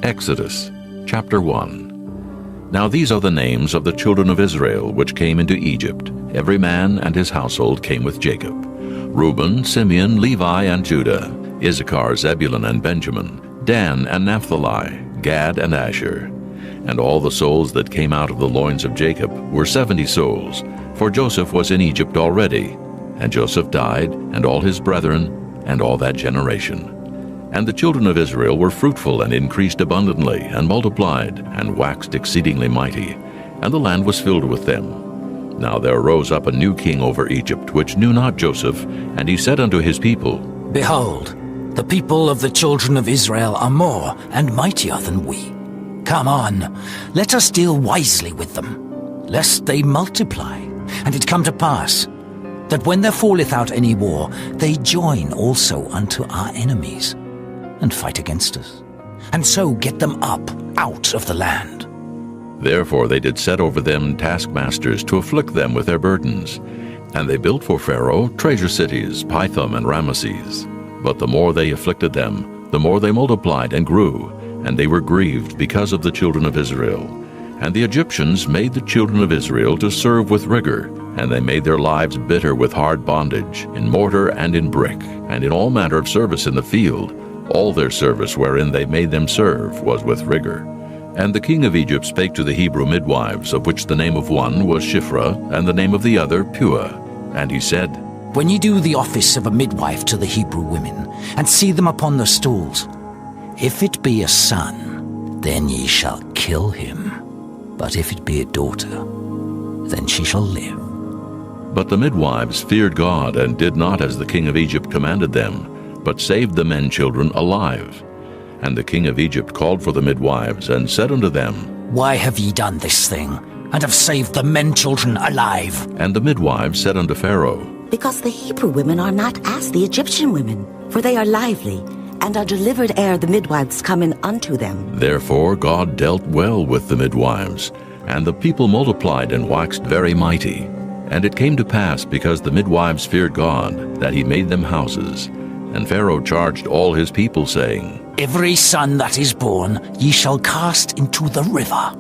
Exodus chapter 1. Now these are the names of the children of Israel which came into Egypt. Every man and his household came with Jacob: Reuben, Simeon, Levi, and Judah; Issachar, Zebulun, and Benjamin; Dan and Naphtali; Gad and Asher. And all the souls that came out of the loins of Jacob were 70 souls, for Joseph was in Egypt already. And Joseph died, and all his brethren, and all that generation. And the children of Israel were fruitful and increased abundantly, and multiplied, and waxed exceedingly mighty, and the land was filled with them. Now there rose up a new king over Egypt, which knew not Joseph, and he said unto his people, Behold, the people of the children of Israel are more and mightier than we. Come on, let us deal wisely with them, lest they multiply. And it come to pass, that when there falleth out any war, they join also unto our enemies, and fight against us, and so get them up out of the land. Therefore they did set over them taskmasters to afflict them with their burdens. And they built for Pharaoh treasure cities, Pithom and Ramesses. But the more they afflicted them, the more they multiplied and grew, and they were grieved because of the children of Israel. And the Egyptians made the children of Israel to serve with rigor, and they made their lives bitter with hard bondage, in mortar and in brick, and in all manner of service in the field. All their service wherein they made them serve was with rigor. And the king of Egypt spake to the Hebrew midwives, of which the name of one was Shiphrah, and the name of the other Puah. And he said, When ye do the office of a midwife to the Hebrew women, and see them upon the stools, if it be a son, then ye shall kill him. But if it be a daughter, then she shall live. But the midwives feared God, and did not as the king of Egypt commanded them, but saved the men children alive. And the king of Egypt called for the midwives, and said unto them, Why have ye done this thing, and have saved the men children alive? And the midwives said unto Pharaoh, Because the Hebrew women are not as the Egyptian women, for they are lively, and are delivered ere the midwives come in unto them. Therefore God dealt well with the midwives, and the people multiplied and waxed very mighty. And it came to pass, because the midwives feared God, that he made them houses. And Pharaoh charged all his people, saying, Every son that is born ye shall cast into the river,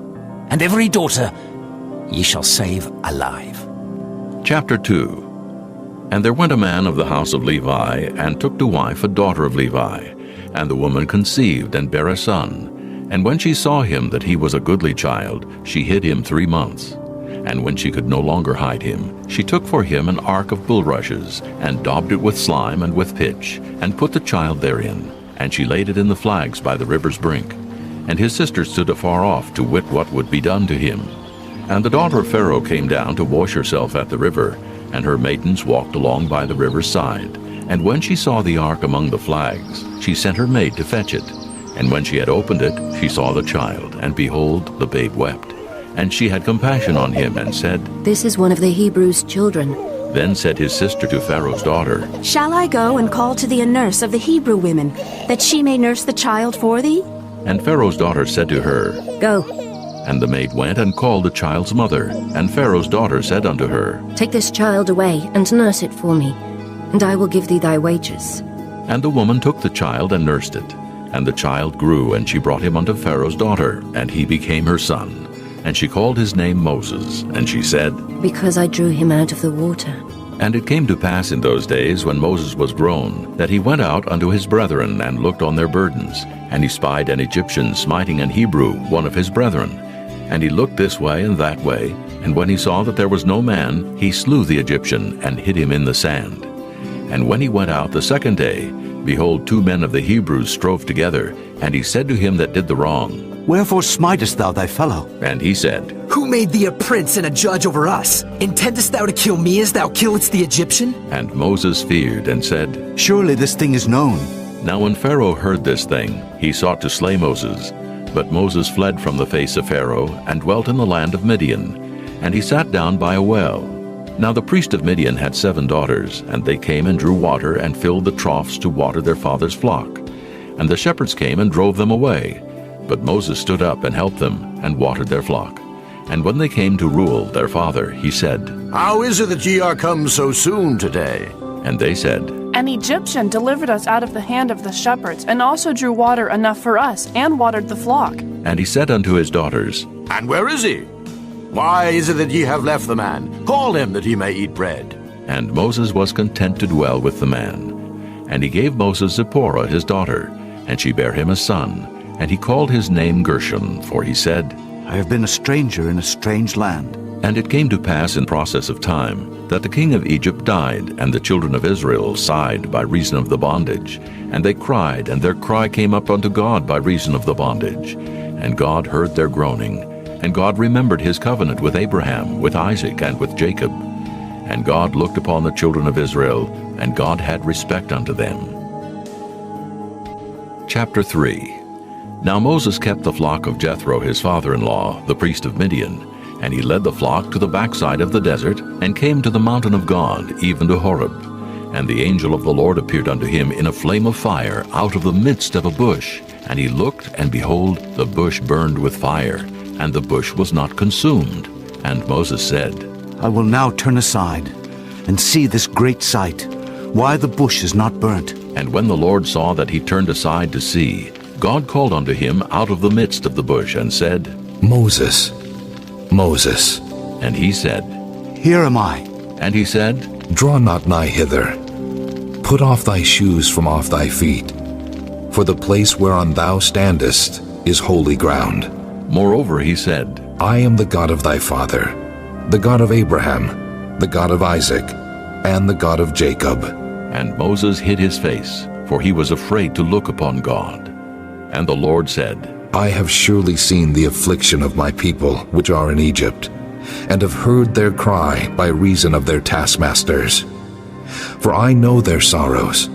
and every daughter ye shall save alive. Chapter 2. And there went a man of the house of Levi, and took to wife a daughter of Levi. And the woman conceived, and bare a son. And when she saw him that he was a goodly child, she hid him 3 months. And when she could no longer hide him, she took for him an ark of bulrushes, and daubed it with slime and with pitch, and put the child therein. And she laid it in the flags by the river's brink. And his sister stood afar off, to wit what would be done to him. And the daughter of Pharaoh came down to wash herself at the river, and her maidens walked along by the river's side. And when she saw the ark among the flags, she sent her maid to fetch it. And when she had opened it, she saw the child, and behold, the babe wept. And she had compassion on him, and said, This is one of the Hebrews' children. Then said his sister to Pharaoh's daughter, Shall I go and call to thee a nurse of the Hebrew women, that she may nurse the child for thee? And Pharaoh's daughter said to her, Go, And the maid went and called the child's mother. And Pharaoh's daughter said unto her, take this child away, and nurse it for me, and I will give thee thy wages. And the woman took the child and nursed it. And the child grew, and she brought him unto Pharaoh's daughter, and he became her son. And she called his name Moses. And she said, Because I drew him out of the water. And it came to pass in those days, when Moses was grown, that he went out unto his brethren, and looked on their burdens. And he spied an Egyptian smiting an Hebrew, one of his brethren. And he looked this way and that way, and when he saw that there was no man, he slew the Egyptian, and hid him in the sand. And when he went out the second day, behold, 2 men of the Hebrews strove together. And he said to him that did the wrong, Wherefore smitest thou thy fellow? And he said, Who made thee a prince and a judge over us? Intendest thou to kill me as thou killedst the Egyptian? And Moses feared, and said, Surely this thing is known. Now when Pharaoh heard this thing, he sought to slay Moses. But Moses fled from the face of Pharaoh, and dwelt in the land of Midian. And he sat down by a well. Now the priest of Midian had 7 daughters, and they came and drew water, and filled the troughs to water their father's flock. And the shepherds came and drove them away. But Moses stood up and helped them, and watered their flock. And when they came to Reuel their father, he said, How is it that ye are come so soon today? And they said, An Egyptian delivered us out of the hand of the shepherds, and also drew water enough for us, and watered the flock. And he said unto his daughters, And where is he? Why is it that ye have left the man? Call him that he may eat bread. And Moses was content to dwell with the man. And he gave Moses Zipporah his daughter, and she bare him a son. And he called his name Gershom, for he said, I have been a stranger in a strange land. And it came to pass in process of time, that the king of Egypt died, and the children of Israel sighed by reason of the bondage. And they cried, and their cry came up unto God by reason of the bondage. And God heard their groaning. And God remembered his covenant with Abraham, with Isaac, and with Jacob. And God looked upon the children of Israel, and God had respect unto them. Chapter 3. Now Moses kept the flock of Jethro his father-in-law, the priest of Midian. And he led the flock to the backside of the desert, and came to the mountain of God, even to Horeb. And the angel of the Lord appeared unto him in a flame of fire out of the midst of a bush. And he looked, and behold, the bush burned with fire, and the bush was not consumed. And Moses said, I will now turn aside and see this great sight, why the bush is not burnt. And when the Lord saw that he turned aside to see, God called unto him out of the midst of the bush, and said, Moses, Moses. And he said, Here am I. And he said, Draw not nigh hither. Put off thy shoes from off thy feet, for the place whereon thou standest is holy ground. Moreover he said, I am the God of thy father, the God of Abraham, the God of Isaac, and the God of Jacob. And Moses hid his face, for he was afraid to look upon God. And the Lord said, I have surely seen the affliction of my people which are in Egypt, and have heard their cry by reason of their taskmasters. For I know their sorrows,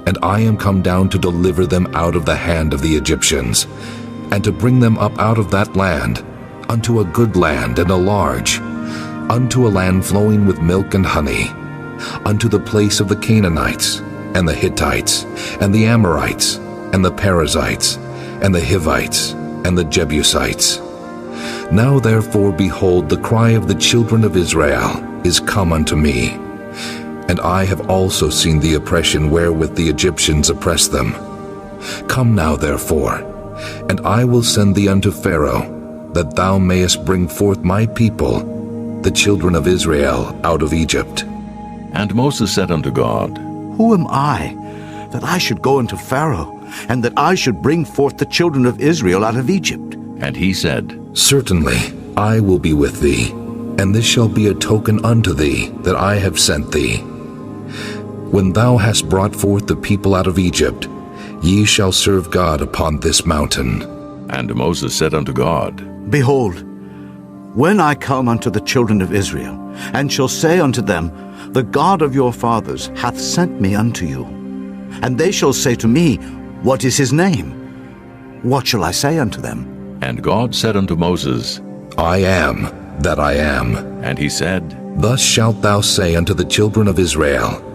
and I am come down to deliver them out of the hand of the Egyptians, and to bring them up out of that land, unto a good land and a large, unto a land flowing with milk and honey, unto the place of the Canaanites, and the Hittites, and the Amorites, and the Perizzites, and the Hivites, and the Jebusites. Now therefore, behold, the cry of the children of Israel is come unto me, and I have also seen the oppression wherewith the Egyptians oppress them. Come now therefore, and I will send thee unto Pharaoh, that thou mayest bring forth my people, the children of Israel, out of Egypt. And Moses said unto God, Who am I, that I should go unto Pharaoh, and that I should bring forth the children of Israel out of Egypt? And he said, Certainly I will be with thee, and this shall be a token unto thee that I have sent thee. When thou hast brought forth the people out of Egypt, ye shall serve God upon this mountain. And Moses said unto God, Behold, when I come unto the children of Israel, and shall say unto them, The God of your fathers hath sent me unto you, and they shall say to me, What is his name? What shall I say unto them? And God said unto Moses, I am that I am. And he said, Thus shalt thou say unto the children of Israel,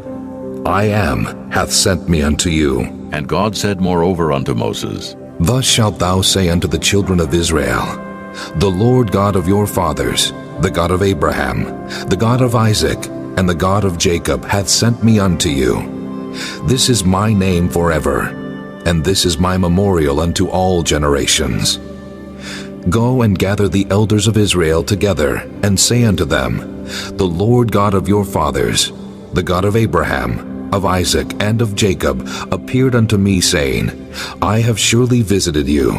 I am hath sent me unto you. And God said moreover unto Moses, Thus shalt thou say unto the children of Israel, The Lord God of your fathers, the God of Abraham, the God of Isaac, and the God of Jacob hath sent me unto you. This is my name forever, and this is my memorial unto all generations. Go and gather the elders of Israel together, and say unto them, The Lord God of your fathers, the God of Abraham, of Isaac, and of Jacob, appeared unto me, saying, I have surely visited you,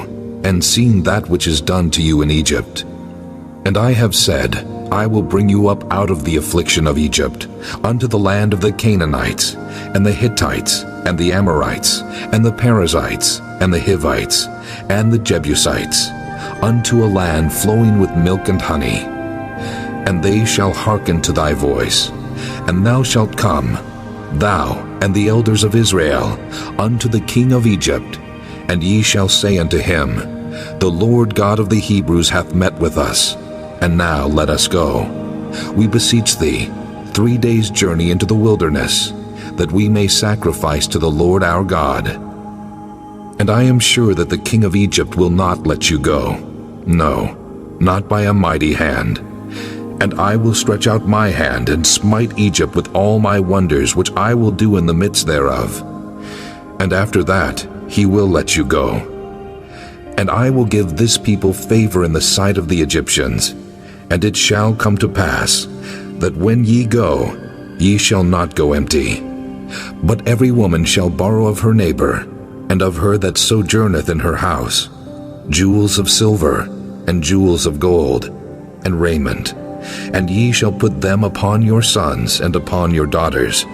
and seen that which is done to you in Egypt. And I have said, I will bring you up out of the affliction of Egypt, unto the land of the Canaanites, and the Hittites, and the Amorites, and the Perizzites, and the Hivites, and the Jebusites, unto a land flowing with milk and honey. And they shall hearken to thy voice, and thou shalt come, thou and the elders of Israel, unto the king of Egypt, and ye shall say unto him, The Lord God of the Hebrews hath met with us, and now let us go. We beseech thee, 3 days' journey into the wilderness, that we may sacrifice to the Lord our God. And I am sure that the king of Egypt will not let you go, no, not by a mighty hand. And I will stretch out my hand and smite Egypt with all my wonders which I will do in the midst thereof. And after that he will let you go. And I will give this people favor in the sight of the Egyptians. And it shall come to pass, that when ye go, ye shall not go empty. But every woman shall borrow of her neighbor, and of her that sojourneth in her house, jewels of silver, and jewels of gold, and raiment. And ye shall put them upon your sons and upon your daughters,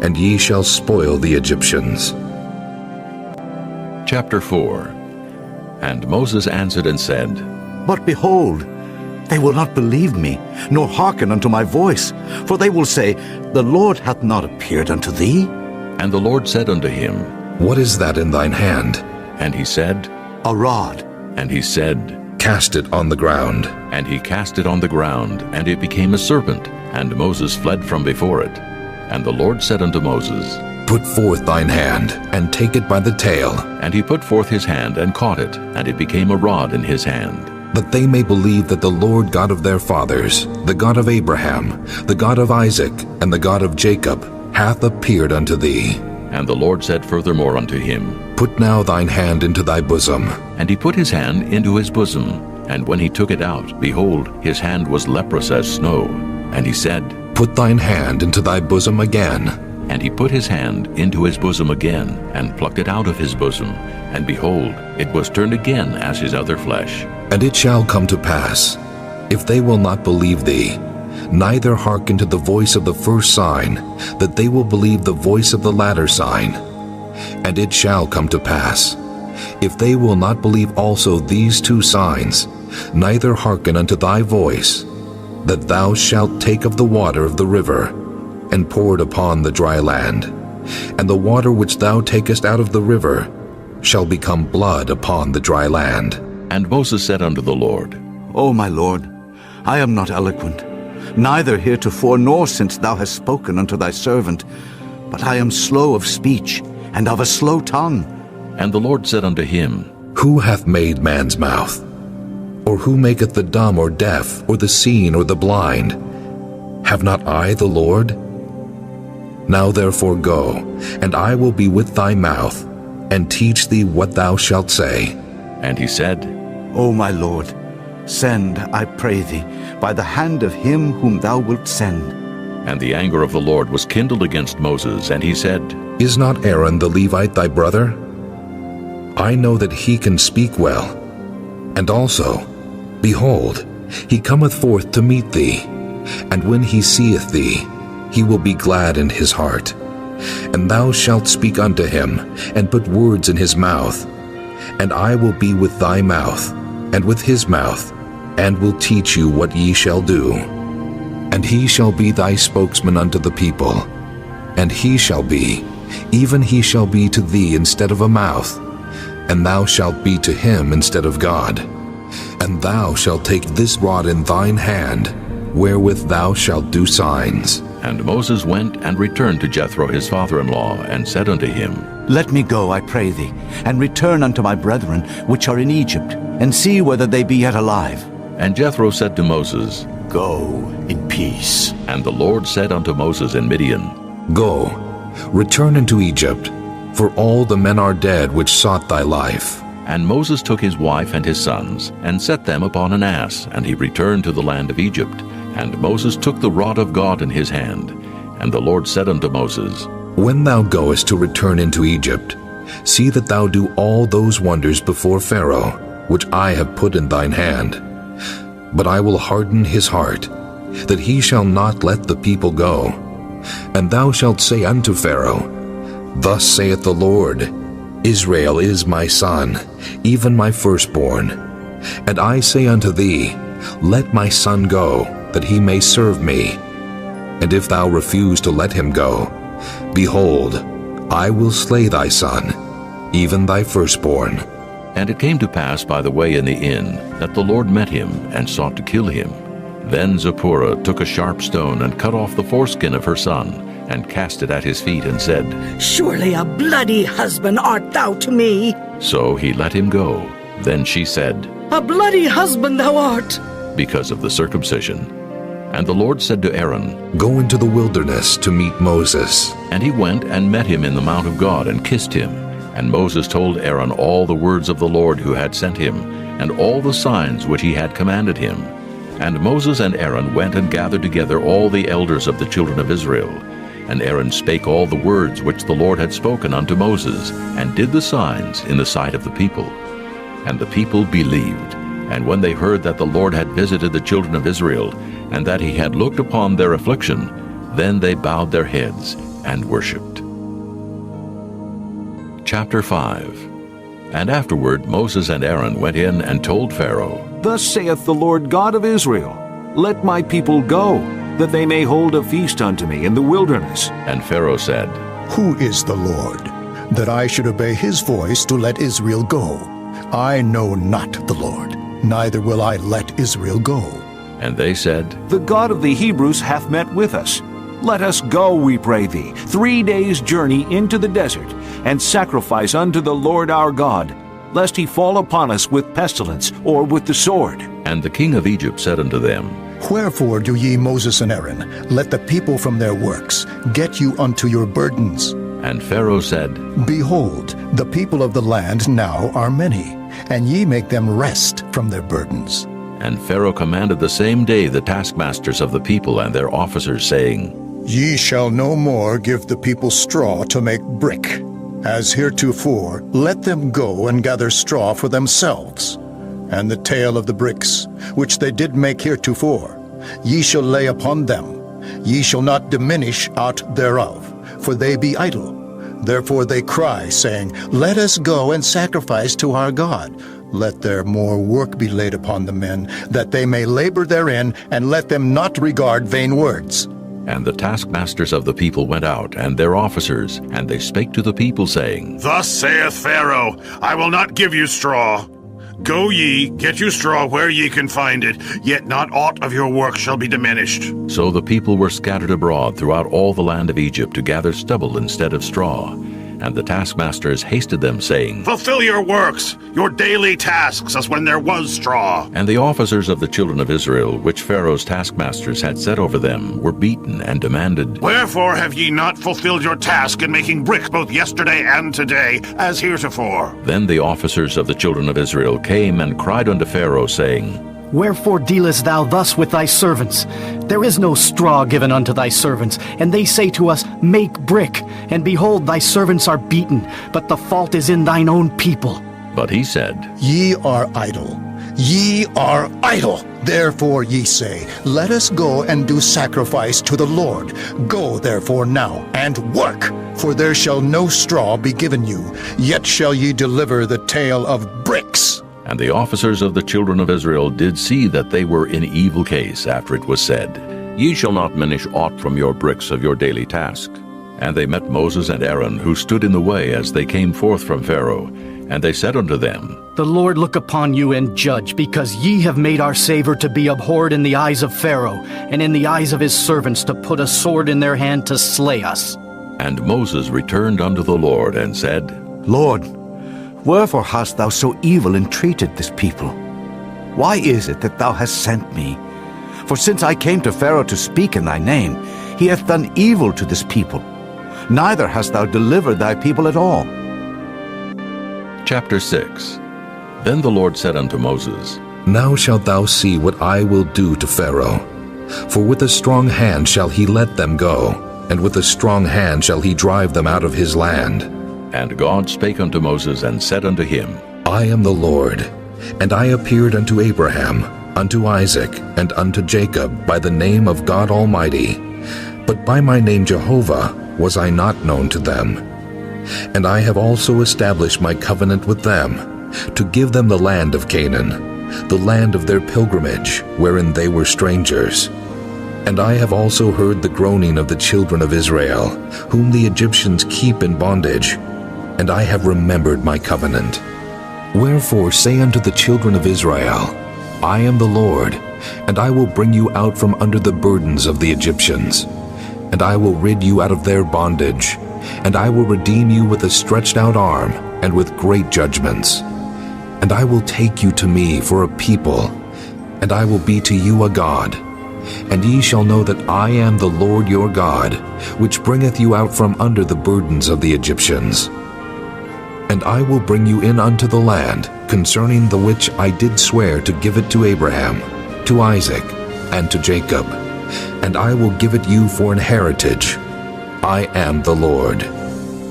and ye shall spoil the Egyptians. Chapter 4. And Moses answered and said, But behold, they will not believe me, nor hearken unto my voice. For they will say, The Lord hath not appeared unto thee. And the Lord said unto him, What is that in thine hand? And he said, A rod. And he said, Cast it on the ground. And he cast it on the ground, and it became a serpent, and Moses fled from before it. And the Lord said unto Moses, Put forth thine hand, and take it by the tail. And he put forth his hand, and caught it, and it became a rod in his hand. That they may believe that the Lord God of their fathers, the God of Abraham, the God of Isaac, and the God of Jacob, hath appeared unto thee. And the Lord said furthermore unto him, Put now thine hand into thy bosom. And he put his hand into his bosom. And when he took it out, behold, his hand was leprous as snow. And he said, Put thine hand into thy bosom again. And he put his hand into his bosom again, and plucked it out of his bosom. And behold, it was turned again as his other flesh. And it shall come to pass, if they will not believe thee, neither hearken to the voice of the first sign, that they will believe the voice of the latter sign. And it shall come to pass, if they will not believe also these two signs, neither hearken unto thy voice, that thou shalt take of the water of the river, and pour it upon the dry land. And the water which thou takest out of the river shall become blood upon the dry land. And Moses said unto the Lord, O my Lord, I am not eloquent, neither heretofore nor since thou hast spoken unto thy servant, but I am slow of speech, and of a slow tongue. And the Lord said unto him, Who hath made man's mouth? Or who maketh the dumb or deaf, or the seen or the blind? Have not I the Lord? Now therefore go, and I will be with thy mouth, and teach thee what thou shalt say. And he said, O my Lord, send, I pray thee, by the hand of him whom thou wilt send. And the anger of the Lord was kindled against Moses, and he said, Is not Aaron the Levite thy brother? I know that he can speak well. And also, behold, he cometh forth to meet thee, and when he seeth thee, he will be glad in his heart. And thou shalt speak unto him, and put words in his mouth. And I will be with thy mouth, and with his mouth, and will teach you what ye shall do. And he shall be thy spokesman unto the people. And he shall be, even he shall be to thee instead of a mouth, and thou shalt be to him instead of God. And thou shalt take this rod in thine hand, wherewith thou shalt do signs. And Moses went and returned to Jethro his father-in-law, and said unto him, Let me go, I pray thee, and return unto my brethren which are in Egypt, and see whether they be yet alive. And Jethro said to Moses, Go in peace. And the Lord said unto Moses in Midian, Go, return into Egypt, for all the men are dead which sought thy life. And Moses took his wife and his sons, and set them upon an ass, and he returned to the land of Egypt. And Moses took the rod of God in his hand. And the Lord said unto Moses, When thou goest to return into Egypt, see that thou do all those wonders before Pharaoh, which I have put in thine hand. But I will harden his heart, that he shall not let the people go. And thou shalt say unto Pharaoh, Thus saith the Lord, Israel is my son, even my firstborn. And I say unto thee, Let my son go, that he may serve me. And if thou refuse to let him go, behold, I will slay thy son, even thy firstborn. And it came to pass by the way in the inn, that the Lord met him, and sought to kill him. Then Zipporah took a sharp stone, and cut off the foreskin of her son, and cast it at his feet, and said, Surely a bloody husband art thou to me. So he let him go. Then she said, A bloody husband thou art. because of the circumcision. And the Lord said to Aaron, Go into the wilderness to meet Moses. And he went and met him in the mount of God and kissed him. And Moses told Aaron all the words of the Lord who had sent him, and all the signs which he had commanded him. And Moses and Aaron went and gathered together all the elders of the children of Israel. And Aaron spake all the words which the Lord had spoken unto Moses, and did the signs in the sight of the people. And the people believed. And when they heard that the Lord had visited the children of Israel, and that he had looked upon their affliction, then they bowed their heads and worshipped. Chapter 5. And afterward Moses and Aaron went in and told Pharaoh, Thus saith the Lord God of Israel, Let my people go, that they may hold a feast unto me in the wilderness. And Pharaoh said, Who is the Lord, that I should obey his voice to let Israel go? I know not the Lord, neither will I let Israel go. And they said, The God of the Hebrews hath met with us. Let us go, we pray thee, 3 days' journey into the desert, and sacrifice unto the Lord our God, lest he fall upon us with pestilence or with the sword. And the king of Egypt said unto them, Wherefore do ye, Moses and Aaron, let the people from their works get you unto your burdens? And Pharaoh said, Behold, the people of the land now are many, and ye make them rest from their burdens. And Pharaoh commanded the same day the taskmasters of the people and their officers, saying, Ye shall no more give the people straw to make brick. As heretofore, let them go and gather straw for themselves. And the tale of the bricks, which they did make heretofore, ye shall lay upon them. Ye shall not diminish aught thereof, for they be idle. Therefore they cry, saying, Let us go and sacrifice to our God. Let their more work be laid upon the men, that they may labor therein, and let them not regard vain words. And the taskmasters of the people went out, and their officers, and they spake to the people, saying, Thus saith Pharaoh, I will not give you straw. Go ye, get you straw where ye can find it, yet not aught of your work shall be diminished. So the people were scattered abroad throughout all the land of Egypt to gather stubble instead of straw. And the taskmasters hasted them, saying, Fulfill your works, your daily tasks, as when there was straw. And the officers of the children of Israel, which Pharaoh's taskmasters had set over them, were beaten and demanded, Wherefore have ye not fulfilled your task in making brick both yesterday and today, as heretofore? Then the officers of the children of Israel came and cried unto Pharaoh, saying, Wherefore dealest thou thus with thy servants? There is no straw given unto thy servants, and they say to us, Make brick, and behold, thy servants are beaten, but the fault is in thine own people. But he said, Ye are idle. Ye are idle. Therefore ye say, Let us go and do sacrifice to the Lord. Go therefore now, and work, for there shall no straw be given you, yet shall ye deliver the tale of bricks. And the officers of the children of Israel did see that they were in evil case after it was said, Ye shall not diminish aught from your bricks of your daily task. And they met Moses and Aaron, who stood in the way as they came forth from Pharaoh. And they said unto them, The Lord look upon you and judge, because ye have made our Saviour to be abhorred in the eyes of Pharaoh, and in the eyes of his servants, to put a sword in their hand to slay us. And Moses returned unto the Lord, and said, Lord, wherefore hast thou so evil entreated this people? Why is it that thou hast sent me? For since I came to Pharaoh to speak in thy name, he hath done evil to this people. Neither hast thou delivered thy people at all. Chapter 6. Then the Lord said unto Moses, Now shalt thou see what I will do to Pharaoh. For with a strong hand shall he let them go, and with a strong hand shall he drive them out of his land. And God spake unto Moses, and said unto him, I am the Lord, and I appeared unto Abraham, unto Isaac, and unto Jacob by the name of God Almighty. But by my name Jehovah was I not known to them. And I have also established my covenant with them, to give them the land of Canaan, the land of their pilgrimage, wherein they were strangers. And I have also heard the groaning of the children of Israel, whom the Egyptians keep in bondage, and I have remembered my covenant. Wherefore say unto the children of Israel, I am the Lord, and I will bring you out from under the burdens of the Egyptians. And I will rid you out of their bondage, and I will redeem you with a stretched out arm, and with great judgments. And I will take you to me for a people, and I will be to you a God. and ye shall know that I am the Lord your God, which bringeth you out from under the burdens of the Egyptians. And I will bring you in unto the land, concerning the which I did swear to give it to Abraham, to Isaac, and to Jacob, and I will give it you for an heritage. I am the Lord.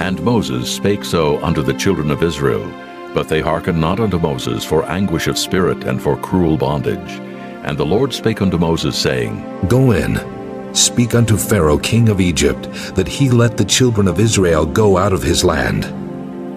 And Moses spake so unto the children of Israel, but they hearkened not unto Moses for anguish of spirit and for cruel bondage. And the Lord spake unto Moses, saying, Go in, speak unto Pharaoh king of Egypt, that he let the children of Israel go out of his land.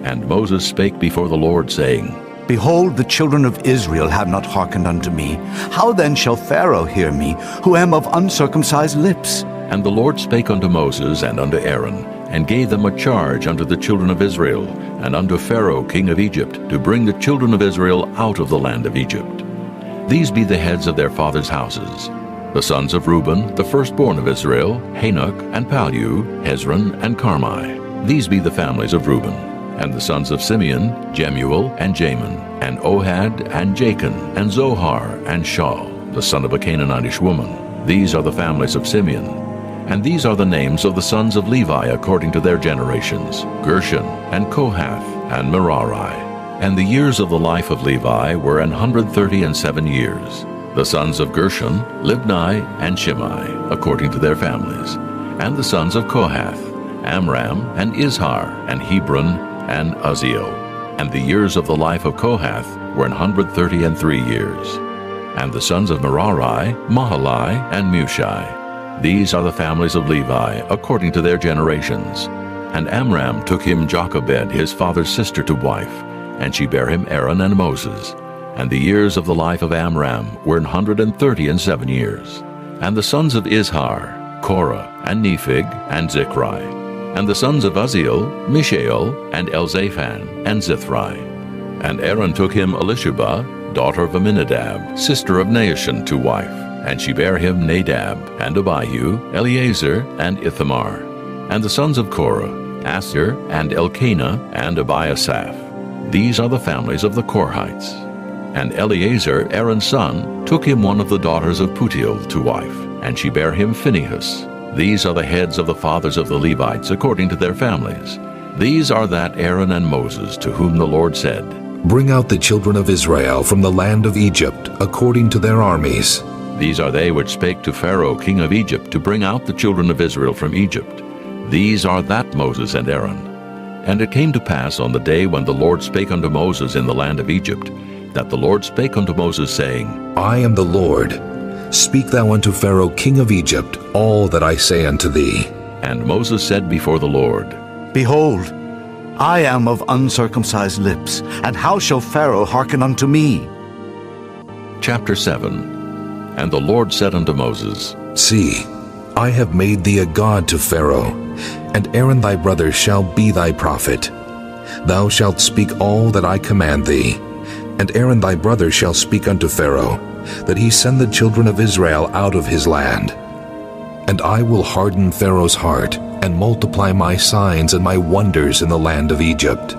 And Moses spake before the Lord, saying, Behold, the children of Israel have not hearkened unto me. How then shall Pharaoh hear me, who am of uncircumcised lips? And the Lord spake unto Moses and unto Aaron, and gave them a charge unto the children of Israel, and unto Pharaoh king of Egypt, to bring the children of Israel out of the land of Egypt. These be the heads of their fathers' houses. The sons of Reuben, the firstborn of Israel, Hanok, and Pallu, Hezron, and Carmi. These be the families of Reuben. And the sons of Simeon, Jemuel, and Jamin, and Ohad, and Jachin, and Zohar, and Shaul, the son of a Canaanitish woman. These are the families of Simeon. And these are the names of the sons of Levi according to their generations, Gershon, and Kohath, and Merari. And the years of the life of Levi were 137 years. The sons of Gershon, Libni, and Shimei, according to their families. And the sons of Kohath, Amram, and Izhar, and Hebron, and Uzziel. And the years of the life of Kohath were 133 years. And the sons of Merari, Mahali, and Mushi. These are the families of Levi, according to their generations. And Amram took him Jochebed, his father's sister, to wife, and she bare him Aaron and Moses. And the years of the life of Amram were 137 years. And the sons of Izhar, Korah, and Nephig, and Zichri. And the sons of Uzziel, Mishael, and Elzaphan, and Zithri. And Aaron took him Elisheba, daughter of Aminadab, sister of Naashon, to wife. And she bare him Nadab, and Abihu, Eleazar, and Ithamar. And the sons of Korah, Asir, and Elkanah, and Abiasaph. These are the families of the Korhites. And Eleazar, Aaron's son, took him one of the daughters of Putiel to wife, and she bare him Phinehas. These are the heads of the fathers of the Levites according to their families. These are that Aaron and Moses, to whom the Lord said, Bring out the children of Israel from the land of Egypt according to their armies. These are they which spake to Pharaoh king of Egypt to bring out the children of Israel from Egypt. These are that Moses and Aaron. And it came to pass on the day when the Lord spake unto Moses in the land of Egypt, that the Lord spake unto Moses, saying, I am the Lord. Speak thou unto Pharaoh king of Egypt all that I say unto thee. And Moses said before the Lord, Behold, I am of uncircumcised lips, and how shall Pharaoh hearken unto me? Chapter 7. And the Lord said unto Moses, See, I have made thee a god to Pharaoh, and Aaron thy brother shall be thy prophet. Thou shalt speak all that I command thee, and Aaron thy brother shall speak unto Pharaoh, that he send the children of Israel out of his land. And I will harden Pharaoh's heart, and multiply my signs and my wonders in the land of Egypt.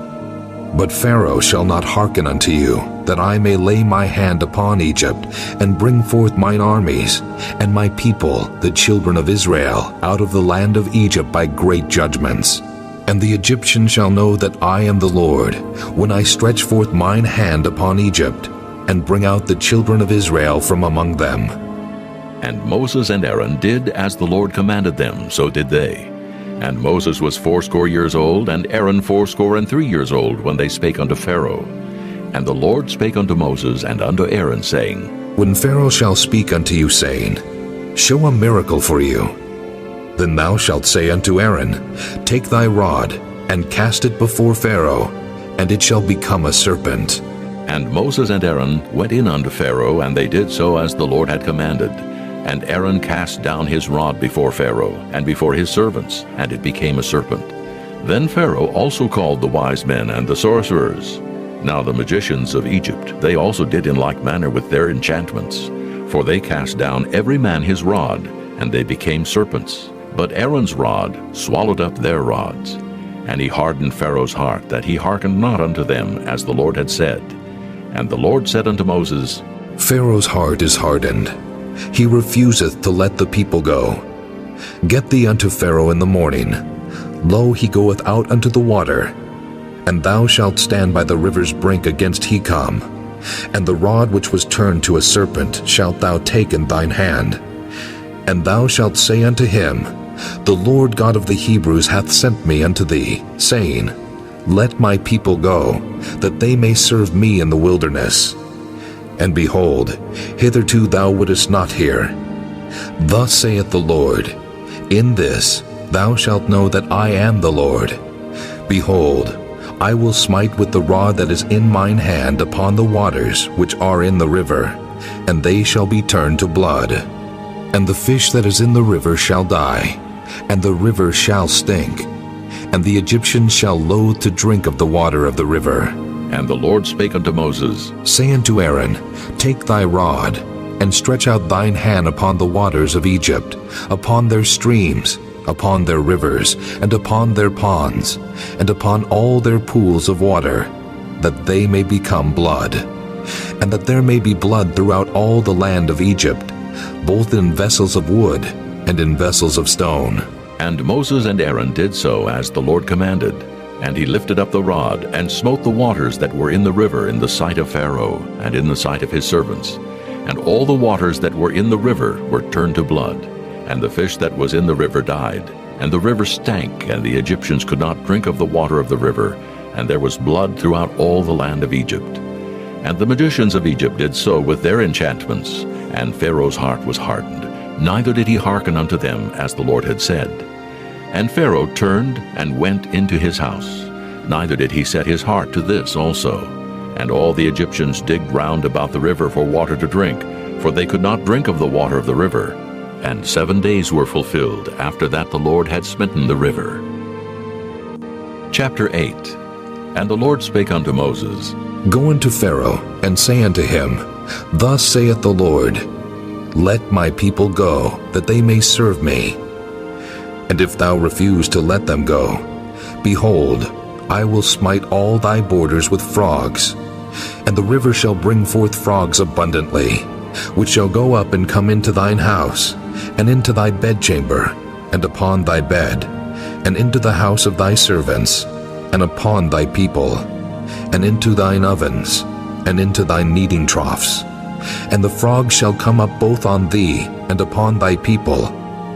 But Pharaoh shall not hearken unto you, that I may lay my hand upon Egypt, and bring forth mine armies, and my people, the children of Israel, out of the land of Egypt by great judgments. And the Egyptians shall know that I am the Lord, when I stretch forth mine hand upon Egypt, and bring out the children of Israel from among them. And Moses and Aaron did as the Lord commanded them, so did they. And Moses was 80 years old, and Aaron 83 years old, when they spake unto Pharaoh. And the Lord spake unto Moses and unto Aaron, saying, When Pharaoh shall speak unto you, saying, Show a miracle for you, then thou shalt say unto Aaron, Take thy rod, and cast it before Pharaoh, and it shall become a serpent. And Moses and Aaron went in unto Pharaoh, and they did so as the Lord had commanded. And Aaron cast down his rod before Pharaoh, and before his servants, and it became a serpent. Then Pharaoh also called the wise men and the sorcerers. Now the magicians of Egypt, they also did in like manner with their enchantments. For they cast down every man his rod, and they became serpents. But Aaron's rod swallowed up their rods. And he hardened Pharaoh's heart, that he hearkened not unto them, as the Lord had said. And the Lord said unto Moses, Pharaoh's heart is hardened, he refuseth to let the people go. Get thee unto Pharaoh in the morning. Lo, he goeth out unto the water. And thou shalt stand by the river's brink against Hekam. And the rod which was turned to a serpent shalt thou take in thine hand. And thou shalt say unto him, The Lord God of the Hebrews hath sent me unto thee, saying, Let my people go, that they may serve me in the wilderness. And behold, hitherto thou wouldest not hear. Thus saith the Lord, In this thou shalt know that I am the Lord. Behold, I will smite with the rod that is in mine hand upon the waters which are in the river, and they shall be turned to blood. And the fish that is in the river shall die, and the river shall stink, and the Egyptians shall loathe to drink of the water of the river. And the Lord spake unto Moses, Say unto Aaron, Take thy rod, and stretch out thine hand upon the waters of Egypt, upon their streams, upon their rivers, and upon their ponds, and upon all their pools of water, that they may become blood. And that there may be blood throughout all the land of Egypt, both in vessels of wood and in vessels of stone. And Moses and Aaron did so as the Lord commanded. And he lifted up the rod, and smote the waters that were in the river in the sight of Pharaoh, and in the sight of his servants. And all the waters that were in the river were turned to blood. And the fish that was in the river died. And the river stank, and the Egyptians could not drink of the water of the river. And there was blood throughout all the land of Egypt. And the magicians of Egypt did so with their enchantments. And Pharaoh's heart was hardened, neither did he hearken unto them, as the Lord had said. And Pharaoh turned and went into his house, neither did he set his heart to this also. And all the Egyptians digged round about the river for water to drink, for they could not drink of the water of the river. And 7 days were fulfilled after that the Lord had smitten the river. Chapter 8. And the Lord spake unto Moses, Go unto Pharaoh, and say unto him, Thus saith the Lord, Let my people go, that they may serve me. And if thou refuse to let them go, behold, I will smite all thy borders with frogs, and the river shall bring forth frogs abundantly, which shall go up and come into thine house, and into thy bedchamber, and upon thy bed, and into the house of thy servants, and upon thy people, and into thine ovens, and into thy kneading troughs. And the frogs shall come up both on thee, and upon thy people,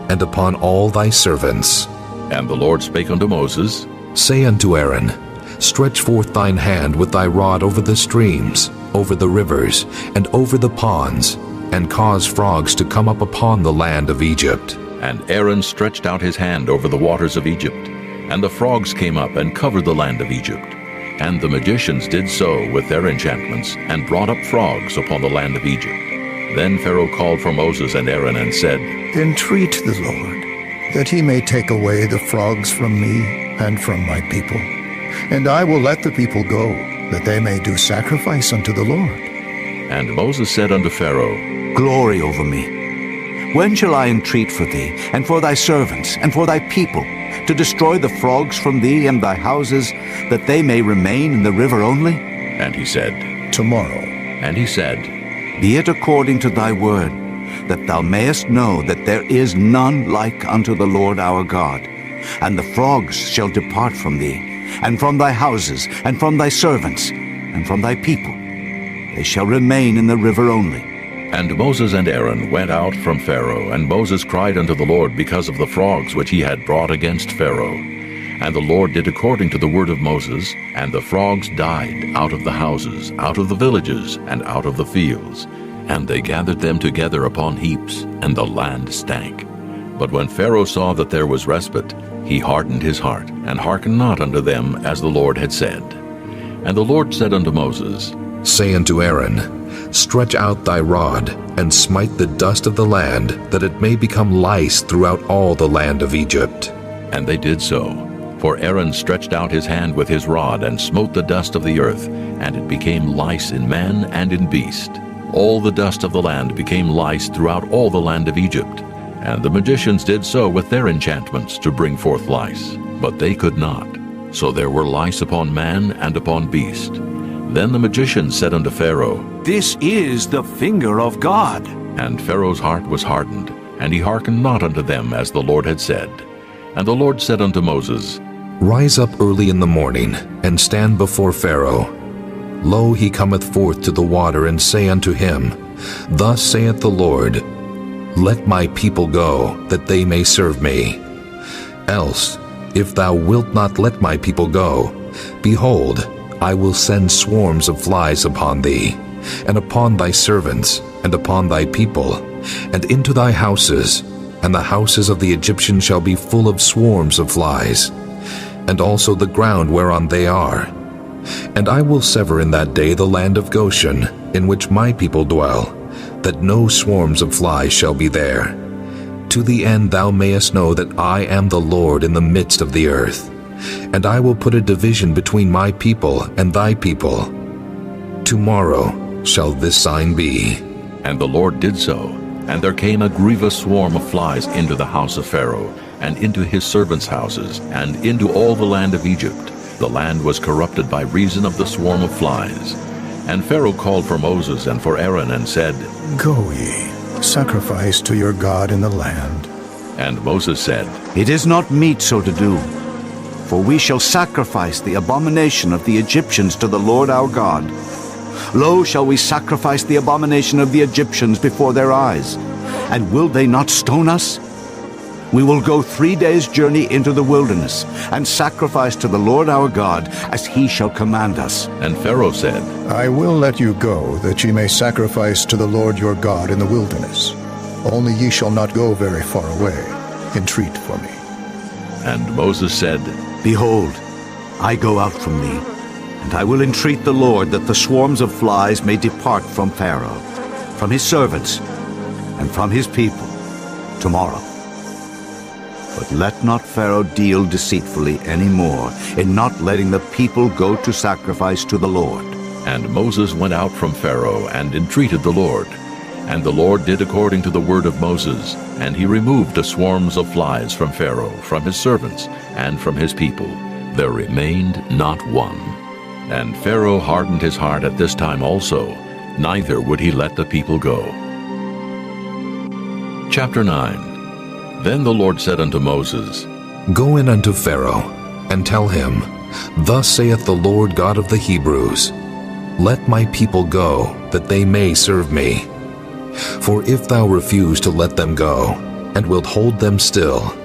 and upon all thy servants. And the Lord spake unto Moses, Say unto Aaron, Stretch forth thine hand with thy rod over the streams, over the rivers, and over the ponds, and cause frogs to come up upon the land of Egypt. And Aaron stretched out his hand over the waters of Egypt, and the frogs came up and covered the land of Egypt. And the magicians did so with their enchantments, and brought up frogs upon the land of Egypt. Then Pharaoh called for Moses and Aaron, and said, Entreat the Lord, that he may take away the frogs from me and from my people. And I will let the people go, that they may do sacrifice unto the Lord. And Moses said unto Pharaoh, Glory over me. When shall I entreat for thee, and for thy servants, and for thy people, to destroy the frogs from thee and thy houses, that they may remain in the river only? And he said, Tomorrow. And he said, Be it according to thy word, that thou mayest know that there is none like unto the Lord our God. And the frogs shall depart from thee, and from thy houses, and from thy servants, and from thy people. They shall remain in the river only. And Moses and Aaron went out from Pharaoh, and Moses cried unto the Lord because of the frogs which he had brought against Pharaoh. And the Lord did according to the word of Moses, and the frogs died out of the houses, out of the villages, and out of the fields. And they gathered them together upon heaps, and the land stank. But when Pharaoh saw that there was respite, he hardened his heart, and hearkened not unto them as the Lord had said. And the Lord said unto Moses, Say unto Aaron, Stretch out thy rod, and smite the dust of the land, that it may become lice throughout all the land of Egypt. And they did so. For Aaron stretched out his hand with his rod, and smote the dust of the earth, and it became lice in man and in beast. All the dust of the land became lice throughout all the land of Egypt. And the magicians did so with their enchantments to bring forth lice, but they could not. So there were lice upon man and upon beast. Then the magicians said unto Pharaoh, This is the finger of God. And Pharaoh's heart was hardened, and he hearkened not unto them as the Lord had said. And the Lord said unto Moses, Rise up early in the morning, and stand before Pharaoh. Lo, he cometh forth to the water, and say unto him, Thus saith the Lord, Let my people go, that they may serve me. Else, if thou wilt not let my people go, behold, I will send swarms of flies upon thee, and upon thy servants, and upon thy people, and into thy houses, and the houses of the Egyptians shall be full of swarms of flies, and also the ground whereon they are. And I will sever in that day the land of Goshen, in which my people dwell, that no swarms of flies shall be there, to the end thou mayest know that I am the Lord in the midst of the earth. And I will put a division between my people and thy people. Tomorrow shall this sign be. And the Lord did so, and there came a grievous swarm of flies into the house of Pharaoh, and into his servants' houses, and into all the land of Egypt. The land was corrupted by reason of the swarm of flies. And Pharaoh called for Moses and for Aaron, and said, Go ye, sacrifice to your God in the land. And Moses said, It is not meet so to do, for we shall sacrifice the abomination of the Egyptians to the Lord our God. Lo, shall we sacrifice the abomination of the Egyptians before their eyes? And will they not stone us? We will go 3 days' journey into the wilderness, and sacrifice to the Lord our God, as he shall command us. And Pharaoh said, I will let you go, that ye may sacrifice to the Lord your God in the wilderness. Only ye shall not go very far away. Entreat for me. And Moses said, Behold, I go out from thee, and I will entreat the Lord that the swarms of flies may depart from Pharaoh, from his servants, and from his people, tomorrow. But let not Pharaoh deal deceitfully any more in not letting the people go to sacrifice to the Lord. And Moses went out from Pharaoh and entreated the Lord. And the Lord did according to the word of Moses, and he removed the swarms of flies from Pharaoh, from his servants, and from his people. There remained not one. And Pharaoh hardened his heart at this time also, neither would he let the people go. Chapter 9. Then the Lord said unto Moses, Go in unto Pharaoh, and tell him, Thus saith the Lord God of the Hebrews, Let my people go, that they may serve me. For if thou refuse to let them go, and wilt hold them still,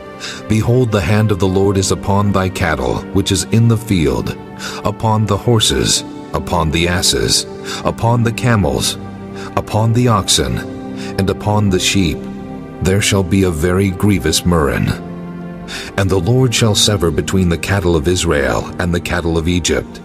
behold, the hand of the Lord is upon thy cattle, which is in the field, upon the horses, upon the asses, upon the camels, upon the oxen, and upon the sheep. There shall be a very grievous murrain. And the Lord shall sever between the cattle of Israel and the cattle of Egypt,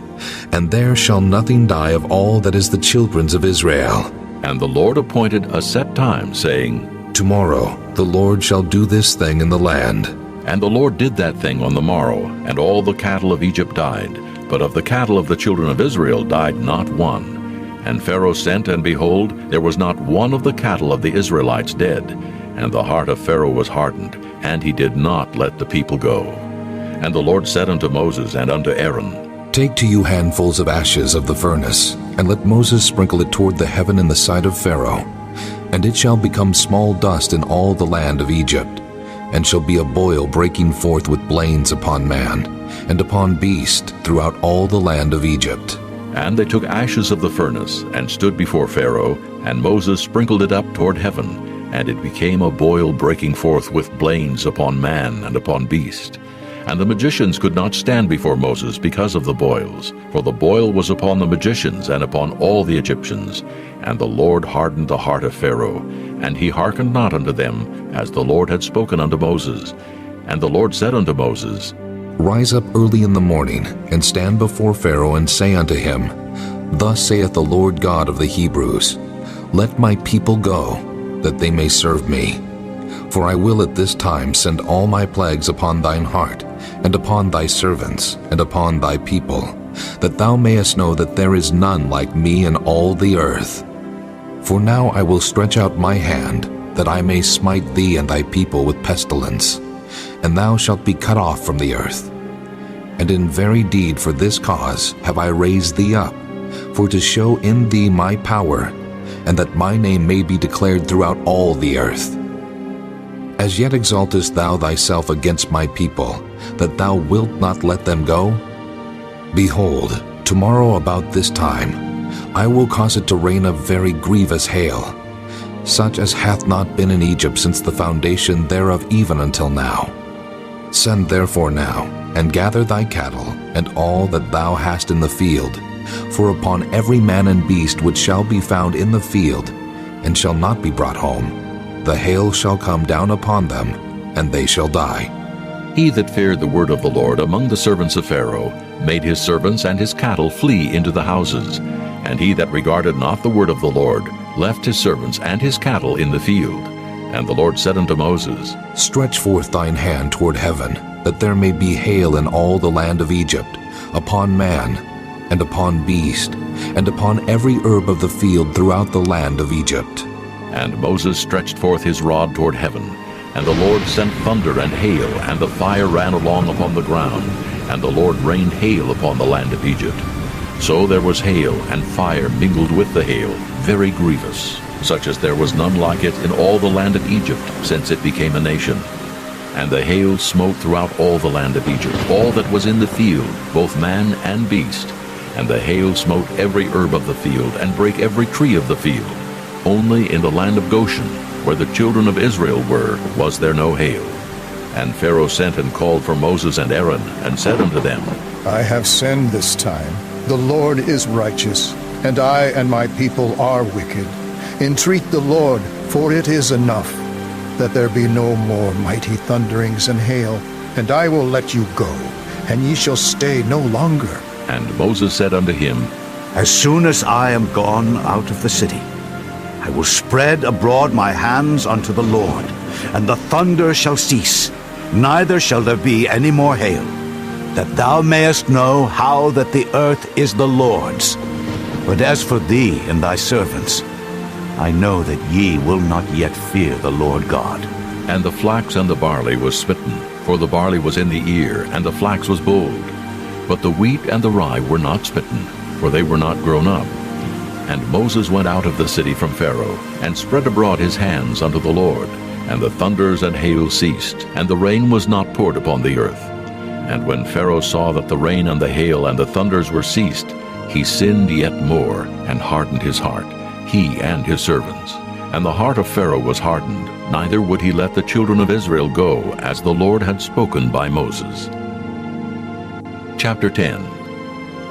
and there shall nothing die of all that is the children's of Israel. And the Lord appointed a set time, saying, Tomorrow the Lord shall do this thing in the land. And the Lord did that thing on the morrow, and all the cattle of Egypt died, but of the cattle of the children of Israel died not one. And Pharaoh sent, and behold, there was not one of the cattle of the Israelites dead. And the heart of Pharaoh was hardened, and he did not let the people go. And the Lord said unto Moses and unto Aaron, Take to you handfuls of ashes of the furnace, and let Moses sprinkle it toward the heaven in the sight of Pharaoh. And it shall become small dust in all the land of Egypt, and shall be a boil breaking forth with blains upon man, and upon beast throughout all the land of Egypt. And they took ashes of the furnace, and stood before Pharaoh, and Moses sprinkled it up toward heaven, and it became a boil breaking forth with blains upon man and upon beast. And the magicians could not stand before Moses because of the boils, for the boil was upon the magicians and upon all the Egyptians. And the Lord hardened the heart of Pharaoh, and he hearkened not unto them, as the Lord had spoken unto Moses. And the Lord said unto Moses, Rise up early in the morning, and stand before Pharaoh, and say unto him, Thus saith the Lord God of the Hebrews, Let my people go, that they may serve me. For I will at this time send all my plagues upon thine heart, and upon thy servants, and upon thy people, that thou mayest know that there is none like me in all the earth. For now I will stretch out my hand, that I may smite thee and thy people with pestilence, and thou shalt be cut off from the earth. And in very deed for this cause have I raised thee up, for to show in thee my power, and that my name may be declared throughout all the earth. As yet exaltest thou thyself against my people, that thou wilt not let them go? Behold, tomorrow about this time I will cause it to rain a very grievous hail, such as hath not been in Egypt since the foundation thereof even until now. Send therefore now, and gather thy cattle, and all that thou hast in the field, for upon every man and beast which shall be found in the field, and shall not be brought home, the hail shall come down upon them, and they shall die. He that feared the word of the Lord among the servants of Pharaoh made his servants and his cattle flee into the houses, and he that regarded not the word of the Lord left his servants and his cattle in the field. And the Lord said unto Moses, Stretch forth thine hand toward heaven, that there may be hail in all the land of Egypt, upon man, and upon beast, and upon every herb of the field throughout the land of Egypt. And Moses stretched forth his rod toward heaven, and the Lord sent thunder and hail, and the fire ran along upon the ground, and the Lord rained hail upon the land of Egypt. So there was hail and fire mingled with the hail, very grievous, such as there was none like it in all the land of Egypt, since it became a nation. And the hail smote throughout all the land of Egypt, all that was in the field, both man and beast. And the hail smote every herb of the field, and brake every tree of the field. Only in the land of Goshen, where the children of Israel were, was there no hail. And Pharaoh sent and called for Moses and Aaron, and said unto them, I have sinned this time. The Lord is righteous, and I and my people are wicked. Entreat the Lord, for it is enough, that there be no more mighty thunderings and hail, and I will let you go, and ye shall stay no longer. And Moses said unto him, As soon as I am gone out of the city, I will spread abroad my hands unto the Lord, and the thunder shall cease, neither shall there be any more hail, that thou mayest know how that the earth is the Lord's. But as for thee and thy servants, I know that ye will not yet fear the Lord God. And the flax and the barley was smitten, for the barley was in the ear, and the flax was bold. But the wheat and the rye were not smitten, for they were not grown up. And Moses went out of the city from Pharaoh, and spread abroad his hands unto the Lord. And the thunders and hail ceased, and the rain was not poured upon the earth. And when Pharaoh saw that the rain and the hail and the thunders were ceased, he sinned yet more, and hardened his heart, he and his servants. And the heart of Pharaoh was hardened, neither would he let the children of Israel go, as the Lord had spoken by Moses. Chapter 10.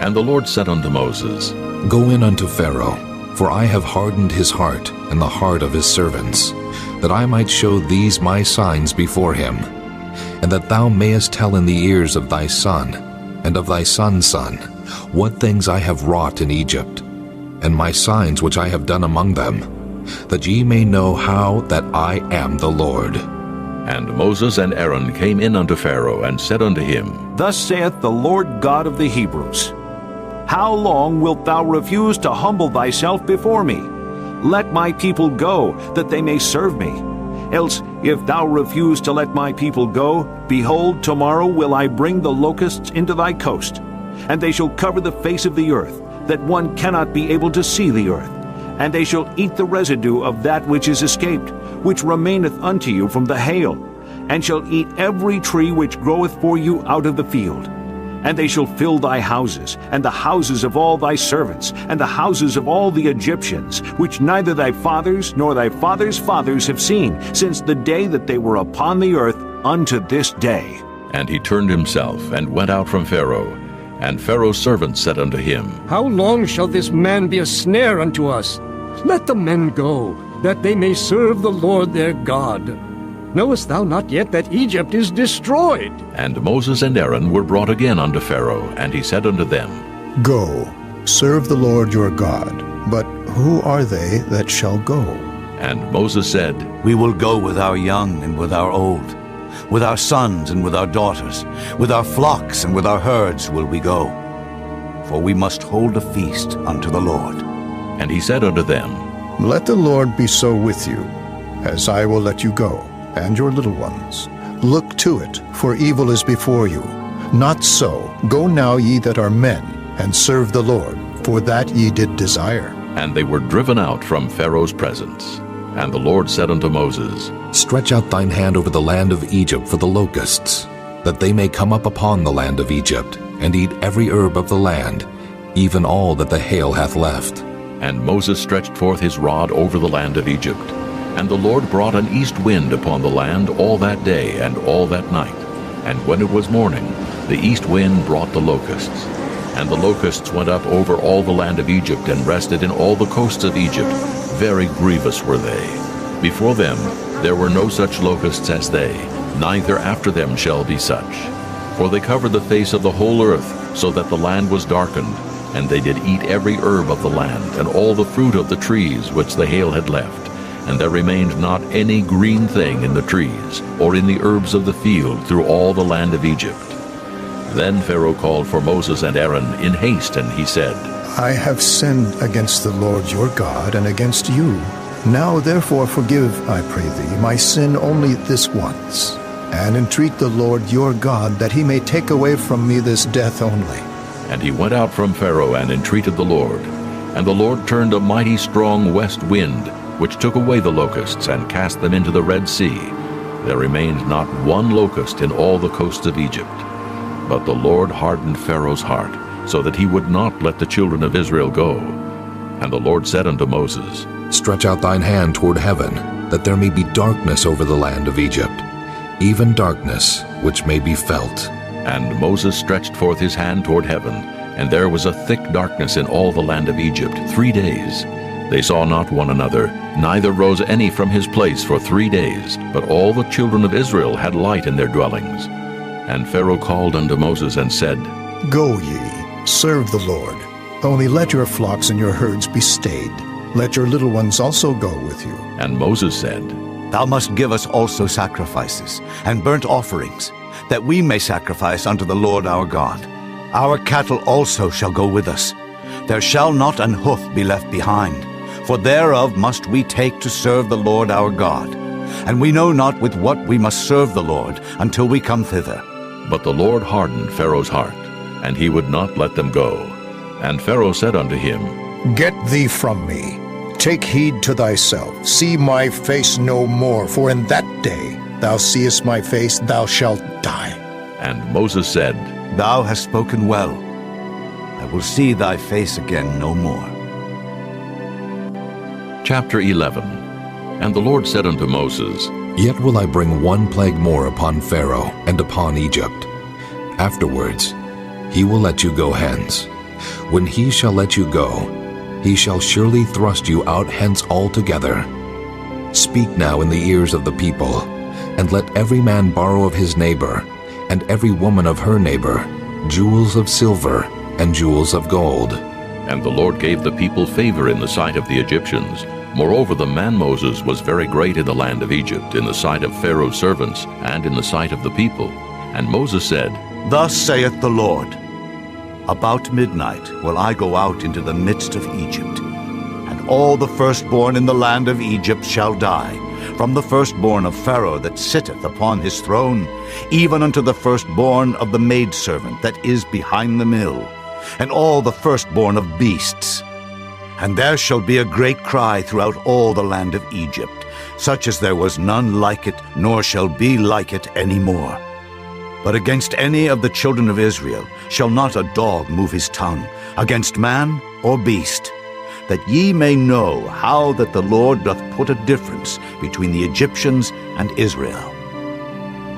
And the Lord said unto Moses, Go in unto Pharaoh, for I have hardened his heart and the heart of his servants, that I might show these my signs before him, and that thou mayest tell in the ears of thy son, and of thy son's son, what things I have wrought in Egypt, and my signs which I have done among them, that ye may know how that I am the Lord. And Moses and Aaron came in unto Pharaoh, and said unto him, Thus saith the Lord God of the Hebrews, How long wilt thou refuse to humble thyself before me? Let my people go, that they may serve me. Else, if thou refuse to let my people go, behold, tomorrow will I bring the locusts into thy coast, and they shall cover the face of the earth, that one cannot be able to see the earth. And they shall eat the residue of that which is escaped, which remaineth unto you from the hail, and shall eat every tree which groweth for you out of the field. And they shall fill thy houses, and the houses of all thy servants, and the houses of all the Egyptians, which neither thy fathers nor thy fathers' fathers have seen, since the day that they were upon the earth unto this day. And he turned himself, and went out from Pharaoh. And Pharaoh's servants said unto him, How long shall this man be a snare unto us? Let the men go, that they may serve the Lord their God. Knowest thou not yet that Egypt is destroyed? And Moses and Aaron were brought again unto Pharaoh, and he said unto them, Go, serve the Lord your God. But who are they that shall go? And Moses said, We will go with our young and with our old, with our sons and with our daughters, with our flocks and with our herds will we go. For we must hold a feast unto the Lord. And he said unto them, Let the Lord be so with you, as I will let you go, and your little ones. Look to it, for evil is before you. Not so. Go now, ye that are men, and serve the Lord, for that ye did desire. And they were driven out from Pharaoh's presence. And the Lord said unto Moses, Stretch out thine hand over the land of Egypt for the locusts, that they may come up upon the land of Egypt, and eat every herb of the land, even all that the hail hath left. And Moses stretched forth his rod over the land of Egypt. And the Lord brought an east wind upon the land all that day and all that night. And when it was morning, the east wind brought the locusts. And the locusts went up over all the land of Egypt, and rested in all the coasts of Egypt. Very grievous were they. Before them there were no such locusts as they, neither after them shall be such. For they covered the face of the whole earth, so that the land was darkened. And they did eat every herb of the land, and all the fruit of the trees which the hail had left. And there remained not any green thing in the trees, or in the herbs of the field, through all the land of Egypt. Then Pharaoh called for Moses and Aaron in haste, and he said, I have sinned against the Lord your God and against you. Now therefore forgive, I pray thee, my sin only this once, and entreat the Lord your God that he may take away from me this death only. And he went out from Pharaoh and entreated the Lord. And the Lord turned a mighty strong west wind, which took away the locusts and cast them into the Red Sea. There remained not one locust in all the coasts of Egypt. But the Lord hardened Pharaoh's heart, so that he would not let the children of Israel go. And the Lord said unto Moses, Stretch out thine hand toward heaven, that there may be darkness over the land of Egypt, even darkness which may be felt. And Moses stretched forth his hand toward heaven, and there was a thick darkness in all the land of Egypt 3 days. They saw not one another, neither rose any from his place for 3 days, but all the children of Israel had light in their dwellings. And Pharaoh called unto Moses and said, Go ye, serve the Lord. Only let your flocks and your herds be stayed. Let your little ones also go with you. And Moses said, Thou must give us also sacrifices and burnt offerings, that we may sacrifice unto the Lord our God. Our cattle also shall go with us. There shall not an hoof be left behind, for thereof must we take to serve the Lord our God. And we know not with what we must serve the Lord until we come thither. But the Lord hardened Pharaoh's heart, and he would not let them go. And Pharaoh said unto him, Get thee from me. Take heed to thyself. See my face no more, for in that day thou seest my face, thou shalt die. And Moses said, Thou hast spoken well. I will see thy face again no more. Chapter 11. And the Lord said unto Moses, Yet will I bring one plague more upon Pharaoh and upon Egypt. Afterwards he will let you go hence. When he shall let you go, he shall surely thrust you out hence altogether. Speak now in the ears of the people, and let every man borrow of his neighbor, and every woman of her neighbor, jewels of silver and jewels of gold. And the Lord gave the people favor in the sight of the Egyptians. Moreover, the man Moses was very great in the land of Egypt, in the sight of Pharaoh's servants, and in the sight of the people. And Moses said, Thus saith the Lord, About midnight will I go out into the midst of Egypt, and all the firstborn in the land of Egypt shall die, from the firstborn of Pharaoh that sitteth upon his throne, even unto the firstborn of the maidservant that is behind the mill, and all the firstborn of beasts. And there shall be a great cry throughout all the land of Egypt, such as there was none like it, nor shall be like it any more. But against any of the children of Israel shall not a dog move his tongue, against man or beast, that ye may know how that the Lord doth put a difference between the Egyptians and Israel.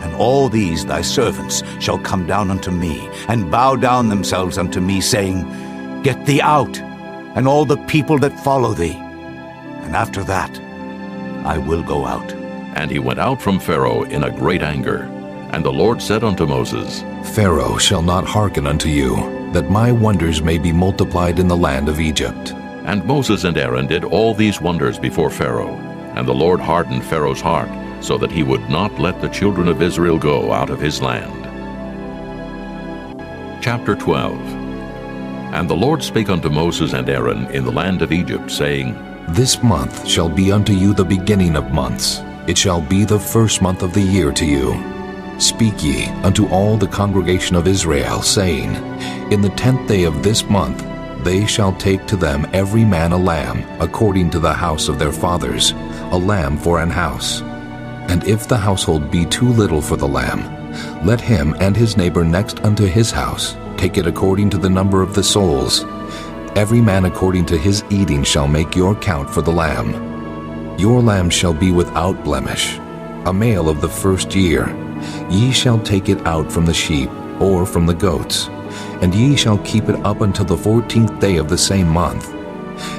And all these thy servants shall come down unto me, and bow down themselves unto me, saying, Get thee out, and all the people that follow thee. And after that I will go out. And he went out from Pharaoh in a great anger. And the Lord said unto Moses, Pharaoh shall not hearken unto you, that my wonders may be multiplied in the land of Egypt. And Moses and Aaron did all these wonders before Pharaoh. And the Lord hardened Pharaoh's heart, so that he would not let the children of Israel go out of his land. Chapter 12. And the Lord spake unto Moses and Aaron in the land of Egypt, saying, This month shall be unto you the beginning of months. It shall be the first month of the year to you. Speak ye unto all the congregation of Israel, saying, In the 10th day of this month they shall take to them every man a lamb, according to the house of their fathers, a lamb for an house. And if the household be too little for the lamb, let him and his neighbor next unto his house take it according to the number of the souls. Every man according to his eating shall make your count for the lamb. Your lamb shall be without blemish, a male of the first year. Ye shall take it out from the sheep, or from the goats, and ye shall keep it up until the 14th day of the same month.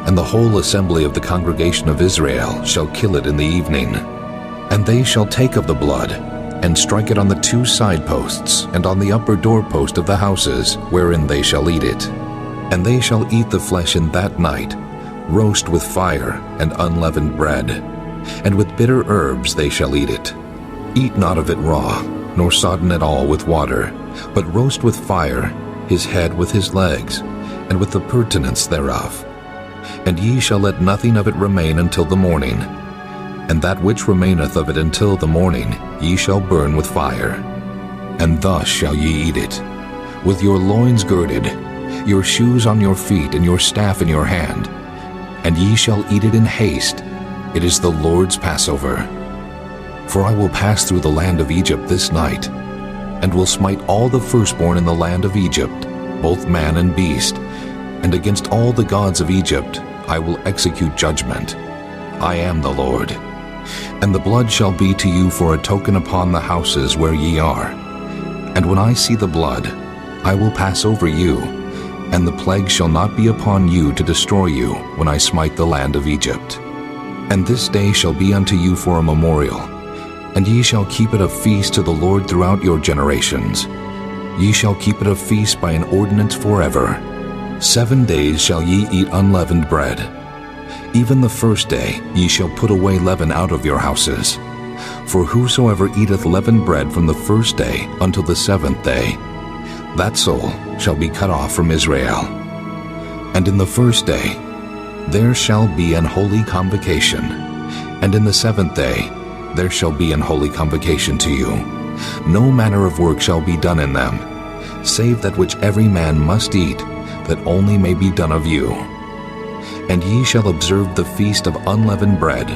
And the whole assembly of the congregation of Israel shall kill it in the evening. And they shall take of the blood, and strike it on the 2 side posts, and on the upper doorpost of the houses, wherein they shall eat it. And they shall eat the flesh in that night, roast with fire and unleavened bread, and with bitter herbs they shall eat it. Eat not of it raw, nor sodden at all with water, but roast with fire his head with his legs, and with the purtenance thereof. And ye shall let nothing of it remain until the morning. And that which remaineth of it until the morning ye shall burn with fire. And thus shall ye eat it, with your loins girded, your shoes on your feet, and your staff in your hand. And ye shall eat it in haste. It is the Lord's Passover. For I will pass through the land of Egypt this night, and will smite all the firstborn in the land of Egypt, both man and beast, and against all the gods of Egypt I will execute judgment. I am the Lord. And the blood shall be to you for a token upon the houses where ye are. And when I see the blood, I will pass over you, and the plague shall not be upon you to destroy you when I smite the land of Egypt. And this day shall be unto you for a memorial, and ye shall keep it a feast to the Lord throughout your generations. Ye shall keep it a feast by an ordinance forever. 7 days shall ye eat unleavened bread. Even the first day ye shall put away leaven out of your houses. For whosoever eateth leavened bread from the first day until the 7th day, that soul shall be cut off from Israel. And in the first day there shall be an holy convocation, and in the 7th day there shall be an holy convocation to you. No manner of work shall be done in them, save that which every man must eat, that only may be done of you. And ye shall observe the feast of unleavened bread.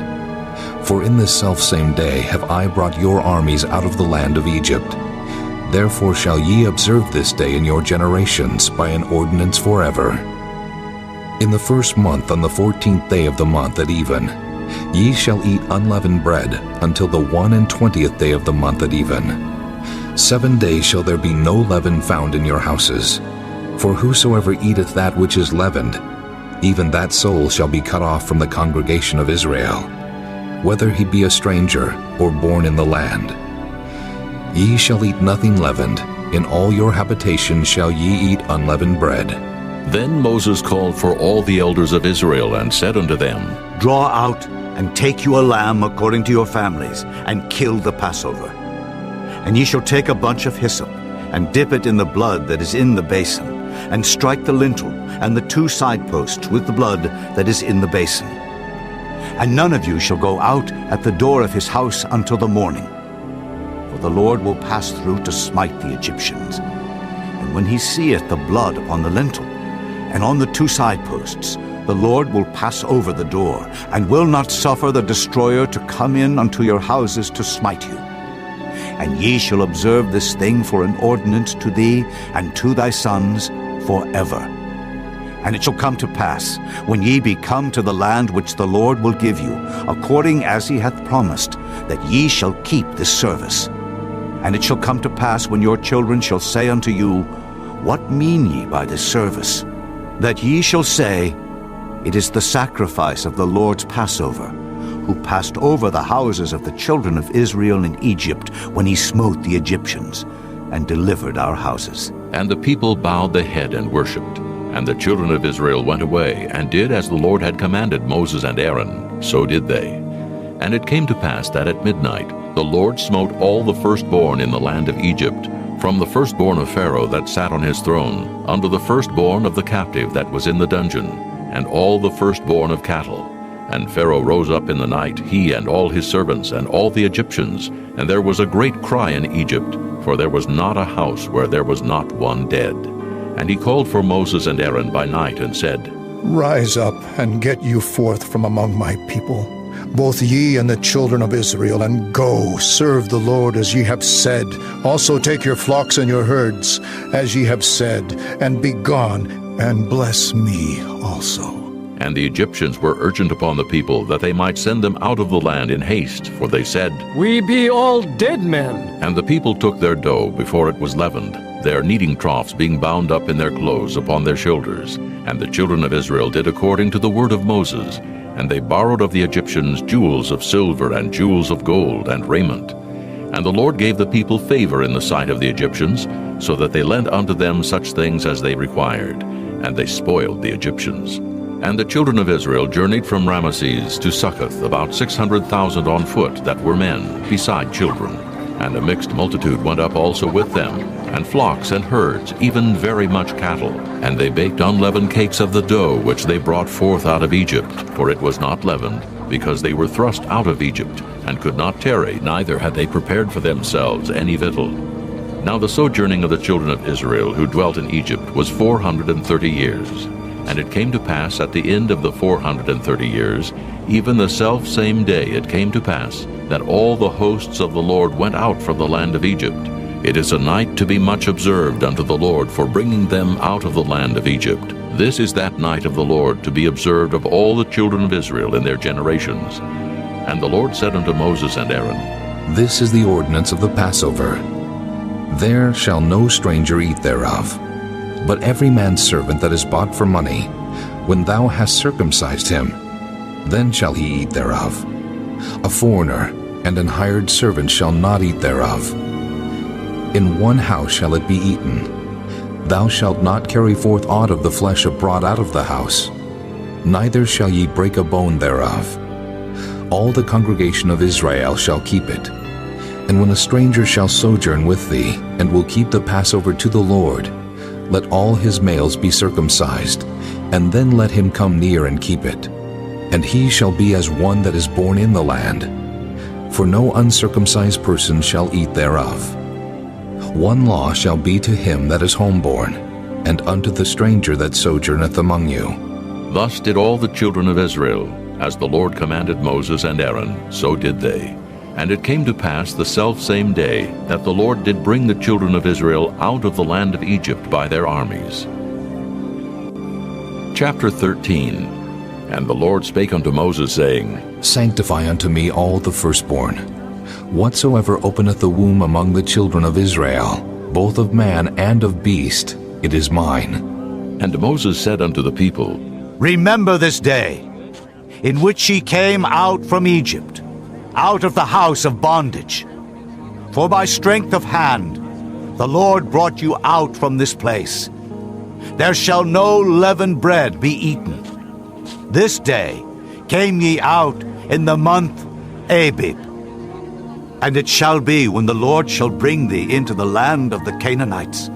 For in this selfsame day have I brought your armies out of the land of Egypt. Therefore shall ye observe this day in your generations by an ordinance forever. In the first month, on the 14th day of the month at even, ye shall eat unleavened bread until the 21st day of the month at even. 7 days shall there be no leaven found in your houses. For whosoever eateth that which is leavened, even that soul shall be cut off from the congregation of Israel, whether he be a stranger or born in the land. Ye shall eat nothing leavened. In all your habitations shall ye eat unleavened bread. Then Moses called for all the elders of Israel and said unto them, Draw out and take you a lamb according to your families, and kill the Passover. And ye shall take a bunch of hyssop, and dip it in the blood that is in the basin, and strike the lintel and the 2 side posts with the blood that is in the basin. And none of you shall go out at the door of his house until the morning. For the Lord will pass through to smite the Egyptians. And when he seeth the blood upon the lintel, and on the 2 side posts, the Lord will pass over the door, and will not suffer the destroyer to come in unto your houses to smite you. And ye shall observe this thing for an ordinance to thee and to thy sons forever. And it shall come to pass, when ye be come to the land which the Lord will give you, according as he hath promised, that ye shall keep this service. And it shall come to pass, when your children shall say unto you, What mean ye by this service? That ye shall say, It is the sacrifice of the Lord's Passover, who passed over the houses of the children of Israel in Egypt, when he smote the Egyptians, and delivered our houses. And the people bowed the head and worshipped. And the children of Israel went away, and did as the Lord had commanded Moses and Aaron, so did they. And it came to pass that at midnight the Lord smote all the firstborn in the land of Egypt, from the firstborn of Pharaoh that sat on his throne, unto the firstborn of the captive that was in the dungeon, and all the firstborn of cattle. And Pharaoh rose up in the night, he and all his servants, and all the Egyptians, and there was a great cry in Egypt, for there was not a house where there was not one dead. And he called for Moses and Aaron by night and said, Rise up and get you forth from among my people, both ye and the children of Israel, and go, serve the Lord as ye have said. Also take your flocks and your herds, as ye have said, and be gone, and bless me also. And the Egyptians were urgent upon the people that they might send them out of the land in haste, for they said, We be all dead men. And the people took their dough before it was leavened, their kneading troughs being bound up in their clothes upon their shoulders. And the children of Israel did according to the word of Moses, and they borrowed of the Egyptians jewels of silver and jewels of gold and raiment. And the Lord gave the people favor in the sight of the Egyptians, so that they lent unto them such things as they required, and they spoiled the Egyptians. And the children of Israel journeyed from Ramesses to Succoth, about 600,000 on foot that were men, beside children. And a mixed multitude went up also with them, and flocks and herds, even very much cattle. And they baked unleavened cakes of the dough which they brought forth out of Egypt, for it was not leavened, because they were thrust out of Egypt, and could not tarry, neither had they prepared for themselves any victual. Now the sojourning of the children of Israel who dwelt in Egypt was 430 years. And it came to pass at the end of the 430 years, even the selfsame day it came to pass, that all the hosts of the Lord went out from the land of Egypt. It is a night to be much observed unto the Lord for bringing them out of the land of Egypt. This is that night of the Lord to be observed of all the children of Israel in their generations. And the Lord said unto Moses and Aaron, This is the ordinance of the Passover. There shall no stranger eat thereof. But every man's servant that is bought for money, when thou hast circumcised him, then shall he eat thereof. A foreigner and an hired servant shall not eat thereof. In one house shall it be eaten. Thou shalt not carry forth aught of the flesh abroad out of the house, neither shall ye break a bone thereof. All the congregation of Israel shall keep it. And when a stranger shall sojourn with thee, and will keep the Passover to the Lord, let all his males be circumcised, and then let him come near and keep it. And he shall be as one that is born in the land. For no uncircumcised person shall eat thereof. One law shall be to him that is homeborn, and unto the stranger that sojourneth among you. Thus did all the children of Israel, as the Lord commanded Moses and Aaron, so did they. And it came to pass the selfsame day that the Lord did bring the children of Israel out of the land of Egypt by their armies. Chapter 13. And the Lord spake unto Moses, saying, Sanctify unto me all the firstborn. Whatsoever openeth the womb among the children of Israel, both of man and of beast, it is mine. And Moses said unto the people, Remember this day, in which ye came out from Egypt, out of the house of bondage. For by strength of hand the Lord brought you out from this place. There shall no leavened bread be eaten. This day came ye out in the month Abib. And it shall be, when the Lord shall bring thee into the land of the Canaanites,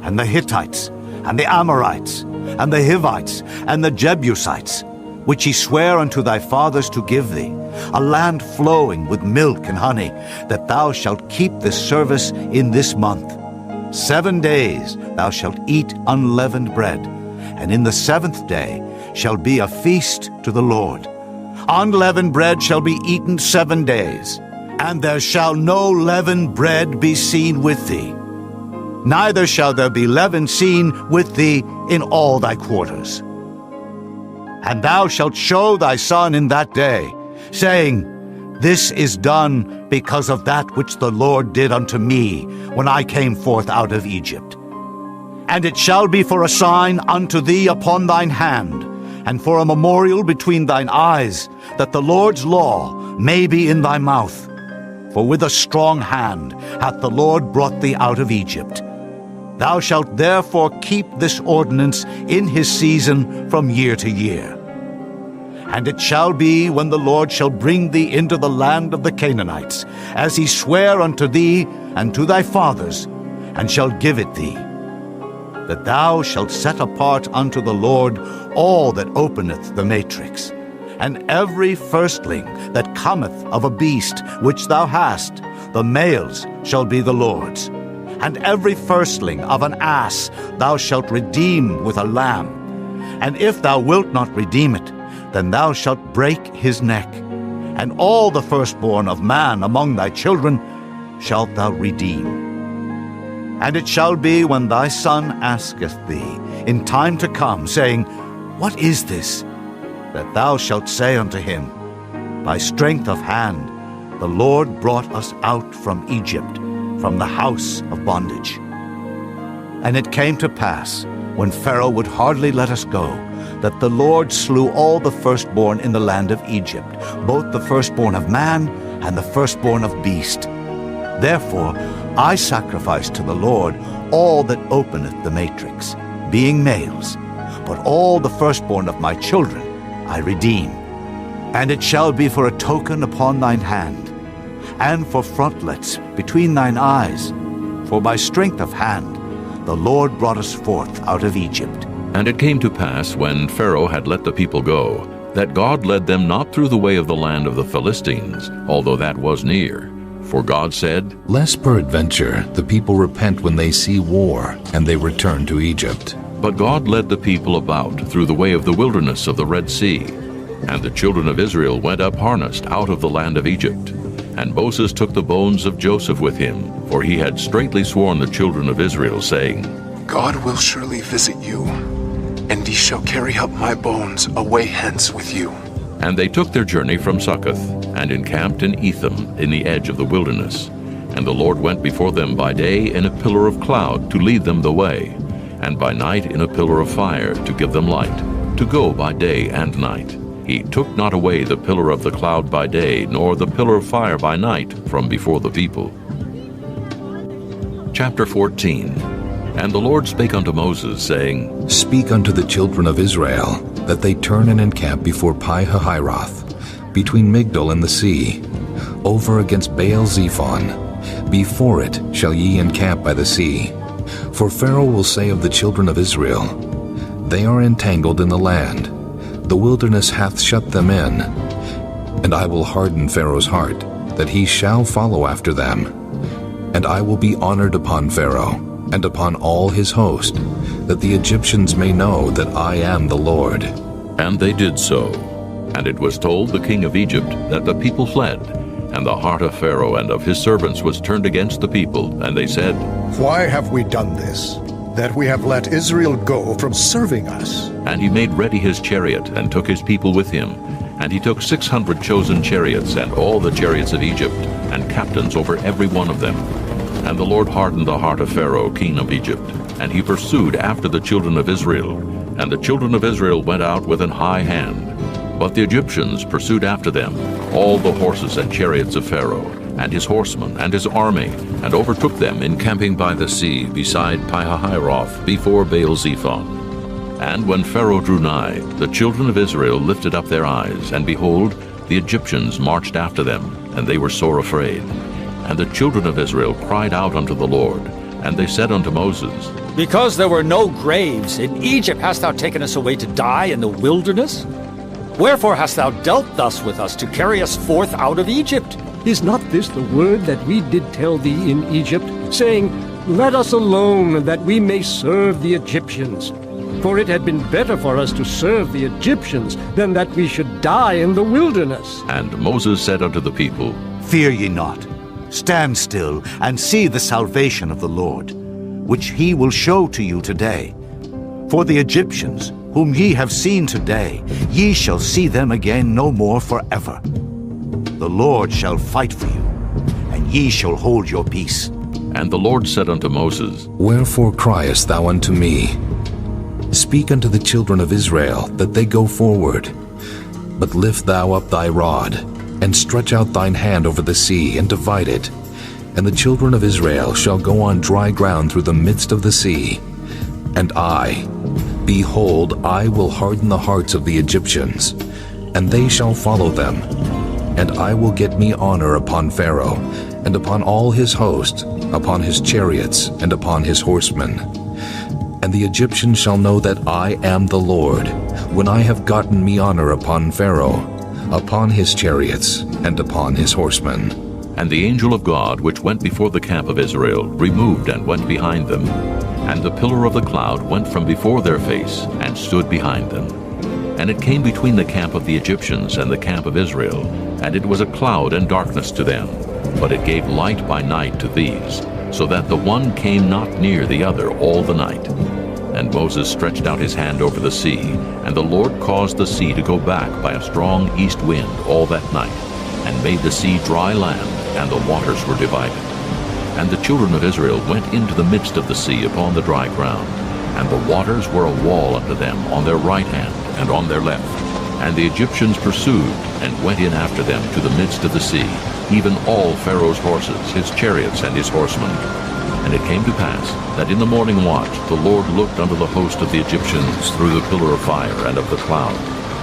and the Hittites, and the Amorites, and the Hivites, and the Jebusites, which he sware unto thy fathers to give thee, a land flowing with milk and honey, that thou shalt keep this service in this month. 7 days thou shalt eat unleavened bread, and in the 7th day shall be a feast to the Lord. Unleavened bread shall be eaten 7 days, and there shall no leavened bread be seen with thee. Neither shall there be leaven seen with thee in all thy quarters. And thou shalt show thy son in that day, saying, This is done because of that which the Lord did unto me when I came forth out of Egypt. And it shall be for a sign unto thee upon thine hand, and for a memorial between thine eyes, that the Lord's law may be in thy mouth. For with a strong hand hath the Lord brought thee out of Egypt. Thou shalt therefore keep this ordinance in his season from year to year. And it shall be, when the Lord shall bring thee into the land of the Canaanites, as he sware unto thee and to thy fathers, and shall give it thee, that thou shalt set apart unto the Lord all that openeth the matrix, and every firstling that cometh of a beast which thou hast, the males shall be the Lord's. and every firstling of an ass thou shalt redeem with a lamb. And if thou wilt not redeem it, then thou shalt break his neck. And all the firstborn of man among thy children shalt thou redeem. And it shall be when thy son asketh thee in time to come, saying, What is this? That thou shalt say unto him, By strength of hand the Lord brought us out from Egypt, from the house of bondage. And it came to pass, when Pharaoh would hardly let us go, that the Lord slew all the firstborn in the land of Egypt, both the firstborn of man and the firstborn of beast. Therefore I sacrifice to the Lord all that openeth the matrix, being males, but all the firstborn of my children I redeem. And it shall be for a token upon thine hand, and for frontlets between thine eyes, for by strength of hand the Lord brought us forth out of Egypt. And it came to pass, when Pharaoh had let the people go, that God led them not through the way of the land of the Philistines, although that was near. For God said, Lest peradventure the people repent when they see war, and they return to Egypt. But God led the people about through the way of the wilderness of the Red Sea. And the children of Israel went up harnessed out of the land of Egypt. And Moses took the bones of Joseph with him, for he had straitly sworn the children of Israel, saying, God will surely visit you, and ye shall carry up my bones away hence with you. And they took their journey from Succoth, and encamped in Etham in the edge of the wilderness. And the Lord went before them by day in a pillar of cloud to lead them the way, and by night in a pillar of fire to give them light, to go by day and night. He took not away the pillar of the cloud by day, nor the pillar of fire by night from before the people. Chapter 14. And the Lord spake unto Moses, saying, Speak unto the children of Israel, that they turn and encamp before Pi-hahiroth, between Migdol and the sea, over against Baal-zephon. Before it shall ye encamp by the sea. For Pharaoh will say of the children of Israel, They are entangled in the land, the wilderness hath shut them in. And I will harden Pharaoh's heart, that he shall follow after them. And I will be honored upon Pharaoh, and upon all his host, that the Egyptians may know that I am the Lord. And they did so. And it was told the king of Egypt that the people fled, and the heart of Pharaoh and of his servants was turned against the people, and they said, Why have we done this, that we have let Israel go from serving us? And he made ready his chariot, and took his people with him. And he took 600 chosen chariots, and all the chariots of Egypt, and captains over every one of them. And the Lord hardened the heart of Pharaoh, king of Egypt, and he pursued after the children of Israel. And the children of Israel went out with an high hand. But the Egyptians pursued after them, all the horses and chariots of Pharaoh, and his horsemen, and his army, and overtook them encamping by the sea beside Pi-hahiroth, before Baal-zephon. And when Pharaoh drew nigh, the children of Israel lifted up their eyes, and behold, the Egyptians marched after them, and they were sore afraid. And the children of Israel cried out unto the Lord, and they said unto Moses, Because there were no graves in Egypt hast thou taken us away to die in the wilderness? Wherefore hast thou dealt thus with us, to carry us forth out of Egypt? Is not this the word that we did tell thee in Egypt, saying, Let us alone, that we may serve the Egyptians? For it had been better for us to serve the Egyptians than that we should die in the wilderness. And Moses said unto the people, Fear ye not. Stand still, and see the salvation of the Lord, which he will show to you today. For the Egyptians, whom ye have seen today, ye shall see them again no more forever. The Lord shall fight for you, and ye shall hold your peace. And the Lord said unto Moses, Wherefore criest thou unto me? Speak unto the children of Israel, that they go forward. But lift thou up thy rod, and stretch out thine hand over the sea, and divide it. And the children of Israel shall go on dry ground through the midst of the sea. And I, behold, I will harden the hearts of the Egyptians, and they shall follow them. And I will get me honor upon Pharaoh, and upon all his host, upon his chariots, and upon his horsemen. And the Egyptians shall know that I am the Lord, when I have gotten me honor upon Pharaoh, upon his chariots, and upon his horsemen. And the angel of God, which went before the camp of Israel, removed and went behind them. And the pillar of the cloud went from before their face, and stood behind them. And it came between the camp of the Egyptians and the camp of Israel, and it was a cloud and darkness to them, but it gave light by night to these, so that the one came not near the other all the night. And Moses stretched out his hand over the sea, and the Lord caused the sea to go back by a strong east wind all that night, and made the sea dry land, and the waters were divided. And the children of Israel went into the midst of the sea upon the dry ground, and the waters were a wall unto them on their right hand and on their left. And the Egyptians pursued, and went in after them to the midst of the sea, even all Pharaoh's horses, his chariots, and his horsemen. And it came to pass that in the morning watch the Lord looked unto the host of the Egyptians through the pillar of fire and of the cloud,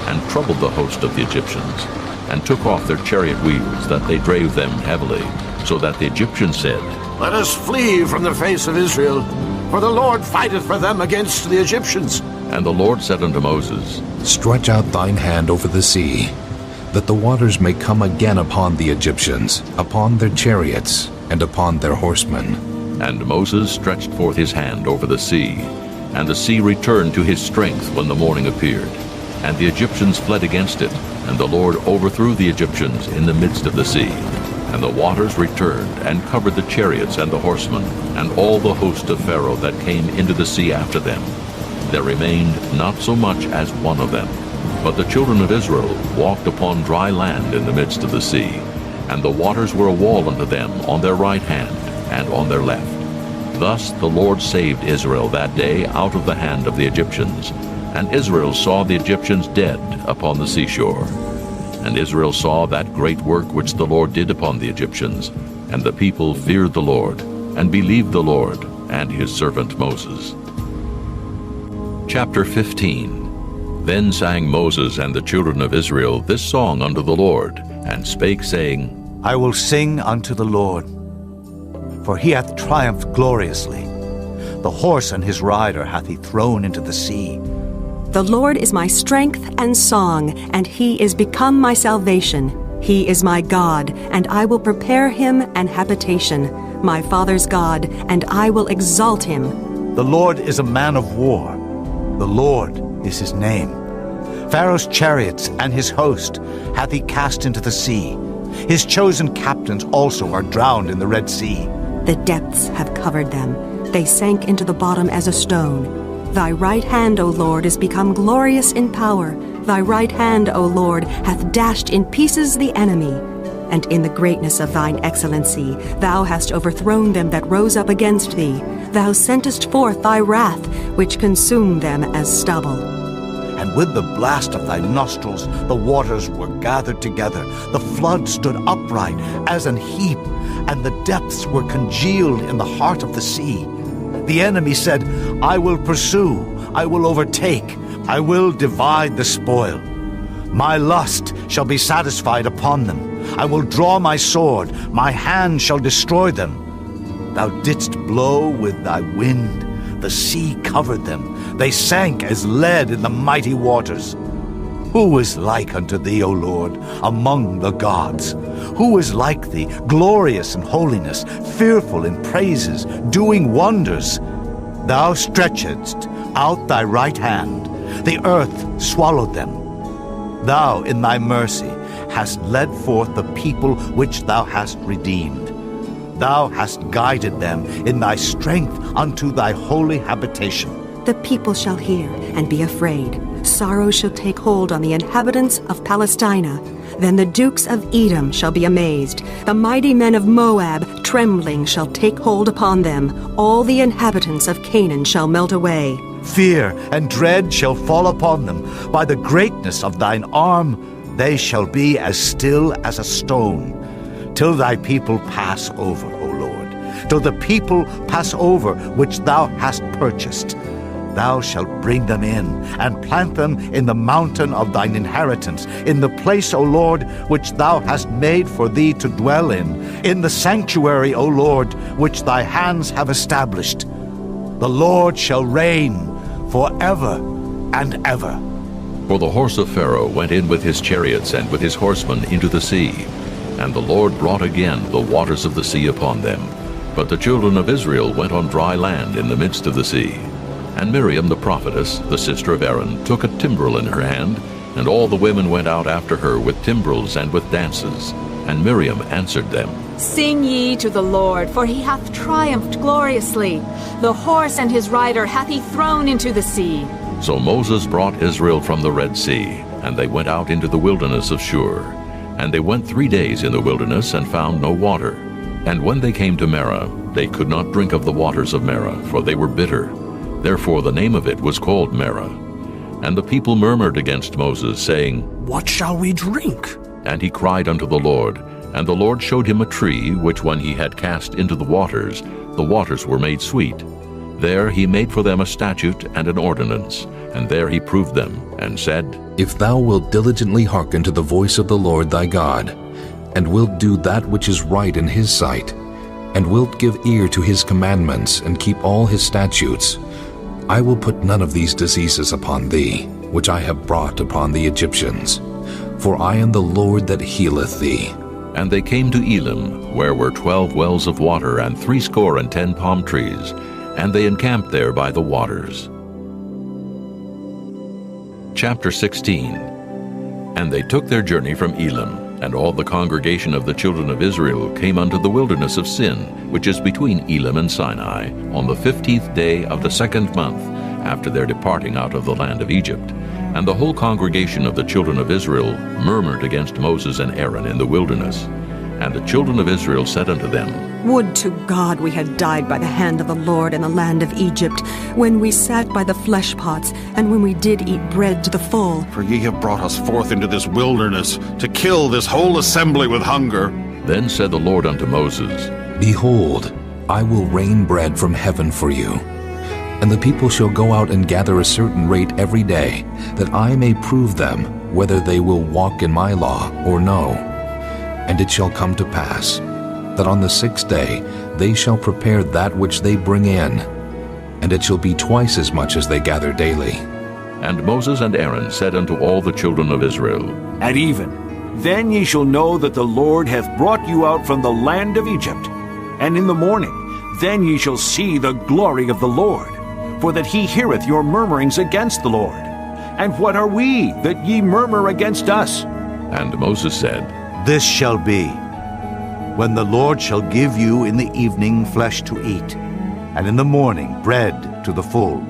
and troubled the host of the Egyptians, and took off their chariot wheels, that they drave them heavily, so that the Egyptians said, Let us flee from the face of Israel, for the Lord fighteth for them against the Egyptians. And the Lord said unto Moses, Stretch out thine hand over the sea, that the waters may come again upon the Egyptians, upon their chariots, and upon their horsemen. And Moses stretched forth his hand over the sea, and the sea returned to his strength when the morning appeared. And the Egyptians fled against it, and the Lord overthrew the Egyptians in the midst of the sea. And the waters returned, and covered the chariots and the horsemen, and all the host of Pharaoh that came into the sea after them. There remained not so much as one of them. But the children of Israel walked upon dry land in the midst of the sea, and the waters were a wall unto them on their right hand and on their left. Thus the Lord saved Israel that day out of the hand of the Egyptians. And Israel saw the Egyptians dead upon the seashore. And Israel saw that great work which the Lord did upon the Egyptians. And the people feared the Lord, and believed the Lord and his servant Moses. Chapter 15. Then sang Moses and the children of Israel this song unto the Lord, and spake, saying, I will sing unto the Lord, for he hath triumphed gloriously. The horse and his rider hath he thrown into the sea. The Lord is my strength and song, and he is become my salvation. He is my God, and I will prepare him an habitation, my father's God, and I will exalt him. The Lord is a man of war. The Lord is his name. Pharaoh's chariots and his host hath he cast into the sea. His chosen captains also are drowned in the Red Sea. The depths have covered them. They sank into the bottom as a stone. Thy right hand, O Lord, is become glorious in power. Thy right hand, O Lord, hath dashed in pieces the enemy. And in the greatness of thine excellency, thou hast overthrown them that rose up against thee. Thou sentest forth thy wrath, which consumed them as stubble. And with the blast of thy nostrils the waters were gathered together. The flood stood upright as an heap, and the depths were congealed in the heart of the sea. The enemy said, I will pursue, I will overtake, I will divide the spoil. My lust shall be satisfied upon them. I will draw my sword, my hand shall destroy them. Thou didst blow with thy wind, the sea covered them. They sank as lead in the mighty waters. Who is like unto thee, O Lord, among the gods? Who is like thee, glorious in holiness, fearful in praises, doing wonders? Thou stretchedst out thy right hand, the earth swallowed them. Thou in thy mercy hast led forth the people which thou hast redeemed. Thou hast guided them in thy strength unto thy holy habitation. The people shall hear and be afraid. Sorrow shall take hold on the inhabitants of Palestina. Then the dukes of Edom shall be amazed. The mighty men of Moab, trembling, shall take hold upon them. All the inhabitants of Canaan shall melt away. Fear and dread shall fall upon them. By the greatness of thine arm they shall be as still as a stone, till thy people pass over, O Lord, till the people pass over which thou hast purchased. Thou shalt bring them in, and plant them in the mountain of thine inheritance, in the place, O Lord, which thou hast made for thee to dwell in the sanctuary, O Lord, which thy hands have established. The Lord shall reign forever and ever. For the horse of Pharaoh went in with his chariots and with his horsemen into the sea, And the Lord brought again the waters of the sea upon them. But the children of Israel went on dry land in the midst of the sea. And Miriam the prophetess, the sister of Aaron, took a timbrel in her hand, and all the women went out after her with timbrels and with dances. And Miriam answered them, Sing ye to the Lord, for he hath triumphed gloriously. The horse and his rider hath he thrown into the sea. So Moses brought Israel from the Red Sea, and they went out into the wilderness of Shur. And they went 3 days in the wilderness and found no water. And when they came to Marah, they could not drink of the waters of Marah, for they were bitter. Therefore the name of it was called Marah. And the people murmured against Moses, saying, What shall we drink? And he cried unto the Lord. And the Lord showed him a tree, which when he had cast into the waters were made sweet. There he made for them a statute and an ordinance, and there he proved them, and said, If thou wilt diligently hearken to the voice of the Lord thy God, and wilt do that which is right in his sight, and wilt give ear to his commandments, and keep all his statutes, I will put none of these diseases upon thee, which I have brought upon the Egyptians. For I am the Lord that healeth thee. And they came to Elim, where were 12 wells of water, and 70 palm trees, and they encamped there by the waters. Chapter 16. And they took their journey from Elim, and all the congregation of the children of Israel came unto the wilderness of Sin, which is between Elim and Sinai, on the 15th day of the 2nd month, after their departing out of the land of Egypt. And the whole congregation of the children of Israel murmured against Moses and Aaron in the wilderness. And the children of Israel said unto them, Would to God we had died by the hand of the Lord in the land of Egypt, when we sat by the flesh pots, and when we did eat bread to the full. For ye have brought us forth into this wilderness, to kill this whole assembly with hunger. Then said the Lord unto Moses, Behold, I will rain bread from heaven for you. And the people shall go out and gather a certain rate every day, that I may prove them whether they will walk in my law or no. And it shall come to pass, that on the 6th day they shall prepare that which they bring in, and it shall be twice as much as they gather daily. And Moses and Aaron said unto all the children of Israel, At even, then ye shall know that the Lord hath brought you out from the land of Egypt. And in the morning, then ye shall see the glory of the Lord, for that he heareth your murmurings against the Lord. And what are we, that ye murmur against us? And Moses said, This shall be, when the Lord shall give you in the evening flesh to eat, and in the morning bread to the full,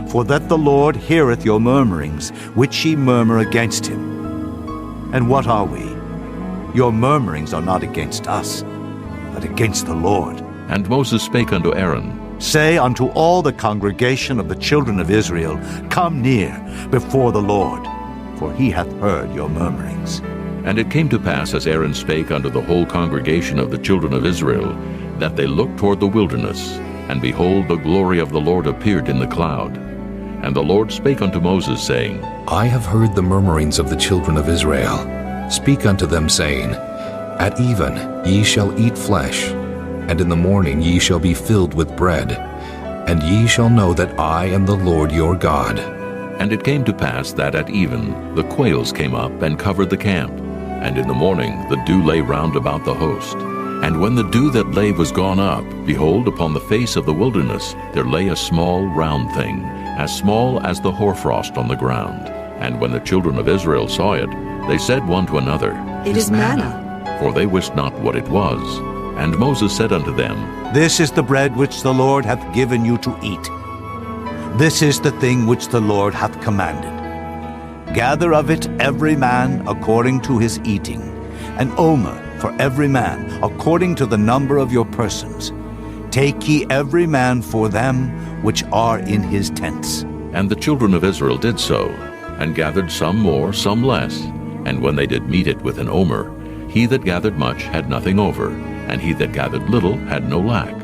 for that the Lord heareth your murmurings, which ye murmur against him. And what are we? Your murmurings are not against us, but against the Lord. And Moses spake unto Aaron, Say unto all the congregation of the children of Israel, Come near before the Lord, for he hath heard your murmurings. And it came to pass, as Aaron spake unto the whole congregation of the children of Israel, that they looked toward the wilderness, and behold, the glory of the Lord appeared in the cloud. And the Lord spake unto Moses, saying, I have heard the murmurings of the children of Israel. Speak unto them, saying, At even ye shall eat flesh, and in the morning ye shall be filled with bread, and ye shall know that I am the Lord your God. And it came to pass that at even the quails came up and covered the camp, and in the morning the dew lay round about the host. And when the dew that lay was gone up, behold, upon the face of the wilderness there lay a small round thing, as small as the hoarfrost on the ground. And when the children of Israel saw it, they said one to another, It is manna. For they wist not what it was. And Moses said unto them, This is the bread which the Lord hath given you to eat. This is the thing which the Lord hath commanded. Gather of it every man according to his eating, an omer for every man according to the number of your persons. Take ye every man for them which are in his tents. And the children of Israel did so, and gathered some more, some less. And when they did meet it with an omer, he that gathered much had nothing over, and he that gathered little had no lack.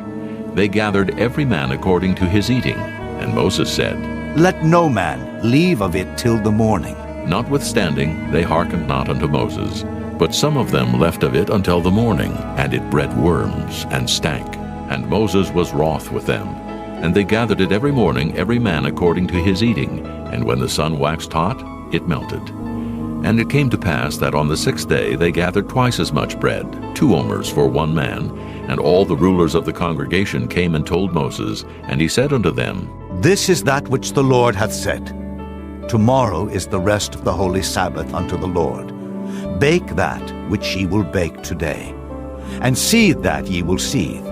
They gathered every man according to his eating. And Moses said, Let no man leave of it till the morning. Notwithstanding, they hearkened not unto Moses, but some of them left of it until the morning, and it bred worms, and stank. And Moses was wroth with them. And they gathered it every morning, every man according to his eating, and when the sun waxed hot, it melted. And it came to pass that on the 6th day they gathered twice as much bread, 2 omers for one man. And all the rulers of the congregation came and told Moses, and he said unto them, This is that which the Lord hath said. Tomorrow is the rest of the holy Sabbath unto the Lord. Bake that which ye will bake today, and seethe that ye will seethe,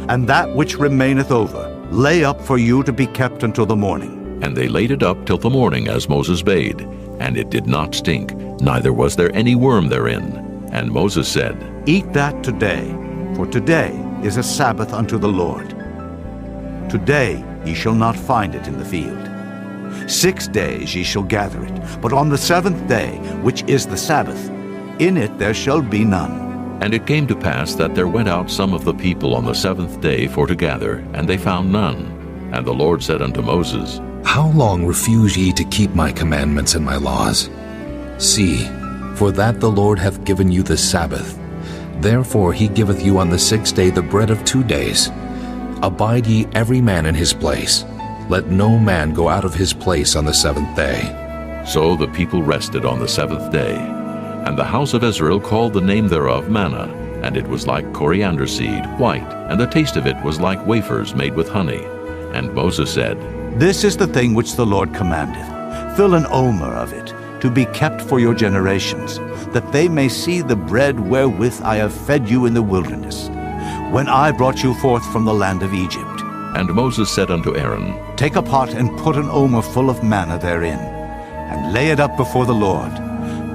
and that which remaineth over lay up for you to be kept until the morning. And they laid it up till the morning, as Moses bade. And it did not stink, neither was there any worm therein. And Moses said, Eat that today, for today is a Sabbath unto the Lord. Today ye shall not find it in the field. 6 days ye shall gather it, but on the 7th day, which is the Sabbath, in it there shall be none. And it came to pass that there went out some of the people on the 7th day for to gather, and they found none. And the Lord said unto Moses, How long refuse ye to keep my commandments and my laws? See, for that the Lord hath given you the Sabbath. Therefore he giveth you on the 6th day the bread of 2 days. Abide ye every man in his place. Let no man go out of his place on the 7th day. So the people rested on the 7th day. And the house of Israel called the name thereof manna, and it was like coriander seed, white, and the taste of it was like wafers made with honey. And Moses said, This is the thing which the Lord commandeth. Fill an omer of it, to be kept for your generations, that they may see the bread wherewith I have fed you in the wilderness, when I brought you forth from the land of Egypt. And Moses said unto Aaron, Take a pot and put an omer full of manna therein, and lay it up before the Lord,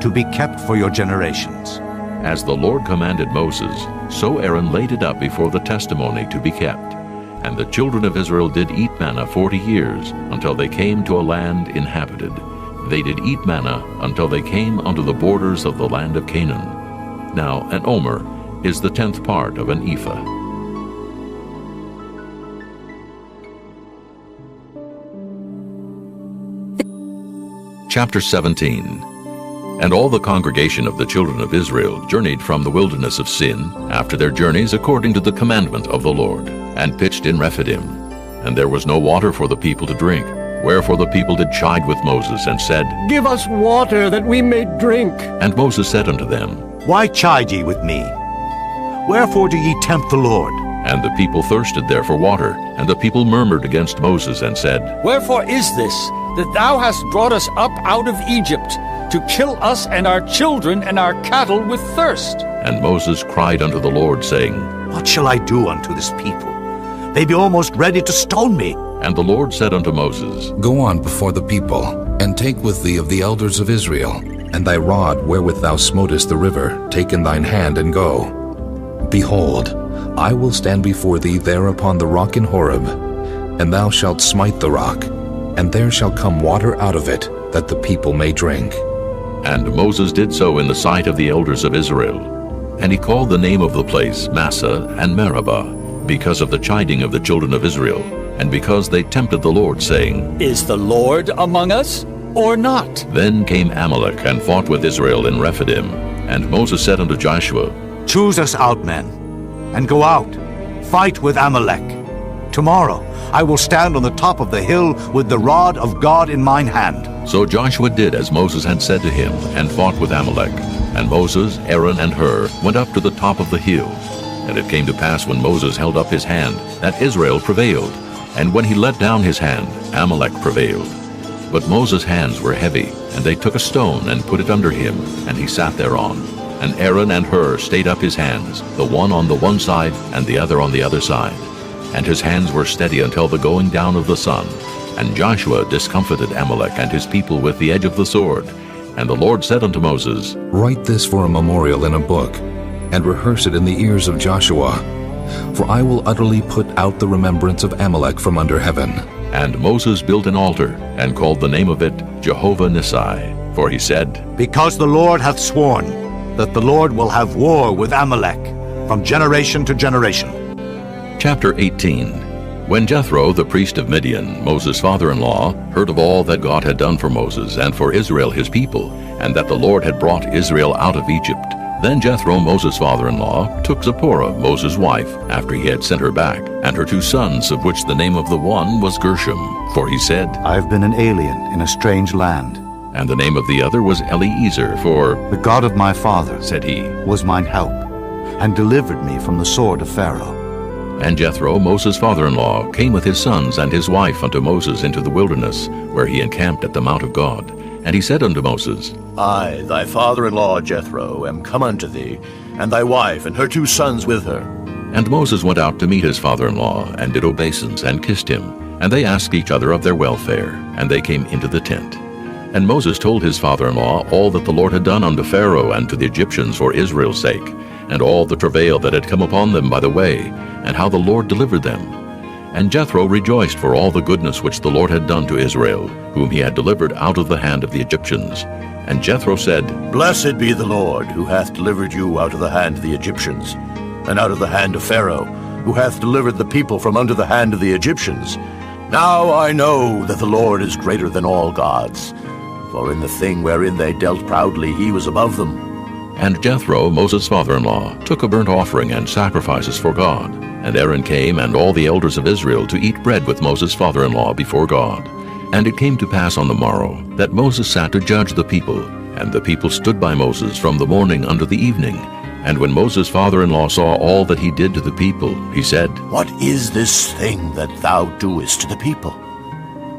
to be kept for your generations. As the Lord commanded Moses, so Aaron laid it up before the testimony to be kept. And the children of Israel did eat manna 40 years, until they came to a land inhabited. They did eat manna until they came unto the borders of the land of Canaan. Now an omer is the 10th part of an ephah. Chapter 17. And all the congregation of the children of Israel journeyed from the wilderness of Sin, after their journeys according to the commandment of the Lord, and pitched in Rephidim. And there was no water for the people to drink. Wherefore the people did chide with Moses, and said, Give us water, that we may drink. And Moses said unto them, Why chide ye with me? Wherefore do ye tempt the Lord? And the people thirsted there for water. And the people murmured against Moses, and said, Wherefore is this, that thou hast brought us up out of Egypt, to kill us and our children and our cattle with thirst? And Moses cried unto the Lord, saying, What shall I do unto this people? They be almost ready to stone me. And the Lord said unto Moses, Go on before the people, and take with thee of the elders of Israel, and thy rod wherewith thou smotest the river, take in thine hand, and go. Behold, I will stand before thee there upon the rock in Horeb, and thou shalt smite the rock, and there shall come water out of it, that the people may drink. And Moses did so in the sight of the elders of Israel. And he called the name of the place Massah and Meribah, because of the chiding of the children of Israel, and because they tempted the Lord, saying, Is the Lord among us, or not? Then came Amalek and fought with Israel in Rephidim. And Moses said unto Joshua, Choose us out men, and go out, fight with Amalek. Tomorrow I will stand on the top of the hill with the rod of God in mine hand. So Joshua did as Moses had said to him, and fought with Amalek. And Moses, Aaron, and Hur went up to the top of the hill. And it came to pass when Moses held up his hand, that Israel prevailed. And when he let down his hand, Amalek prevailed. But Moses' hands were heavy, and they took a stone and put it under him, and he sat thereon. And Aaron and Hur stayed up his hands, the one on the one side, and the other on the other side. And his hands were steady until the going down of the sun. And Joshua discomfited Amalek and his people with the edge of the sword. And the Lord said unto Moses, Write this for a memorial in a book, and rehearse it in the ears of Joshua. For I will utterly put out the remembrance of Amalek from under heaven. And Moses built an altar, and called the name of it Jehovah Nissi. For he said, Because the Lord hath sworn that the Lord will have war with Amalek from generation to generation. Chapter 18. When Jethro, the priest of Midian, Moses' father-in-law, heard of all that God had done for Moses and for Israel his people, and that the Lord had brought Israel out of Egypt, then Jethro, Moses' father-in-law, took Zipporah, Moses' wife, after he had sent her back, and her 2 sons, of which the name of the one was Gershom. For he said, I have been an alien in a strange land, And the name of the other was Eliezer, for "The God of my father," said he, "was mine help, and delivered me from the sword of Pharaoh." And Jethro, Moses' father-in-law, came with his sons and his wife unto Moses into the wilderness, where he encamped at the mount of God. And he said unto Moses, I, thy father-in-law Jethro, am come unto thee, and thy wife and her 2 sons with her. And Moses went out to meet his father-in-law, and did obeisance, and kissed him. And they asked each other of their welfare, and they came into the tent. And Moses told his father-in-law all that the Lord had done unto Pharaoh and to the Egyptians for Israel's sake, and all the travail that had come upon them by the way, and how the Lord delivered them. And Jethro rejoiced for all the goodness which the Lord had done to Israel, whom he had delivered out of the hand of the Egyptians. And Jethro said, Blessed be the Lord, who hath delivered you out of the hand of the Egyptians, and out of the hand of Pharaoh, who hath delivered the people from under the hand of the Egyptians. Now I know that the Lord is greater than all gods, for in the thing wherein they dealt proudly he was above them. And Jethro, Moses' father-in-law, took a burnt offering and sacrifices for God. And Aaron came and all the elders of Israel to eat bread with Moses' father-in-law before God. And it came to pass on the morrow that Moses sat to judge the people, and the people stood by Moses from the morning unto the evening. And when Moses' father-in-law saw all that he did to the people, he said, What is this thing that thou doest to the people?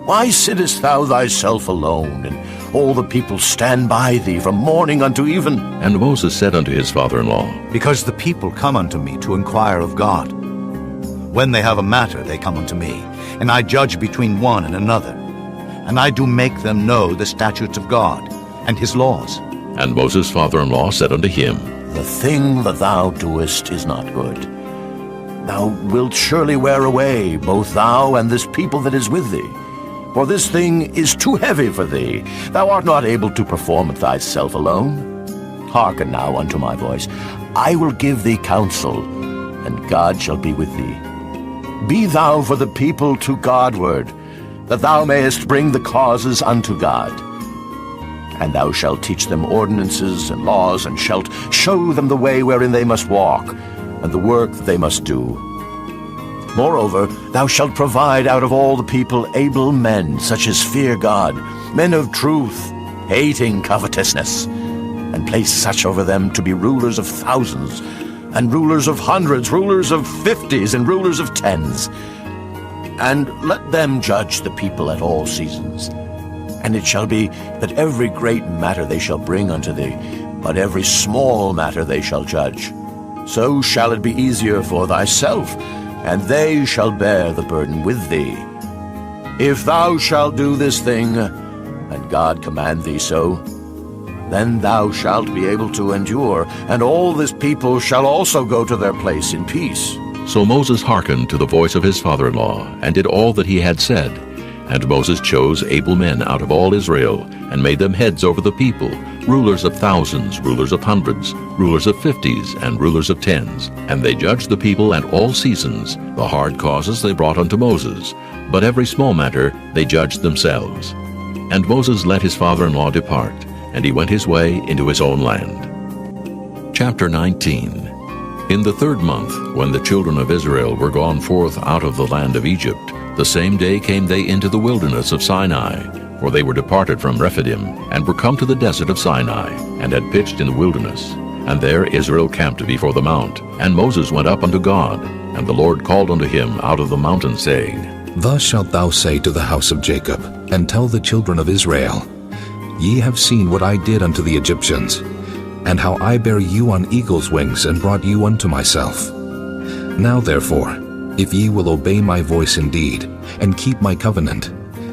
Why sittest thou thyself alone, and all the people stand by thee from morning unto even? And Moses said unto his father-in-law, Because the people come unto me to inquire of God. When they have a matter, they come unto me, and I judge between one and another. And I do make them know the statutes of God, and his laws. And Moses' father-in-law said unto him, The thing that thou doest is not good. Thou wilt surely wear away, both thou and this people that is with thee. For this thing is too heavy for thee. Thou art not able to perform it thyself alone. Hearken now unto my voice. I will give thee counsel, and God shall be with thee. Be thou for the people to Godward, that thou mayest bring the causes unto God. And thou shalt teach them ordinances and laws, and shalt show them the way wherein they must walk, and the work they must do. Moreover, thou shalt provide out of all the people able men, such as fear God, men of truth, hating covetousness, and place such over them to be rulers of thousands, and rulers of hundreds, rulers of 50s, and rulers of 10s. And let them judge the people at all seasons. And it shall be that every great matter they shall bring unto thee, but every small matter they shall judge. So shall it be easier for thyself, and they shall bear the burden with thee. If thou shalt do this thing, and God command thee so, then thou shalt be able to endure, and all this people shall also go to their place in peace. So Moses hearkened to the voice of his father-in-law, and did all that he had said. And Moses chose able men out of all Israel, and made them heads over the people, rulers of thousands, rulers of hundreds, rulers of 50s, and rulers of 10s. And they judged the people at all seasons. The hard causes they brought unto Moses, but every small matter they judged themselves. And Moses let his father-in-law depart, and he went his way into his own land. Chapter 19. In the 3rd month, when the children of Israel were gone forth out of the land of Egypt, the same day came they into the wilderness of Sinai, for they were departed from Rephidim, and were come to the desert of Sinai, and had pitched in the wilderness. And there Israel camped before the mount. And Moses went up unto God, and the Lord called unto him out of the mountain, saying, Thus shalt thou say to the house of Jacob, and tell the children of Israel, Ye have seen what I did unto the Egyptians, and how I bare you on eagle's wings, and brought you unto myself. Now therefore, if ye will obey my voice indeed, and keep my covenant,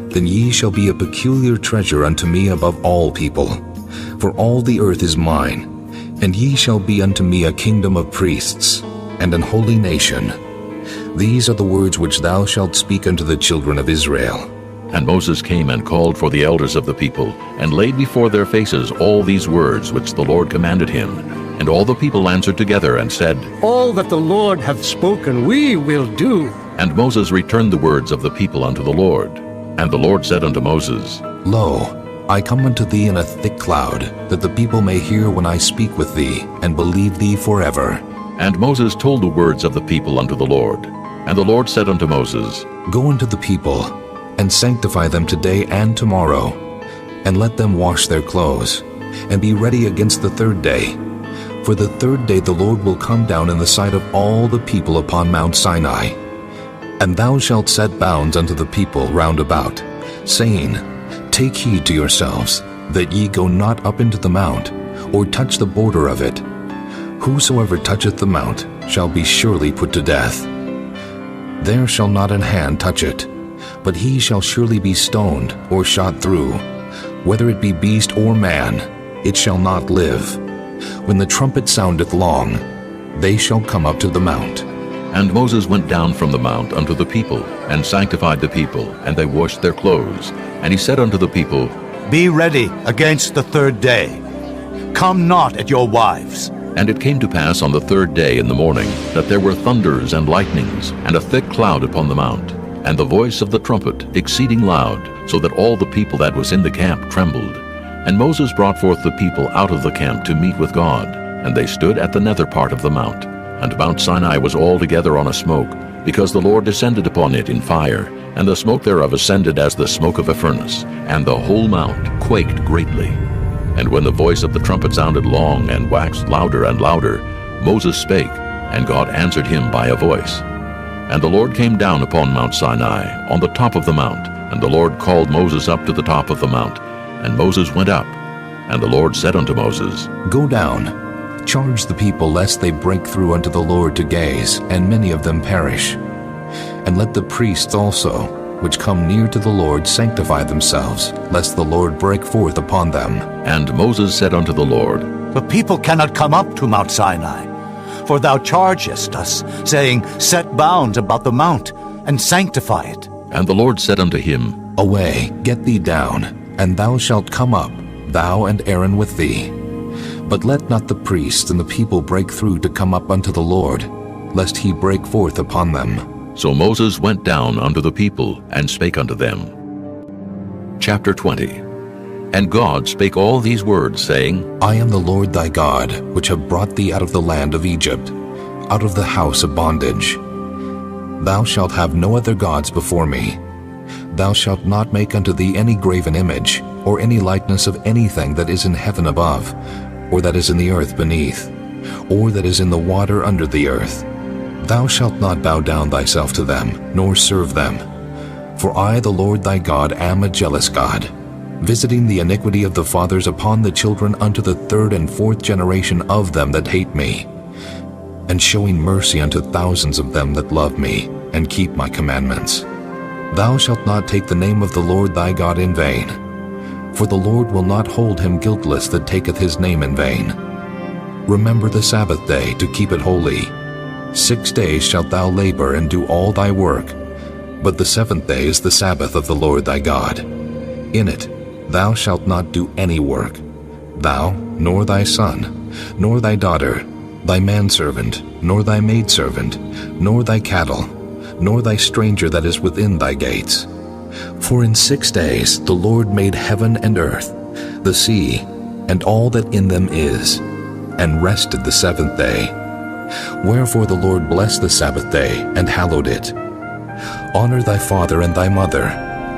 then ye shall be a peculiar treasure unto me above all people. For all the earth is mine, and ye shall be unto me a kingdom of priests, and an holy nation. These are the words which thou shalt speak unto the children of Israel. And Moses came and called for the elders of the people, and laid before their faces all these words which the Lord commanded him. And all the people answered together and said, All that the Lord hath spoken we will do. And Moses returned the words of the people unto the Lord. And the Lord said unto Moses, Lo, I come unto thee in a thick cloud, that the people may hear when I speak with thee, and believe thee forever. And Moses told the words of the people unto the Lord. And the Lord said unto Moses, Go unto the people, and sanctify them today and tomorrow. and let them wash their clothes, and be ready against the third day. For the third day the Lord will come down in the sight of all the people upon Mount Sinai. And thou shalt set bounds unto the people round about, saying, Take heed to yourselves, that ye go not up into the mount, or touch the border of it. Whosoever toucheth the mount shall be surely put to death. There shall not an hand touch it, but he shall surely be stoned or shot through. Whether it be beast or man, it shall not live. When the trumpet soundeth long, they shall come up to the mount. And Moses went down from the mount unto the people, and sanctified the people, and they washed their clothes. And he said unto the people, Be ready against the third day. Come not at your wives. And it came to pass on the third day in the morning, that there were thunders and lightnings, and a thick cloud upon the mount, and the voice of the trumpet exceeding loud, so that all the people that was in the camp trembled. And Moses brought forth the people out of the camp to meet with God, and they stood at the nether part of the mount. And Mount Sinai was altogether on a smoke, because the Lord descended upon it in fire, and the smoke thereof ascended as the smoke of a furnace, and the whole mount quaked greatly. And when the voice of the trumpet sounded long, and waxed louder and louder, Moses spake, and God answered him by a voice. And the Lord came down upon Mount Sinai, on the top of the mount, and the Lord called Moses up to the top of the mount. And Moses went up, and the Lord said unto Moses, Go down, charge the people lest they break through unto the Lord to gaze, and many of them perish. And let the priests also, which come near to the Lord, sanctify themselves, lest the Lord break forth upon them. And Moses said unto the Lord, The people cannot come up to Mount Sinai, for thou chargest us, saying, Set bounds about the mount, and sanctify it. And the Lord said unto him, Away, get thee down, and thou shalt come up, thou and Aaron with thee. But let not the priests and the people break through to come up unto the Lord, lest he break forth upon them. So Moses went down unto the people, and spake unto them. Chapter 20. And God spake all these words, saying, I am the Lord thy God, which have brought thee out of the land of Egypt, out of the house of bondage. Thou shalt have no other gods before me. Thou shalt not make unto thee any graven image, or any likeness of anything that is in heaven above, or that is in the earth beneath, or that is in the water under the earth. Thou shalt not bow down thyself to them, nor serve them. For I, the Lord thy God, am a jealous God, visiting the iniquity of the fathers upon the children unto the third and fourth generation of them that hate me, and showing mercy unto thousands of them that love me, and keep my commandments. Thou shalt not take the name of the Lord thy God in vain, for the Lord will not hold him guiltless that taketh his name in vain. Remember the Sabbath day to keep it holy. 6 days shalt thou labor and do all thy work, but the seventh day is the Sabbath of the Lord thy God. In it thou shalt not do any work, thou, nor thy son, nor thy daughter, thy manservant, nor thy maidservant, nor thy cattle, nor thy stranger that is within thy gates. For in 6 days the Lord made heaven and earth, the sea, and all that in them is, and rested the seventh day. Wherefore the Lord blessed the Sabbath day, and hallowed it. Honor thy father and thy mother,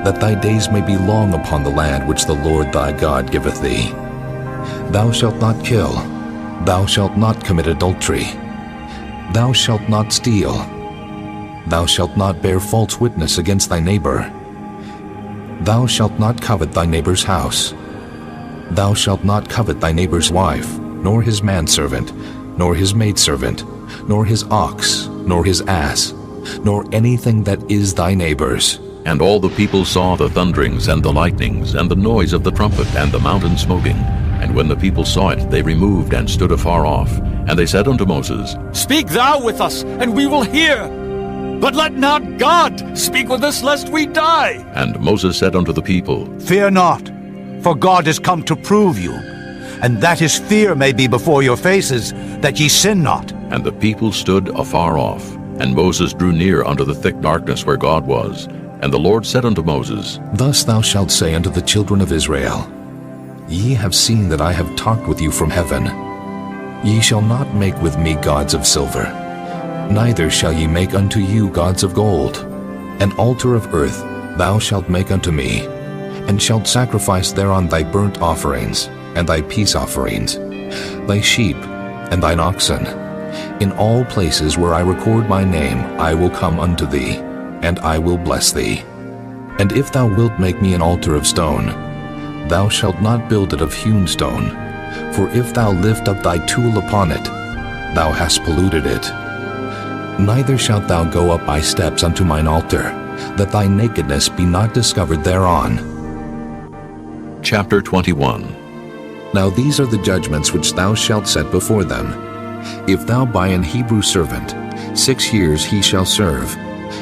that thy days may be long upon the land which the Lord thy God giveth thee. Thou shalt not kill. Thou shalt not commit adultery. Thou shalt not steal. Thou shalt not bear false witness against thy neighbor. Thou shalt not covet thy neighbor's house. Thou shalt not covet thy neighbor's wife, nor his manservant, nor his maidservant, nor his ox, nor his ass, nor anything that is thy neighbor's. And all the people saw the thunderings and the lightnings, and the noise of the trumpet, and the mountain smoking. And when the people saw it, they removed and stood afar off. And they said unto Moses, Speak thou with us, and we will hear. But let not God speak with us, lest we die. And Moses said unto the people, Fear not, for God is come to prove you, and that his fear may be before your faces, that ye sin not. And the people stood afar off. And Moses drew near unto the thick darkness where God was. And the Lord said unto Moses, Thus thou shalt say unto the children of Israel, Ye have seen that I have talked with you from heaven. Ye shall not make with me gods of silver, neither shall ye make unto you gods of gold. An altar of earth thou shalt make unto me, and shalt sacrifice thereon thy burnt offerings, and thy peace offerings, thy sheep, and thine oxen. In all places where I record my name I will come unto thee, and I will bless thee. And if thou wilt make me an altar of stone, thou shalt not build it of hewn stone, for if thou lift up thy tool upon it, thou hast polluted it. Neither shalt thou go up by steps unto mine altar, that thy nakedness be not discovered thereon. Chapter 21. Now these are the judgments which thou shalt set before them. If thou buy an Hebrew servant, 6 years he shall serve,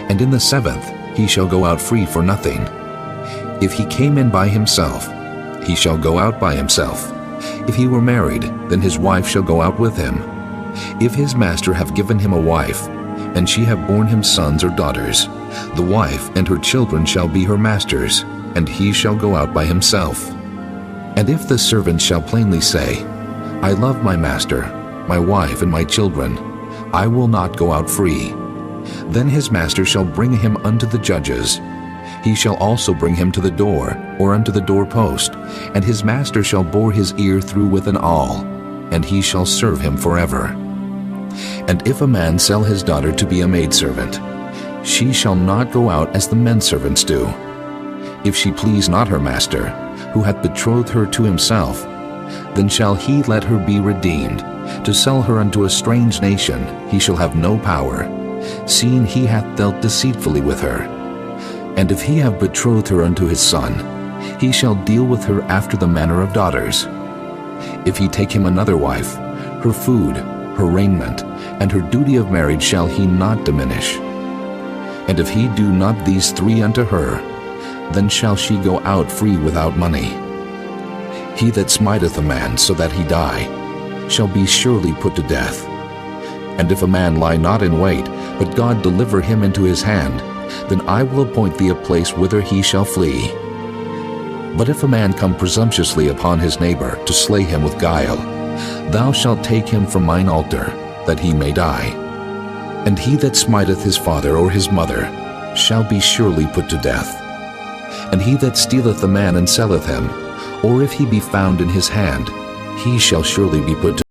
and in the 7th he shall go out free for nothing. If he came in by himself, he shall go out by himself. If he were married, then his wife shall go out with him. If his master have given him a wife, and she have borne him sons or daughters, the wife and her children shall be her master's, and he shall go out by himself. And if the servant shall plainly say, I love my master, my wife, and my children, I will not go out free, then his master shall bring him unto the judges. He shall also bring him to the door, or unto the doorpost, and his master shall bore his ear through with an awl, and he shall serve him forever. And if a man sell his daughter to be a maidservant, she shall not go out as the men servants do. If she please not her master, who hath betrothed her to himself, then shall he let her be redeemed. To sell her unto a strange nation he shall have no power, seeing he hath dealt deceitfully with her. And if he have betrothed her unto his son, he shall deal with her after the manner of daughters. If he take him another wife, her food, her raiment, and her duty of marriage shall he not diminish. And if he do not these 3 unto her, then shall she go out free without money. He that smiteth a man so that he die, shall be surely put to death. And if a man lie not in wait, but God deliver him into his hand, then I will appoint thee a place whither he shall flee. But if a man come presumptuously upon his neighbor to slay him with guile, thou shalt take him from mine altar, that he may die. And he that smiteth his father or his mother shall be surely put to death. And he that stealeth a man and selleth him, or if he be found in his hand, he shall surely be put to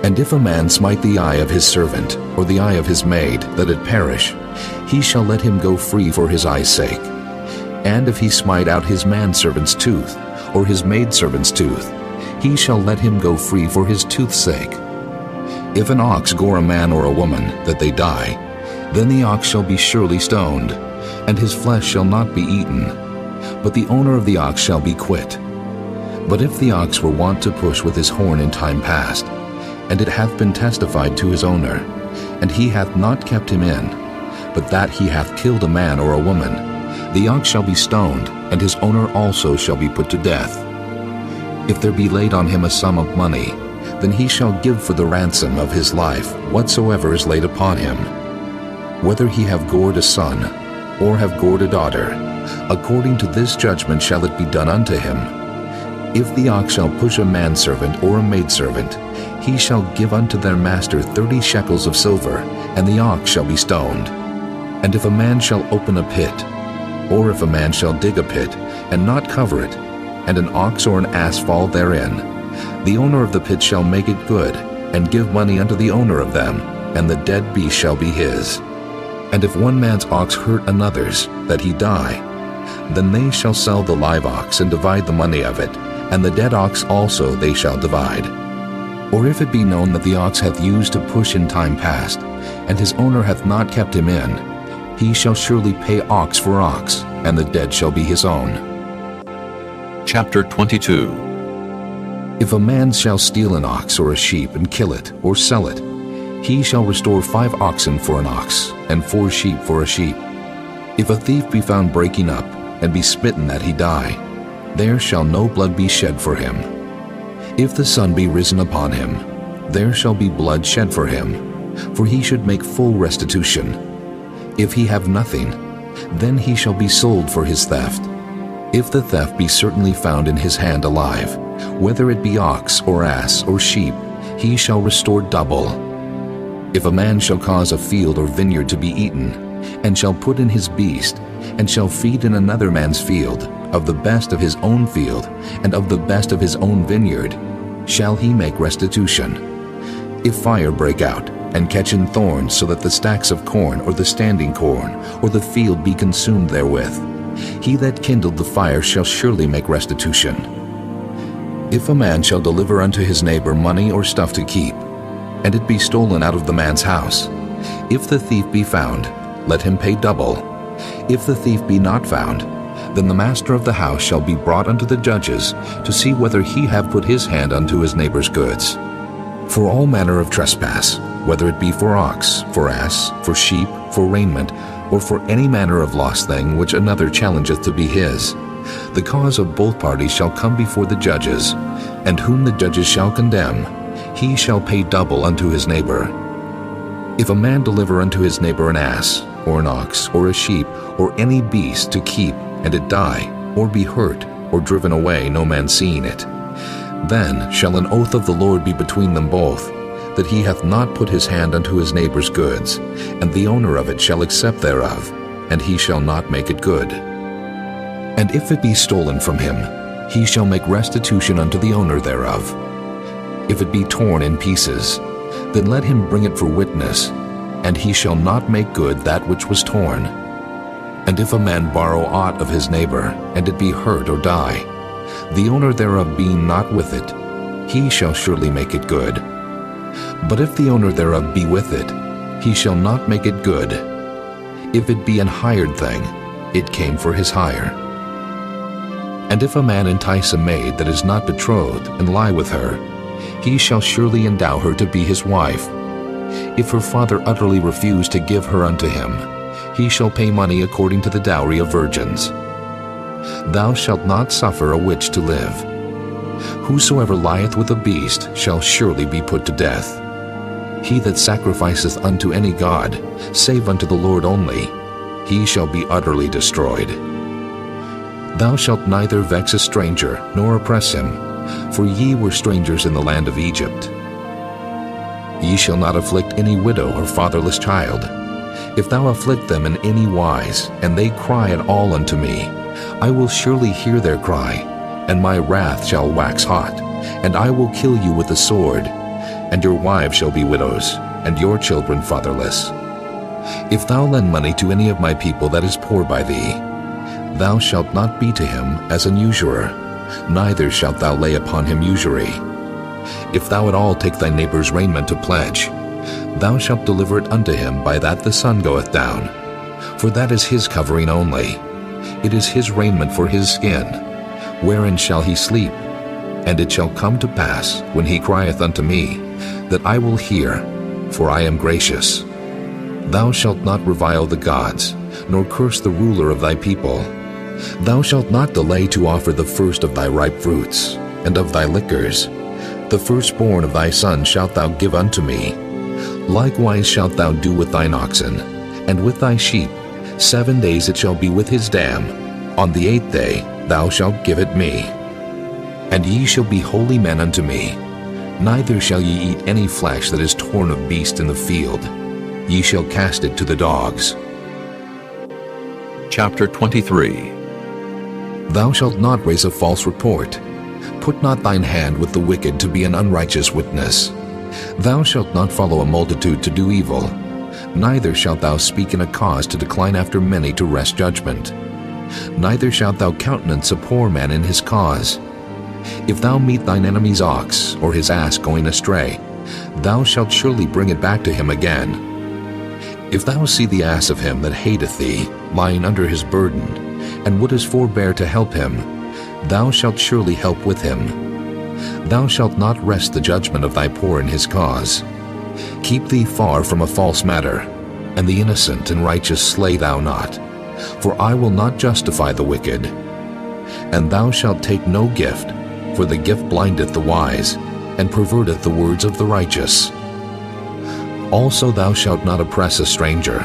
And if a man smite the eye of his servant, or the eye of his maid, that it perish, he shall let him go free for his eye's sake. And if he smite out his manservant's tooth, or his maidservant's tooth, he shall let him go free for his tooth's sake. If an ox gore a man or a woman, that they die, then the ox shall be surely stoned, and his flesh shall not be eaten, but the owner of the ox shall be quit. But if the ox were wont to push with his horn in time past, and it hath been testified to his owner, and he hath not kept him in, but that he hath killed a man or a woman, the ox shall be stoned, and his owner also shall be put to death. If there be laid on him a sum of money, then he shall give for the ransom of his life whatsoever is laid upon him. Whether he have gored a son, or have gored a daughter, according to this judgment shall it be done unto him. If the ox shall push a manservant or a maidservant, he shall give unto their master 30 shekels of silver, and the ox shall be stoned. And if a man shall open a pit, or if a man shall dig a pit, and not cover it, and an ox or an ass fall therein, the owner of the pit shall make it good, and give money unto the owner of them, and the dead beast shall be his. And if one man's ox hurt another's, that he die, then they shall sell the live ox and divide the money of it, and the dead ox also they shall divide. Or if it be known that the ox hath used to push in time past, and his owner hath not kept him in, he shall surely pay ox for ox, and the dead shall be his own. Chapter 22. If a man shall steal an ox or a sheep and kill it, or sell it, he shall restore 5 oxen for an ox, and 4 sheep for a sheep. If a thief be found breaking up, and be smitten that he die, there shall no blood be shed for him. If the sun be risen upon him, there shall be blood shed for him, for he should make full restitution. If he have nothing, then he shall be sold for his theft. If the theft be certainly found in his hand alive, whether it be ox or ass or sheep, he shall restore double. If a man shall cause a field or vineyard to be eaten, and shall put in his beast, and shall feed in another man's field, of the best of his own field, and of the best of his own vineyard, shall he make restitution. If fire break out, and catch in thorns, so that the stacks of corn, or the standing corn, or the field be consumed therewith, he that kindled the fire shall surely make restitution. If a man shall deliver unto his neighbor money or stuff to keep, and it be stolen out of the man's house, if the thief be found, let him pay double. If the thief be not found, then the master of the house shall be brought unto the judges, to see whether he have put his hand unto his neighbor's goods. For all manner of trespass, whether it be for ox, for ass, for sheep, for raiment, or for any manner of lost thing which another challengeth to be his, the cause of both parties shall come before the judges, and whom the judges shall condemn, he shall pay double unto his neighbor. If a man deliver unto his neighbor an ass, or an ox, or a sheep, or any beast to keep, and it die, or be hurt, or driven away, no man seeing it, then shall an oath of the Lord be between them both, that he hath not put his hand unto his neighbor's goods, and the owner of it shall accept thereof, and he shall not make it good. And if it be stolen from him, he shall make restitution unto the owner thereof. If it be torn in pieces, then let him bring it for witness, and he shall not make good that which was torn. And if a man borrow aught of his neighbor, and it be hurt or die, the owner thereof being not with it, he shall surely make it good. But if the owner thereof be with it, he shall not make it good. If it be an hired thing, it came for his hire. And if a man entice a maid that is not betrothed, and lie with her, he shall surely endow her to be his wife. If her father utterly refuse to give her unto him, he shall pay money according to the dowry of virgins. Thou shalt not suffer a witch to live. Whosoever lieth with a beast shall surely be put to death. He that sacrificeth unto any god, save unto the Lord only, he shall be utterly destroyed. Thou shalt neither vex a stranger, nor oppress him, for ye were strangers in the land of Egypt. Ye shall not afflict any widow or fatherless child. If thou afflict them in any wise, and they cry at all unto me, I will surely hear their cry, and my wrath shall wax hot, and I will kill you with the sword, and your wives shall be widows, and your children fatherless. If thou lend money to any of my people that is poor by thee, thou shalt not be to him as an usurer, neither shalt thou lay upon him usury. If thou at all take thy neighbor's raiment to pledge, thou shalt deliver it unto him by that the sun goeth down, for that is his covering only. It is his raiment for his skin. Wherein shall he sleep? And it shall come to pass, when he crieth unto me, that I will hear, for I am gracious. Thou shalt not revile the gods, nor curse the ruler of thy people. Thou shalt not delay to offer the first of thy ripe fruits, and of thy liquors. The firstborn of thy son shalt thou give unto me. Likewise shalt thou do with thine oxen, and with thy sheep. 7 days it shall be with his dam. On the 8th day thou shalt give it me. And ye shall be holy men unto me. Neither shall ye eat any flesh that is torn of beast in the field. Ye shall cast it to the dogs. Chapter 23. Thou shalt not raise a false report. Put not thine hand with the wicked to be an unrighteous witness. Thou shalt not follow a multitude to do evil, neither shalt thou speak in a cause to decline after many to wrest judgment. Neither shalt thou countenance a poor man in his cause. If thou meet thine enemy's ox, or his ass going astray, thou shalt surely bring it back to him again. If thou see the ass of him that hateth thee, lying under his burden, and wouldest forbear to help him, thou shalt surely help with him. Thou shalt not wrest the judgment of thy poor in his cause. Keep thee far from a false matter, and the innocent and righteous slay thou not, for I will not justify the wicked. And thou shalt take no gift, for the gift blindeth the wise, and perverteth the words of the righteous. Also thou shalt not oppress a stranger,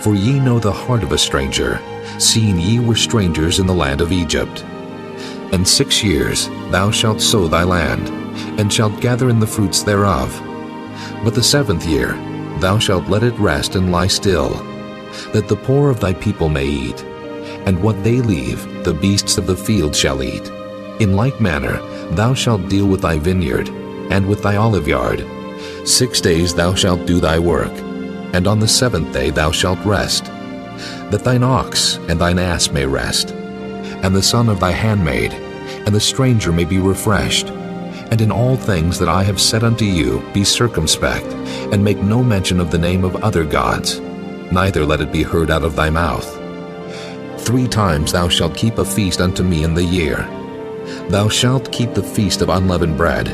for ye know the heart of a stranger, seeing ye were strangers in the land of Egypt. And 6 years thou shalt sow thy land, and shalt gather in the fruits thereof. But the 7th year thou shalt let it rest and lie still, that the poor of thy people may eat, and what they leave the beasts of the field shall eat. In like manner thou shalt deal with thy vineyard, and with thy oliveyard. 6 days thou shalt do thy work, and on the 7th day thou shalt rest, that thine ox and thine ass may rest, and the son of thy handmaid, and the stranger may be refreshed. And in all things that I have said unto you be circumspect, and make no mention of the name of other gods, neither let it be heard out of thy mouth. 3 times thou shalt keep a feast unto me in the year. Thou shalt keep the feast of unleavened bread.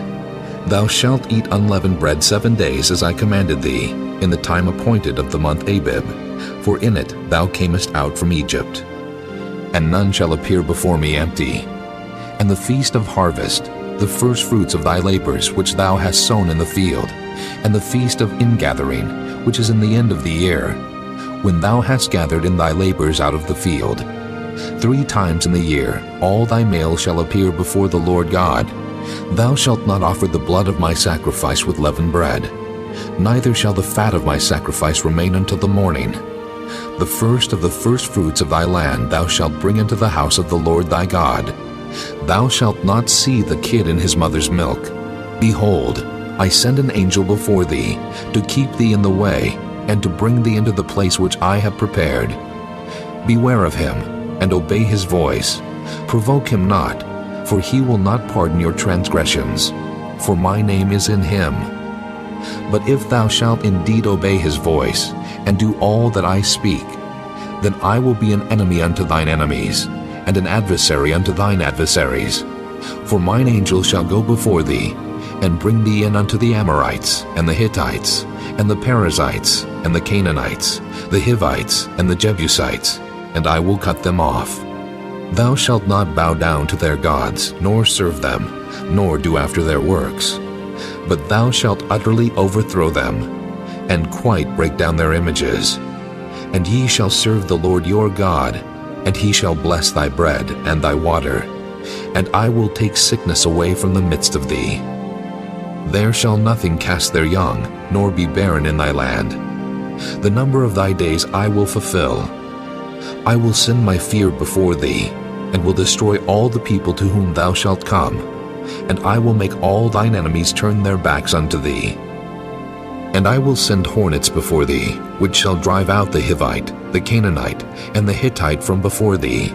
Thou shalt eat unleavened bread 7 days, as I commanded thee, in the time appointed of the month Abib, for in it thou camest out from Egypt. And none shall appear before me empty. And the feast of harvest, the first fruits of thy labors which thou hast sown in the field, and the feast of ingathering, which is in the end of the year, when thou hast gathered in thy labors out of the field. 3 times in the year all thy males shall appear before the Lord God. Thou shalt not offer the blood of my sacrifice with leavened bread, neither shall the fat of my sacrifice remain until the morning. The first of the first fruits of thy land thou shalt bring into the house of the Lord thy God. Thou shalt not see the kid in his mother's milk. Behold, I send an angel before thee, to keep thee in the way, and to bring thee into the place which I have prepared. Beware of him, and obey his voice. Provoke him not, for he will not pardon your transgressions, for my name is in him. But if thou shalt indeed obey his voice, and do all that I speak, then I will be an enemy unto thine enemies, and an adversary unto thine adversaries. For mine angel shall go before thee, and bring thee in unto the Amorites, and the Hittites, and the Perizzites, and the Canaanites, the Hivites, and the Jebusites, and I will cut them off. Thou shalt not bow down to their gods, nor serve them, nor do after their works. But thou shalt utterly overthrow them, and quite break down their images. And ye shall serve the Lord your God, and he shall bless thy bread and thy water, and I will take sickness away from the midst of thee. There shall nothing cast their young, nor be barren in thy land. The number of thy days I will fulfill. I will send my fear before thee, and will destroy all the people to whom thou shalt come, and I will make all thine enemies turn their backs unto thee. And I will send hornets before thee, which shall drive out the Hivite, the Canaanite, and the Hittite from before thee.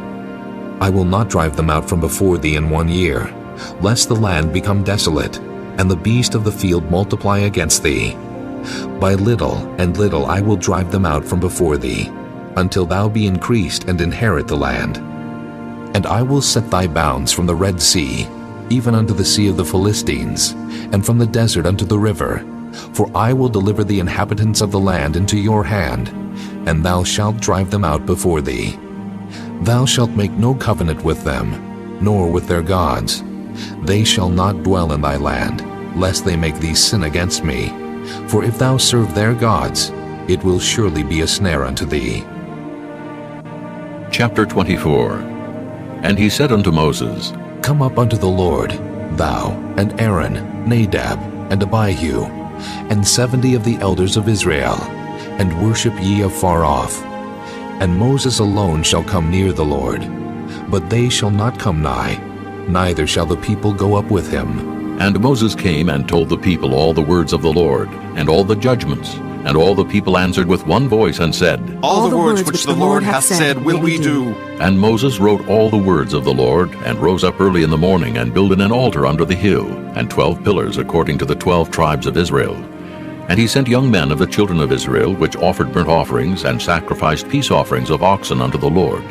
I will not drive them out from before thee in 1 year, lest the land become desolate, and the beast of the field multiply against thee. By little and little I will drive them out from before thee, until thou be increased and inherit the land. And I will set thy bounds from the Red Sea, even unto the sea of the Philistines, and from the desert unto the river. For I will deliver the inhabitants of the land into your hand, and thou shalt drive them out before thee. Thou shalt make no covenant with them, nor with their gods. They shall not dwell in thy land, lest they make thee sin against me. For if thou serve their gods, it will surely be a snare unto thee. Chapter 24. And he said unto Moses, Come up unto the Lord, thou, and Aaron, Nadab, and Abihu, and 70 of the elders of Israel, and worship ye afar off. And Moses alone shall come near the Lord, but they shall not come nigh, neither shall the people go up with him. And Moses came and told the people all the words of the Lord, and all the judgments. And all the people answered with one voice and said, All the words which the Lord hath said will we do. And Moses wrote all the words of the Lord, and rose up early in the morning, and builded an altar under the hill, and 12 pillars according to the 12 tribes of Israel. And he sent young men of the children of Israel, which offered burnt offerings, and sacrificed peace offerings of oxen unto the Lord.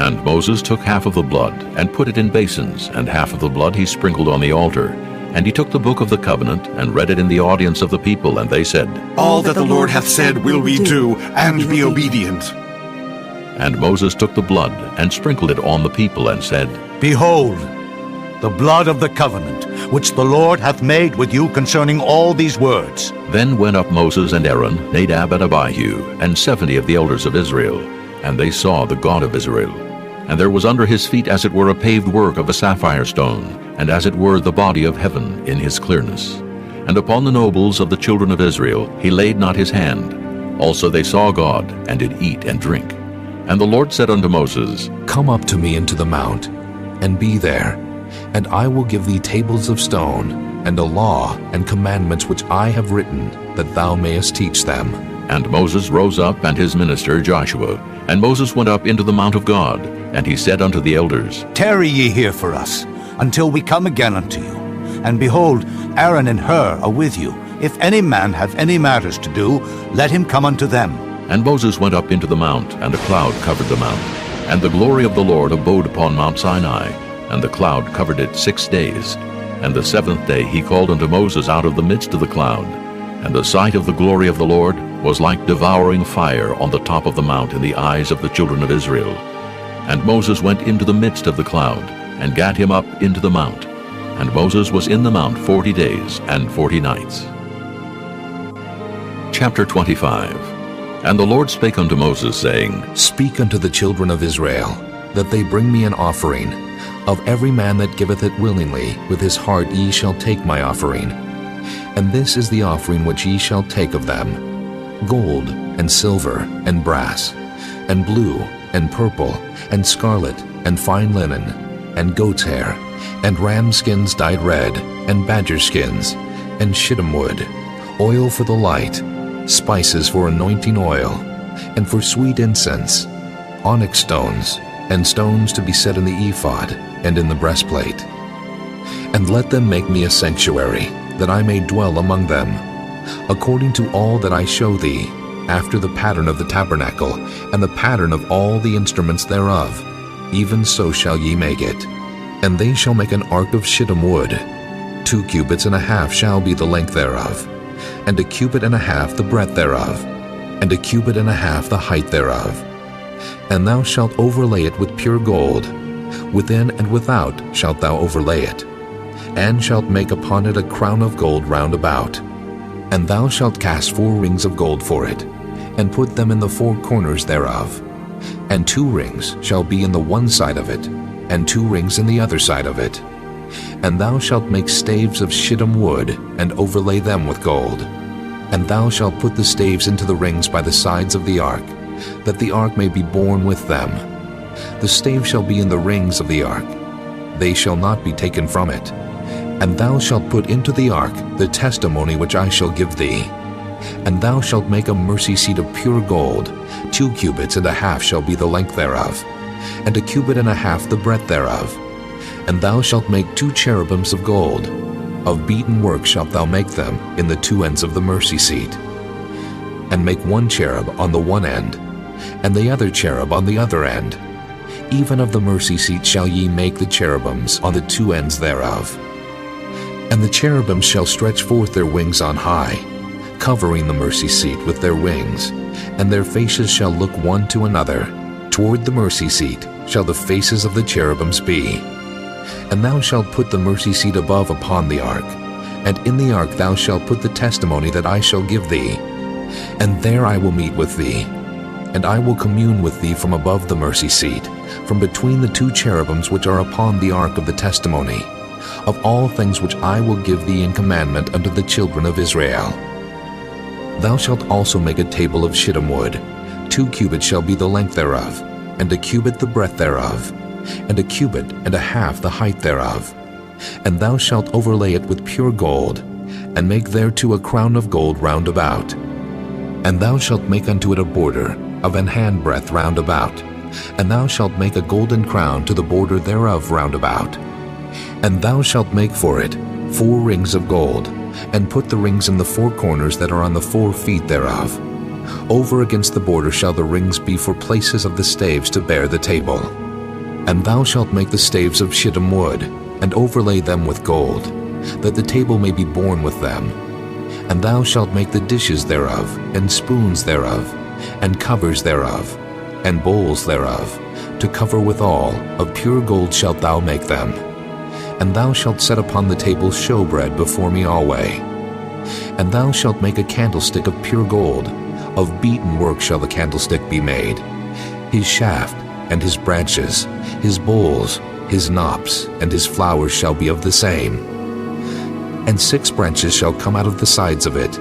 And Moses took half of the blood, and put it in basins, and half of the blood he sprinkled on the altar. And he took the book of the covenant, and read it in the audience of the people, and they said, All that the Lord hath said will we do, and be obedient. And Moses took the blood, and sprinkled it on the people, and said, Behold, the blood of the covenant, which the Lord hath made with you concerning all these words. Then went up Moses and Aaron, Nadab and Abihu, and 70 of the elders of Israel, and they saw the God of Israel. And there was under his feet as it were a paved work of a sapphire stone, and as it were the body of heaven in his clearness. And upon the nobles of the children of Israel he laid not his hand. Also they saw God, and did eat and drink. And the Lord said unto Moses, Come up to me into the mount, and be there, and I will give thee tables of stone, and a law and commandments which I have written, that thou mayest teach them. And Moses rose up, and his minister Joshua. And Moses went up into the mount of God, and he said unto the elders, Tarry ye here for us, until we come again unto you. And behold, Aaron and Hur are with you. If any man have any matters to do, let him come unto them. And Moses went up into the mount, and a cloud covered the mount. And the glory of the Lord abode upon Mount Sinai, and the cloud covered it 6 days. And the 7th day he called unto Moses out of the midst of the cloud. And the sight of the glory of the Lord was like devouring fire on the top of the mount in the eyes of the children of Israel. And Moses went into the midst of the cloud, and gat him up into the mount. And Moses was in the mount 40 days and 40 nights. Chapter 25. And the Lord spake unto Moses, saying, Speak unto the children of Israel, that they bring me an offering. Of every man that giveth it willingly, with his heart ye shall take my offering. And this is the offering which ye shall take of them: gold, and silver, and brass, and blue, and purple, and scarlet, and fine linen, and goat's hair, and ram skins dyed red, and badger skins, and shittim wood, oil for the light, spices for anointing oil, and for sweet incense, onyx stones, and stones to be set in the ephod, and in the breastplate. And let them make me a sanctuary, that I may dwell among them, according to all that I show thee, after the pattern of the tabernacle, and the pattern of all the instruments thereof. Even so shall ye make it. And they shall make an ark of shittim wood. 2 cubits and a half shall be the length thereof, and a cubit and a half the breadth thereof, and a cubit and a half the height thereof. And thou shalt overlay it with pure gold. Within and without shalt thou overlay it, and shalt make upon it a crown of gold round about. And thou shalt cast 4 rings of gold for it, and put them in the 4 corners thereof. And 2 rings shall be in the one side of it, and 2 rings in the other side of it. And thou shalt make staves of shittim wood, and overlay them with gold. And thou shalt put the staves into the rings by the sides of the ark, that the ark may be borne with them. The stave shall be in the rings of the ark. They shall not be taken from it. And thou shalt put into the ark the testimony which I shall give thee. And thou shalt make a mercy seat of pure gold. 2 cubits and a half shall be the length thereof, and a cubit and a half the breadth thereof. And thou shalt make 2 cherubims of gold. Of beaten work shalt thou make them in the 2 ends of the mercy seat. And make 1 cherub on the one end, and the other cherub on the other end. Even of the mercy seat shall ye make the cherubims on the 2 ends thereof. And the cherubims shall stretch forth their wings on high, covering the mercy seat with their wings, and their faces shall look one to another. Toward the mercy seat shall the faces of the cherubims be. And thou shalt put the mercy seat above upon the ark, and in the ark thou shalt put the testimony that I shall give thee. And there I will meet with thee, and I will commune with thee from above the mercy seat, from between the 2 cherubims which are upon the ark of the testimony, of all things which I will give thee in commandment unto the children of Israel. Thou shalt also make a table of shittim wood. 2 cubits shall be the length thereof, and a cubit the breadth thereof, and a cubit and a half the height thereof. And thou shalt overlay it with pure gold, and make thereto a crown of gold round about. And thou shalt make unto it a border of an handbreadth round about, and thou shalt make a golden crown to the border thereof round about. And thou shalt make for it 4 rings of gold, and put the rings in the 4 corners that are on the 4 feet thereof. Over against the border shall the rings be for places of the staves to bear the table. And thou shalt make the staves of shittim wood, and overlay them with gold, that the table may be borne with them. And thou shalt make the dishes thereof, and spoons thereof, and covers thereof, and bowls thereof, to cover withal, of pure gold shalt thou make them. And thou shalt set upon the table showbread before me alway. And thou shalt make a candlestick of pure gold, of beaten work shall the candlestick be made. His shaft, and his branches, his bowls, his knops, and his flowers shall be of the same. And 6 branches shall come out of the sides of it,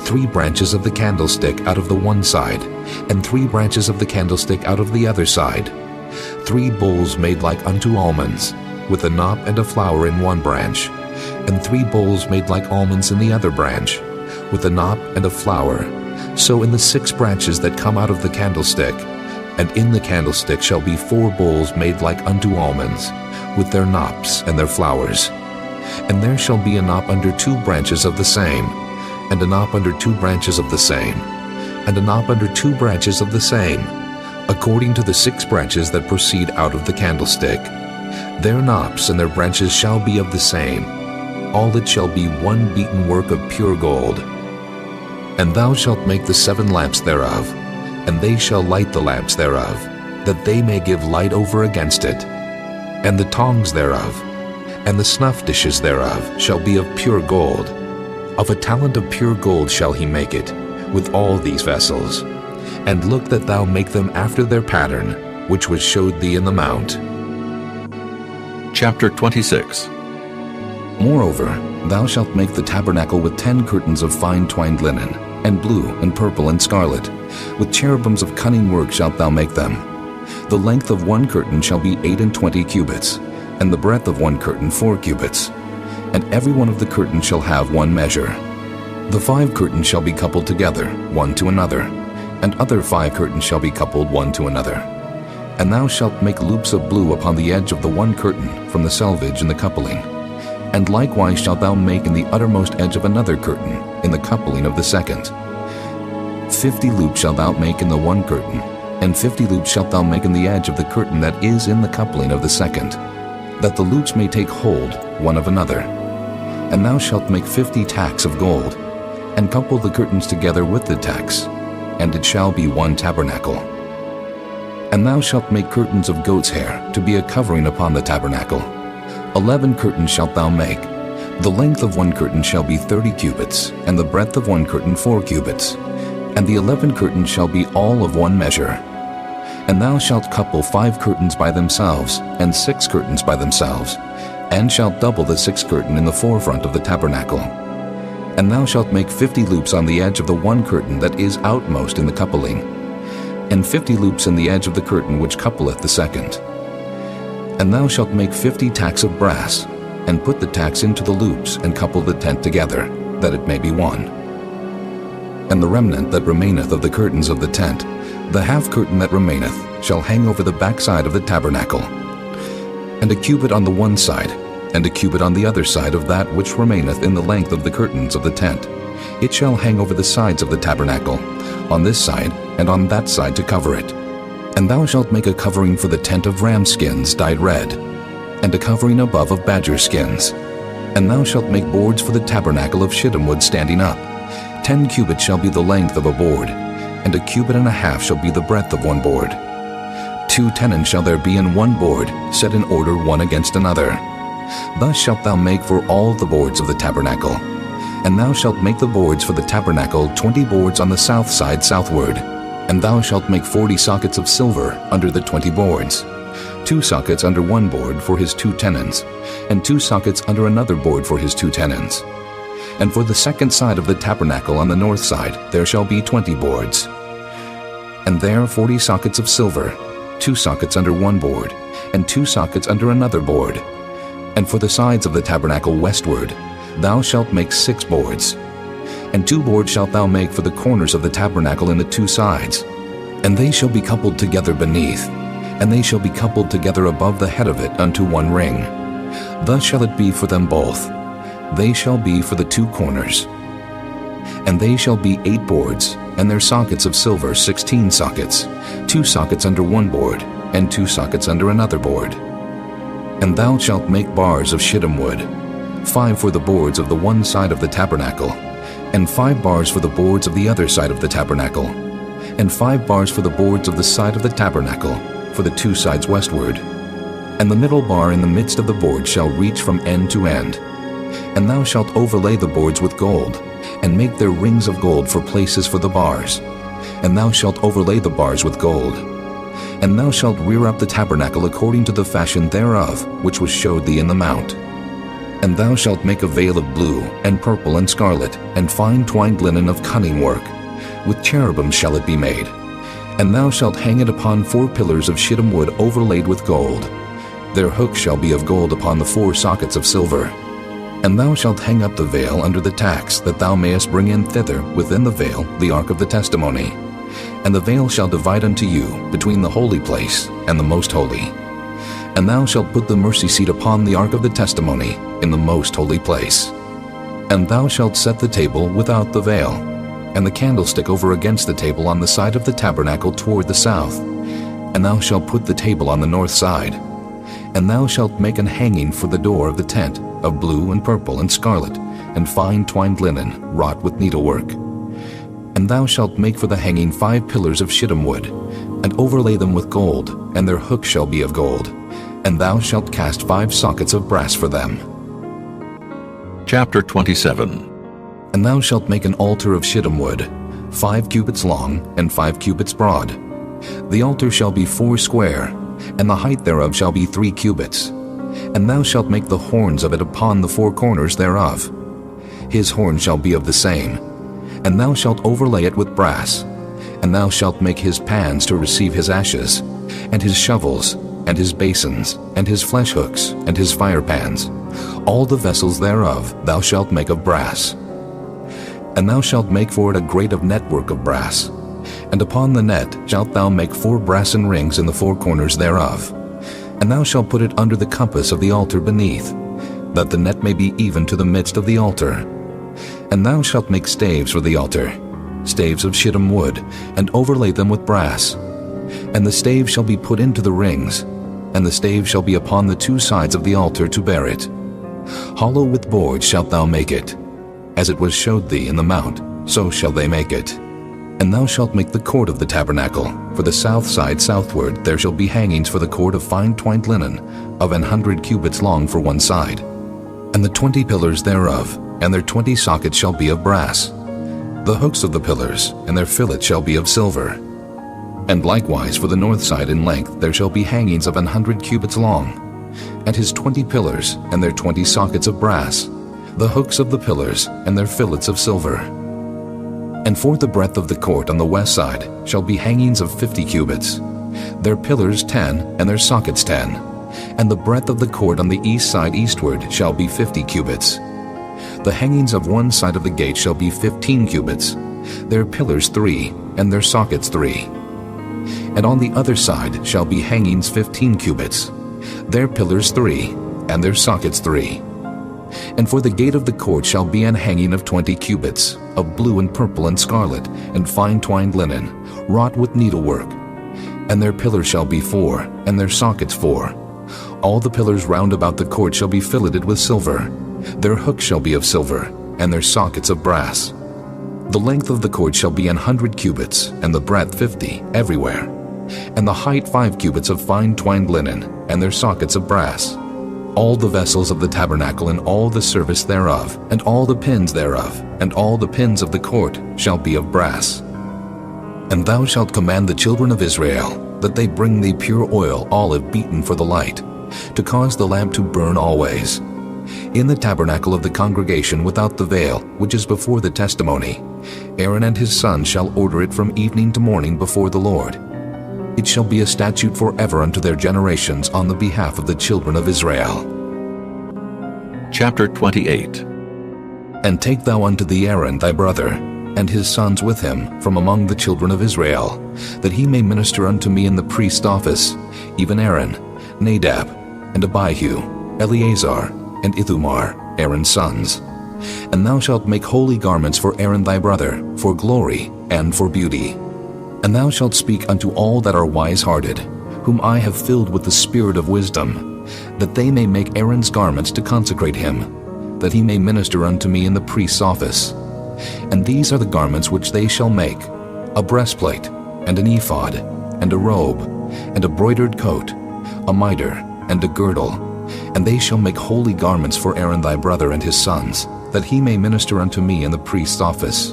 3 branches of the candlestick out of the one side, and 3 branches of the candlestick out of the other side. 3 bowls made like unto almonds, with a knop and a flower in one branch, and 3 bowls made like almonds in the other branch, with a knop and a flower. So in the 6 branches that come out of the candlestick, and in the candlestick shall be 4 bowls made like unto almonds, with their knops and their flowers. And there shall be a knop under 2 branches of the same, and a knop under 2 branches of the same, and a knop under 2 branches of the same, according to the 6 branches that proceed out of the candlestick. Their knops and their branches shall be of the same. All it shall be one beaten work of pure gold. And thou shalt make the 7 lamps thereof, and they shall light the lamps thereof, that they may give light over against it. And the tongs thereof, and the snuff dishes thereof shall be of pure gold. Of a talent of pure gold shall he make it, with all these vessels. And look that thou make them after their pattern, which was showed thee in the mount. Chapter 26. Moreover, thou shalt make the tabernacle with 10 curtains of fine twined linen, and blue, and purple, and scarlet. With cherubims of cunning work shalt thou make them. The length of one curtain shall be 28 cubits, and the breadth of one curtain 4 cubits. And every one of the curtains shall have one measure. The 5 curtains shall be coupled together, one to another, and other 5 curtains shall be coupled one to another. And thou shalt make loops of blue upon the edge of the one curtain from the selvage in the coupling. And likewise shalt thou make in the uttermost edge of another curtain, in the coupling of the second. 50 loops shalt thou make in the one curtain, and 50 loops shalt thou make in the edge of the curtain that is in the coupling of the second, that the loops may take hold one of another. And thou shalt make 50 tacks of gold, and couple the curtains together with the tacks, and it shall be one tabernacle. And thou shalt make curtains of goat's hair to be a covering upon the tabernacle. 11 curtains shalt thou make. The length of one curtain shall be 30 cubits, and the breadth of one curtain 4 cubits. And the 11 curtains shall be all of one measure. And thou shalt couple 5 curtains by themselves, and 6 curtains by themselves, and shalt double the 6th curtain in the forefront of the tabernacle. And thou shalt make 50 loops on the edge of the one curtain that is outmost in the coupling, and 50 loops in the edge of the curtain which coupleth the second. And thou shalt make 50 tacks of brass, and put the tacks into the loops, and couple the tent together, that it may be one. And the remnant that remaineth of the curtains of the tent, the half curtain that remaineth, shall hang over the backside of the tabernacle. And a cubit on the one side, and a cubit on the other side of that which remaineth in the length of the curtains of the tent. It shall hang over the sides of the tabernacle, on this side and on that side to cover it. And thou shalt make a covering for the tent of ram skins dyed red, and a covering above of badger skins. And thou shalt make boards for the tabernacle of shittim wood standing up. 10 cubits shall be the length of a board, and a cubit and a half shall be the breadth of one board. 2 tenons shall there be in one board, set in order one against another. Thus shalt thou make for all the boards of the tabernacle. And thou shalt make the boards for the tabernacle 20 boards on the south side southward. And thou shalt make 40 sockets of silver under the 20 boards. 2 sockets under one board for his 2 tenons, and 2 sockets under another board for his 2 tenons. And for the second side of the tabernacle on the north side there shall be 20 boards. And there 40 sockets of silver, 2 sockets under one board, and 2 sockets under another board. And for the sides of the tabernacle westward, thou shalt make 6 boards. And 2 boards shalt thou make for the corners of the tabernacle in the 2 sides. And they shall be coupled together beneath, and they shall be coupled together above the head of it unto 1 ring. Thus shall it be for them both. They shall be for the 2 corners. And they shall be 8 boards, and their sockets of silver 16 sockets, 2 sockets under 1 board, and 2 sockets under another board. And thou shalt make bars of shittim wood, 5 for the boards of the one side of the tabernacle, and 5 bars for the boards of the other side of the tabernacle, and 5 bars for the boards of the side of the tabernacle, for the 2 sides westward. And the middle bar in the midst of the board shall reach from end to end. And thou shalt overlay the boards with gold, and make their rings of gold for places for the bars. And thou shalt overlay the bars with gold. And thou shalt rear up the tabernacle according to the fashion thereof, which was showed thee in the mount. And thou shalt make a veil of blue, and purple, and scarlet, and fine twined linen of cunning work. With cherubim shall it be made. And thou shalt hang it upon 4 pillars of shittim wood overlaid with gold. Their hooks shall be of gold upon the 4 sockets of silver. And thou shalt hang up the veil under the tacks, that thou mayest bring in thither within the veil the ark of the testimony. And the veil shall divide unto you between the holy place and the most holy. And thou shalt put the mercy seat upon the ark of the testimony in the most holy place. And thou shalt set the table without the veil, and the candlestick over against the table on the side of the tabernacle toward the south. And thou shalt put the table on the north side. And thou shalt make an hanging for the door of the tent, of blue and purple and scarlet, and fine twined linen, wrought with needlework. And thou shalt make for the hanging 5 pillars of shittim wood, and overlay them with gold, and their hooks shall be of gold. And thou shalt cast 5 sockets of brass for them. Chapter 27. And thou shalt make an altar of shittim wood, 5 cubits long, and 5 cubits broad. The altar shall be 4 square, and the height thereof shall be 3 cubits. And thou shalt make the horns of it upon the 4 corners thereof. His horn shall be of the same. And thou shalt overlay it with brass. And thou shalt make his pans to receive his ashes, and his shovels, and his basins, and his flesh hooks, and his fire pans. All the vessels thereof thou shalt make of brass. And thou shalt make for it a grate of network of brass. And upon the net shalt thou make 4 brassen rings in the 4 corners thereof. And thou shalt put it under the compass of the altar beneath, that the net may be even to the midst of the altar. And thou shalt make staves for the altar, staves of shittim wood, and overlay them with brass. And the staves shall be put into the rings, and the staves shall be upon the 2 sides of the altar to bear it. Hollow with boards shalt thou make it. As it was showed thee in the mount, so shall they make it. And thou shalt make the court of the tabernacle. For the south side southward there shall be hangings for the court of fine twined linen, of 100 cubits long for one side. And the 20 pillars thereof, and their 20 sockets shall be of brass. The hooks of the pillars, and their fillets shall be of silver. And likewise for the north side in length there shall be hangings of 100 cubits long, and his 20 pillars, and their 20 sockets of brass, the hooks of the pillars, and their fillets of silver. And for the breadth of the court on the west side shall be hangings of 50 cubits, their pillars 10, and their sockets 10. And the breadth of the court on the east side eastward shall be 50 cubits. The hangings of one side of the gate shall be 15 cubits, their pillars 3, and their sockets 3. And on the other side shall be hangings 15 cubits, their pillars 3, and their sockets 3. And for the gate of the court shall be an hanging of 20 cubits, of blue and purple and scarlet, and fine twined linen, wrought with needlework. And their pillars shall be 4, and their sockets 4. All the pillars round about the court shall be filleted with silver. Their hooks shall be of silver, and their sockets of brass. The length of the court shall be 100 cubits, and the breadth 50, everywhere. And the height 5 cubits of fine twined linen, and their sockets of brass. All the vessels of the tabernacle and all the service thereof, and all the pins thereof, and all the pins of the court shall be of brass. And thou shalt command the children of Israel, that they bring thee pure oil, olive beaten for the light, to cause the lamp to burn always. In the tabernacle of the congregation without the veil, which is before the testimony, Aaron and his sons shall order it from evening to morning before the Lord. It shall be a statute forever unto their generations on the behalf of the children of Israel. Chapter 28. And take thou unto thee Aaron thy brother, and his sons with him from among the children of Israel, that he may minister unto me in the priest's office, even Aaron, Nadab, and Abihu, Eleazar, and Ithamar, Aaron's sons. And thou shalt make holy garments for Aaron thy brother, for glory and for beauty. And thou shalt speak unto all that are wise-hearted, whom I have filled with the spirit of wisdom, that they may make Aaron's garments to consecrate him, that he may minister unto me in the priest's office. And these are the garments which they shall make: a breastplate, and an ephod, and a robe, and a broidered coat, a mitre, and a girdle. And they shall make holy garments for Aaron thy brother and his sons, that he may minister unto me in the priest's office.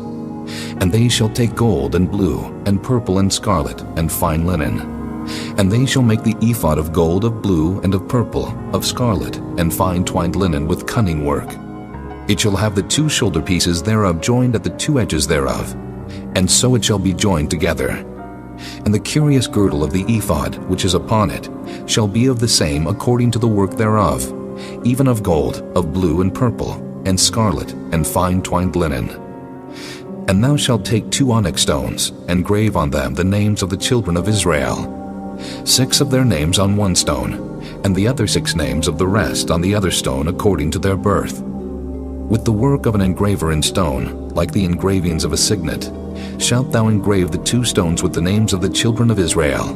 And they shall take gold, and blue, and purple, and scarlet, and fine linen. And they shall make the ephod of gold, of blue, and of purple, of scarlet, and fine twined linen with cunning work. It shall have the 2 shoulder pieces thereof joined at the 2 edges thereof, and so it shall be joined together. And the curious girdle of the ephod which is upon it shall be of the same according to the work thereof, even of gold, of blue, and purple, and scarlet, and fine twined linen. And thou shalt take 2 onyx stones, and grave on them the names of the children of Israel, 6 of their names on one stone, and the other 6 names of the rest on the other stone according to their birth. With the work of an engraver in stone, like the engravings of a signet, shalt thou engrave the 2 stones with the names of the children of Israel.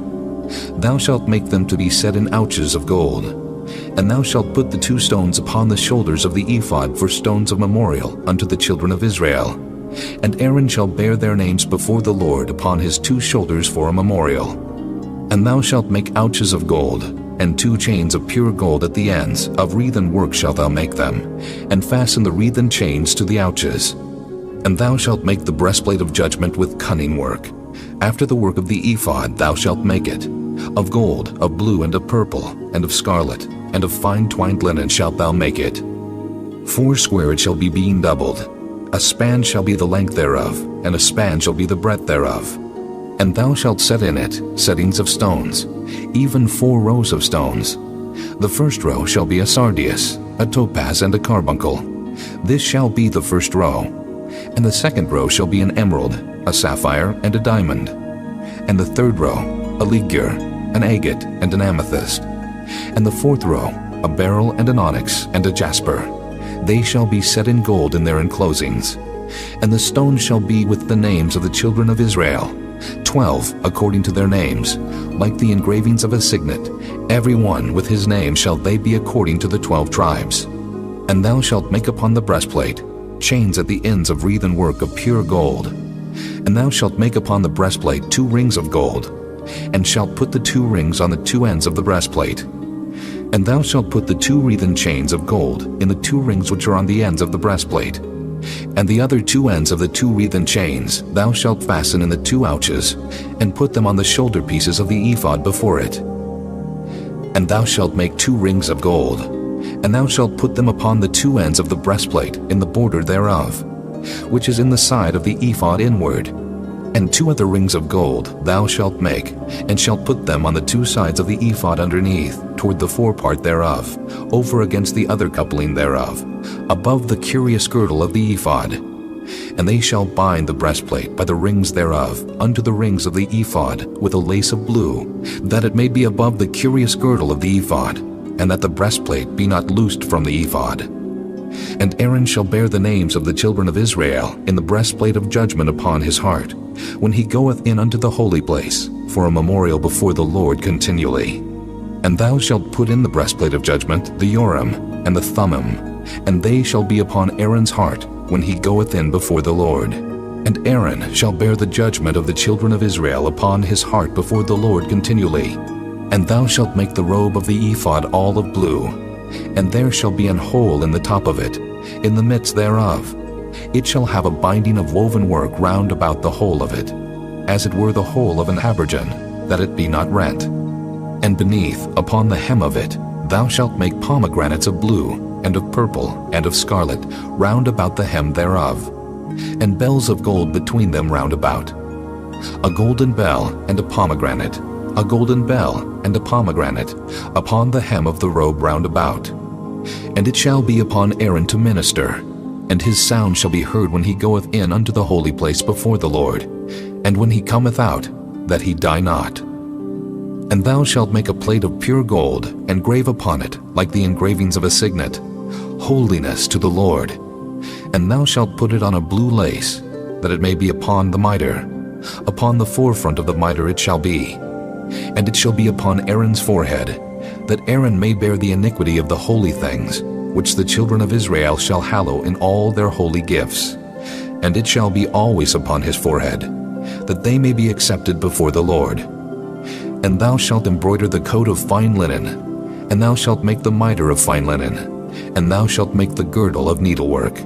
Thou shalt make them to be set in ouches of gold. And thou shalt put the 2 stones upon the shoulders of the ephod for stones of memorial unto the children of Israel. And Aaron shall bear their names before the Lord upon his 2 shoulders for a memorial. And thou shalt make ouches of gold, and 2 chains of pure gold at the ends, of wreathen work shalt thou make them, and fasten the wreathen chains to the ouches. And thou shalt make the breastplate of judgment with cunning work. After the work of the ephod thou shalt make it. Of gold, of blue, and of purple, and of scarlet, and of fine twined linen shalt thou make it. 4 square it shall be being doubled. A span shall be the length thereof, and a span shall be the breadth thereof. And thou shalt set in it settings of stones, even 4 rows of stones. The first row shall be a sardius, a topaz, and a carbuncle. This shall be the first row. And the second row shall be an emerald, a sapphire, and a diamond. And the third row, a ligure, an agate, and an amethyst. And the fourth row, a beryl, and an onyx, and a jasper. They shall be set in gold in their enclosings. And the stones shall be with the names of the children of Israel, 12 according to their names, like the engravings of a signet. Every one with his name shall they be according to the 12 tribes. And thou shalt make upon the breastplate chains at the ends of wreathen work of pure gold. And thou shalt make upon the breastplate 2 rings of gold, and shalt put the 2 rings on the 2 ends of the breastplate. And thou shalt put the 2 wreathen chains of gold in the 2 rings which are on the ends of the breastplate. And the other 2 ends of the 2 wreathen chains thou shalt fasten in the 2 ouches, and put them on the shoulder pieces of the ephod before it. And thou shalt make 2 rings of gold, and thou shalt put them upon the 2 ends of the breastplate in the border thereof, which is in the side of the ephod inward. And 2 other rings of gold thou shalt make, and shalt put them on the 2 sides of the ephod underneath, toward the forepart thereof, over against the other coupling thereof, above the curious girdle of the ephod. And they shall bind the breastplate by the rings thereof unto the rings of the ephod with a lace of blue, that it may be above the curious girdle of the ephod, and that the breastplate be not loosed from the ephod. And Aaron shall bear the names of the children of Israel in the breastplate of judgment upon his heart, when he goeth in unto the holy place, for a memorial before the Lord continually. And thou shalt put in the breastplate of judgment the Urim and the Thummim, and they shall be upon Aaron's heart when he goeth in before the Lord. And Aaron shall bear the judgment of the children of Israel upon his heart before the Lord continually. And thou shalt make the robe of the ephod all of blue, and there shall be an hole in the top of it, in the midst thereof. It shall have a binding of woven work round about the whole of it, as it were the hole of an habergeon, that it be not rent. And beneath, upon the hem of it, thou shalt make pomegranates of blue, and of purple, and of scarlet, round about the hem thereof, and bells of gold between them round about. A golden bell and a pomegranate, a golden bell and a pomegranate, upon the hem of the robe round about. And it shall be upon Aaron to minister, and his sound shall be heard when he goeth in unto the holy place before the Lord, and when he cometh out, that he die not. And thou shalt make a plate of pure gold, and grave upon it, like the engravings of a signet, Holiness to the Lord. And thou shalt put it on a blue lace, that it may be upon the mitre. Upon the forefront of the mitre it shall be. And it shall be upon Aaron's forehead, that Aaron may bear the iniquity of the holy things, which the children of Israel shall hallow in all their holy gifts. And it shall be always upon his forehead, that they may be accepted before the Lord. And thou shalt embroider the coat of fine linen, and thou shalt make the mitre of fine linen, and thou shalt make the girdle of needlework.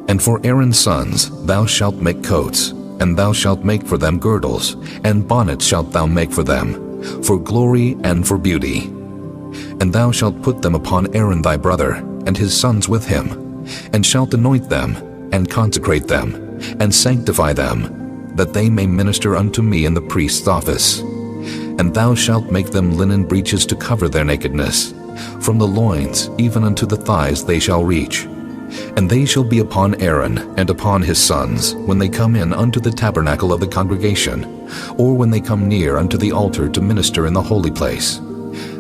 And for Aaron's sons thou shalt make coats, and thou shalt make for them girdles, and bonnets shalt thou make for them, for glory and for beauty. And thou shalt put them upon Aaron thy brother, and his sons with him, and shalt anoint them, and consecrate them, and sanctify them, that they may minister unto me in the priest's office. And thou shalt make them linen breeches to cover their nakedness. From the loins even unto the thighs they shall reach. And they shall be upon Aaron and upon his sons, when they come in unto the tabernacle of the congregation, or when they come near unto the altar to minister in the holy place,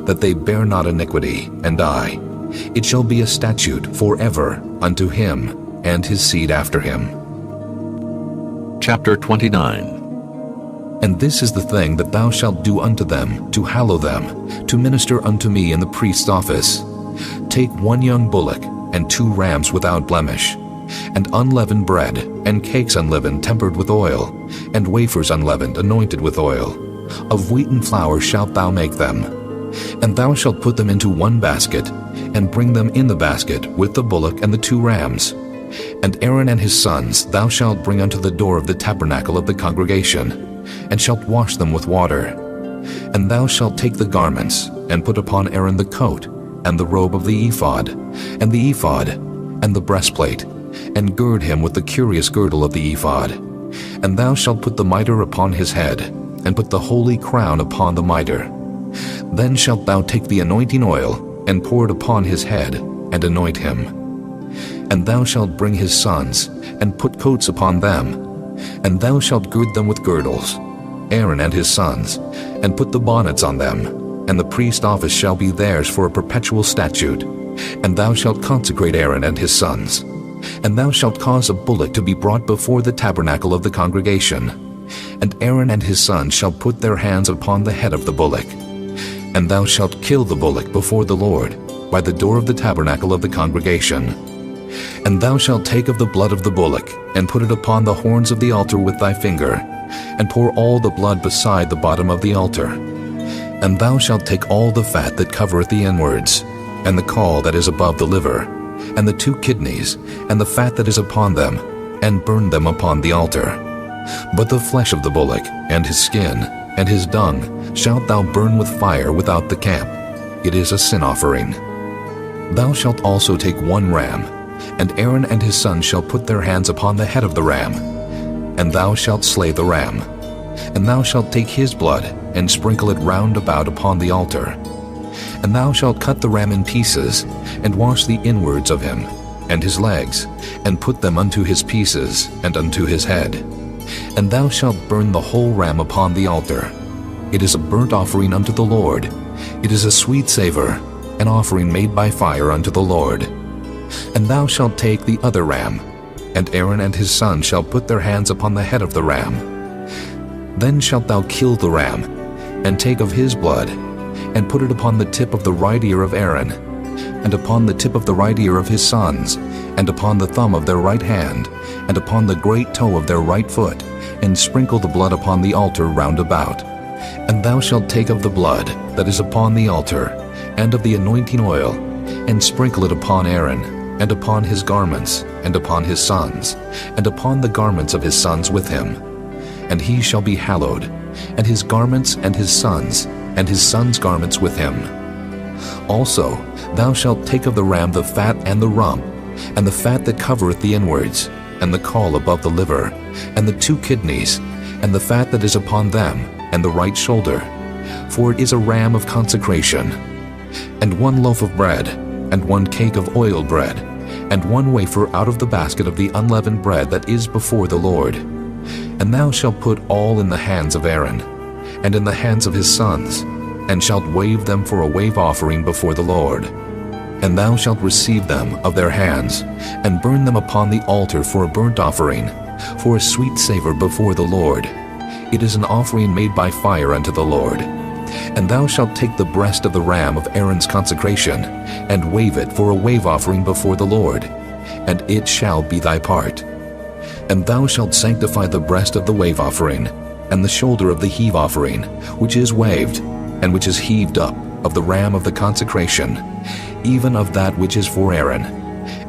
that they bear not iniquity and die. It shall be a statute forever unto him and his seed after him. Chapter 29. And this is the thing that thou shalt do unto them, to hallow them, to minister unto me in the priest's office. Take 1 young bullock, and 2 rams without blemish, and unleavened bread, and cakes unleavened tempered with oil, and wafers unleavened anointed with oil. Of wheaten flour shalt thou make them. And thou shalt put them into 1 basket, and bring them in the basket with the bullock and the 2 rams. And Aaron and his sons thou shalt bring unto the door of the tabernacle of the congregation, and shalt wash them with water. And thou shalt take the garments, and put upon Aaron the coat, and the robe of the ephod, and the ephod, and the breastplate, and gird him with the curious girdle of the ephod. And thou shalt put the mitre upon his head, and put the holy crown upon the mitre. Then shalt thou take the anointing oil, and pour it upon his head, and anoint him. And thou shalt bring his sons, and put coats upon them, and thou shalt gird them with girdles, Aaron and his sons, and put the bonnets on them, and the priest's office shall be theirs for a perpetual statute. And thou shalt consecrate Aaron and his sons. And thou shalt cause a bullock to be brought before the tabernacle of the congregation. And Aaron and his sons shall put their hands upon the head of the bullock. And thou shalt kill the bullock before the Lord, by the door of the tabernacle of the congregation. And thou shalt take of the blood of the bullock, and put it upon the horns of the altar with thy finger, and pour all the blood beside the bottom of the altar. And thou shalt take all the fat that covereth the inwards, and the caul that is above the liver, and the 2 kidneys, and the fat that is upon them, and burn them upon the altar. But the flesh of the bullock, and his skin, and his dung, shalt thou burn with fire without the camp. It is a sin offering. Thou shalt also take 1 ram, and Aaron and his sons shall put their hands upon the head of the ram. And thou shalt slay the ram. And thou shalt take his blood, and sprinkle it round about upon the altar. And thou shalt cut the ram in pieces, and wash the inwards of him, and his legs, and put them unto his pieces, and unto his head. And thou shalt burn the whole ram upon the altar. It is a burnt offering unto the Lord. It is a sweet savor, an offering made by fire unto the Lord. And thou shalt take the other ram, and Aaron and his sons shall put their hands upon the head of the ram. Then shalt thou kill the ram, and take of his blood, and put it upon the tip of the right ear of Aaron, and upon the tip of the right ear of his sons, and upon the thumb of their right hand, and upon the great toe of their right foot, and sprinkle the blood upon the altar round about. And thou shalt take of the blood that is upon the altar, and of the anointing oil, and sprinkle it upon Aaron, and upon his garments, and upon his sons, and upon the garments of his sons with him. And he shall be hallowed, and his garments and his sons' garments with him. Also thou shalt take of the ram the fat and the rump, and the fat that covereth the inwards, and the caul above the liver, and the 2 kidneys, and the fat that is upon them, and the right shoulder, for it is a ram of consecration. And 1 loaf of bread, and 1 cake of oiled bread, and 1 wafer out of the basket of the unleavened bread that is before the Lord. And thou shalt put all in the hands of Aaron, and in the hands of his sons, and shalt wave them for a wave offering before the Lord. And thou shalt receive them of their hands, and burn them upon the altar for a burnt offering, for a sweet savor before the Lord. It is an offering made by fire unto the Lord. And thou shalt take the breast of the ram of Aaron's consecration, and wave it for a wave offering before the Lord, and it shall be thy part. And thou shalt sanctify the breast of the wave offering, and the shoulder of the heave offering, which is waved, and which is heaved up, of the ram of the consecration, even of that which is for Aaron,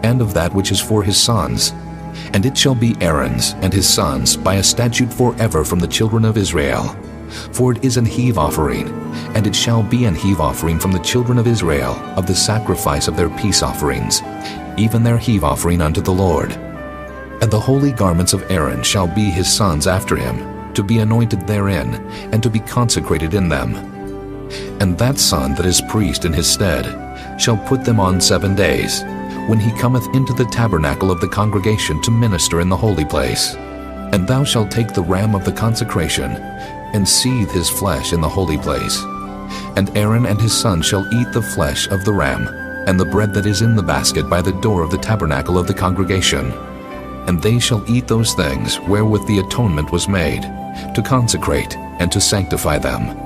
and of that which is for his sons. And it shall be Aaron's and his sons by a statute forever from the children of Israel. For it is an heave offering, and it shall be an heave offering from the children of Israel of the sacrifice of their peace offerings, even their heave offering unto the Lord. And the holy garments of Aaron shall be his sons after him, to be anointed therein, and to be consecrated in them. And that son that is priest in his stead shall put them on 7 days, when he cometh into the tabernacle of the congregation to minister in the holy place. And thou shalt take the ram of the consecration, and seethe his flesh in the holy place. And Aaron and his sons shall eat the flesh of the ram, and the bread that is in the basket by the door of the tabernacle of the congregation. And they shall eat those things wherewith the atonement was made, to consecrate and to sanctify them.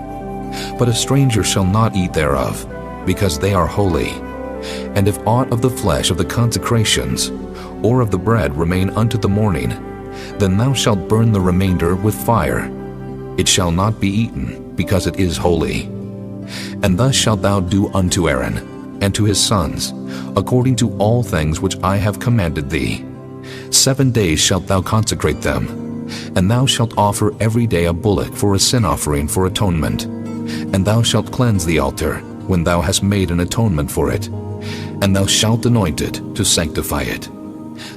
But a stranger shall not eat thereof, because they are holy. And if aught of the flesh of the consecrations, or of the bread remain unto the morning, then thou shalt burn the remainder with fire. It shall not be eaten, because it is holy. And thus shalt thou do unto Aaron, and to his sons, according to all things which I have commanded thee. 7 days shalt thou consecrate them, and thou shalt offer every day a bullock for a sin offering for atonement. And thou shalt cleanse the altar, when thou hast made an atonement for it, and thou shalt anoint it to sanctify it.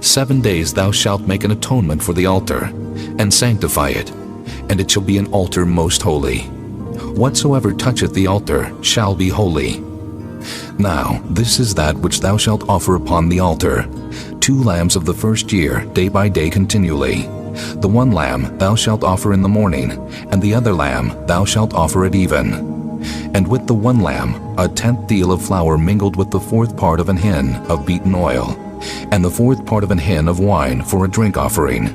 7 days thou shalt make an atonement for the altar, and sanctify it, and it shall be an altar most holy. Whatsoever toucheth the altar shall be holy. Now this is that which thou shalt offer upon the altar: 2 lambs of the first year, day by day continually. The 1 lamb thou shalt offer in the morning, and the other lamb thou shalt offer at even. And with the 1 lamb 1/10 deal of flour mingled with the 4th part of an hin of beaten oil, and the 4th part of an hin of wine for a drink offering.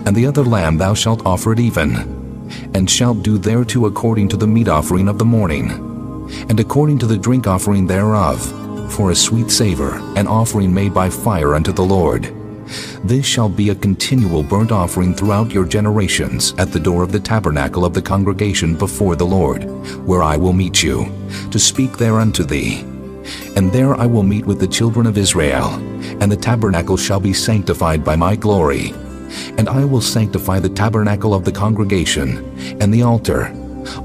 And the other lamb thou shalt offer at even, and shalt do thereto according to the meat offering of the morning, and according to the drink offering thereof, for a sweet savor, an offering made by fire unto the Lord. This shall be a continual burnt offering throughout your generations at the door of the tabernacle of the congregation before the Lord, where I will meet you, to speak there unto thee. And there I will meet with the children of Israel, and the tabernacle shall be sanctified by my glory. And I will sanctify the tabernacle of the congregation, and the altar.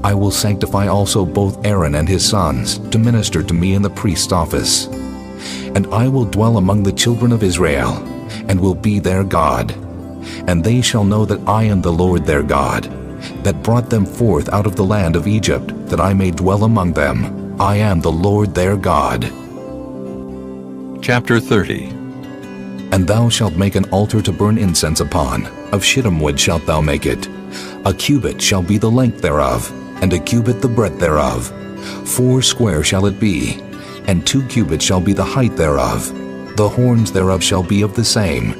I will sanctify also both Aaron and his sons, to minister to me in the priest's office. And I will dwell among the children of Israel, and will be their God. And they shall know that I am the Lord their God, that brought them forth out of the land of Egypt, that I may dwell among them. I am the Lord their God. Chapter 30. And thou shalt make an altar to burn incense upon. Of shittim wood shalt thou make it. A cubit shall be the length thereof, and a cubit the breadth thereof. 4 square shall it be, and 2 cubits shall be the height thereof. The horns thereof shall be of the same.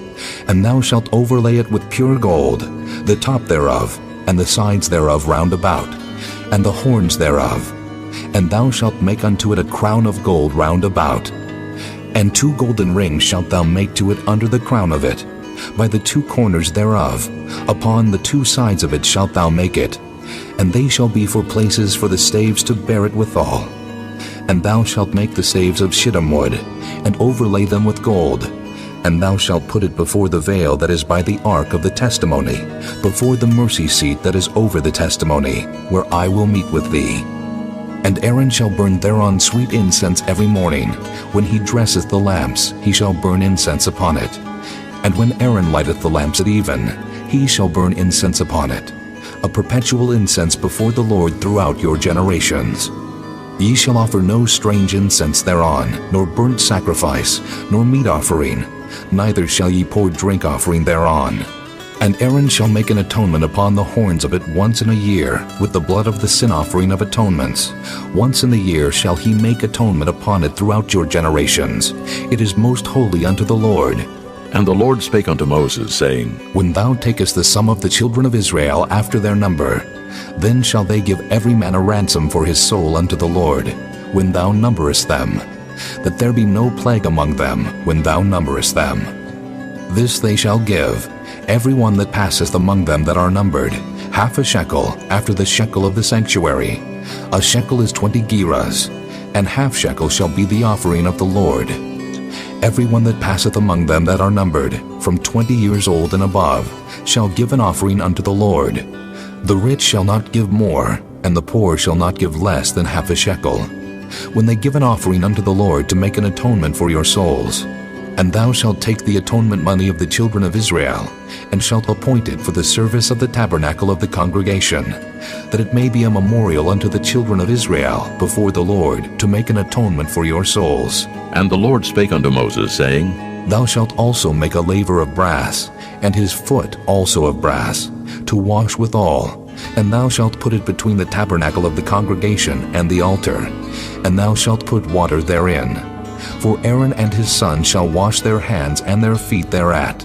And thou shalt overlay it with pure gold, the top thereof, and the sides thereof round about, and the horns thereof. And thou shalt make unto it a crown of gold round about. And 2 golden rings shalt thou make to it under the crown of it, by the 2 corners thereof. Upon the 2 sides of it shalt thou make it, and they shall be for places for the staves to bear it withal. And thou shalt make the staves of shittim wood, and overlay them with gold. And thou shalt put it before the veil that is by the ark of the testimony, before the mercy seat that is over the testimony, where I will meet with thee. And Aaron shall burn thereon sweet incense every morning. When he dresseth the lamps, he shall burn incense upon it. And when Aaron lighteth the lamps at even, he shall burn incense upon it, a perpetual incense before the Lord throughout your generations. Ye shall offer no strange incense thereon, nor burnt sacrifice, nor meat offering, neither shall ye pour drink offering thereon. And Aaron shall make an atonement upon the horns of it once in a year, with the blood of the sin offering of atonements. Once in the year shall he make atonement upon it throughout your generations. It is most holy unto the Lord. And the Lord spake unto Moses, saying, When thou takest the sum of the children of Israel after their number, then shall they give every man a ransom for his soul unto the Lord, when thou numberest them, that there be no plague among them when thou numberest them. This they shall give, every one that passeth among them that are numbered, half a shekel after the shekel of the sanctuary. A shekel is 20 gerahs, and half shekel shall be the offering of the Lord. Every one that passeth among them that are numbered, from 20 years old and above, shall give an offering unto the Lord. The rich shall not give more, and the poor shall not give less than half a shekel, when they give an offering unto the Lord to make an atonement for your souls. And thou shalt take the atonement money of the children of Israel, and shalt appoint it for the service of the tabernacle of the congregation, that it may be a memorial unto the children of Israel before the Lord, to make an atonement for your souls. And the Lord spake unto Moses, saying, Thou shalt also make a laver of brass, and his foot also of brass, to wash withal, and thou shalt put it between the tabernacle of the congregation and the altar, and thou shalt put water therein. For Aaron and his sons shall wash their hands and their feet thereat.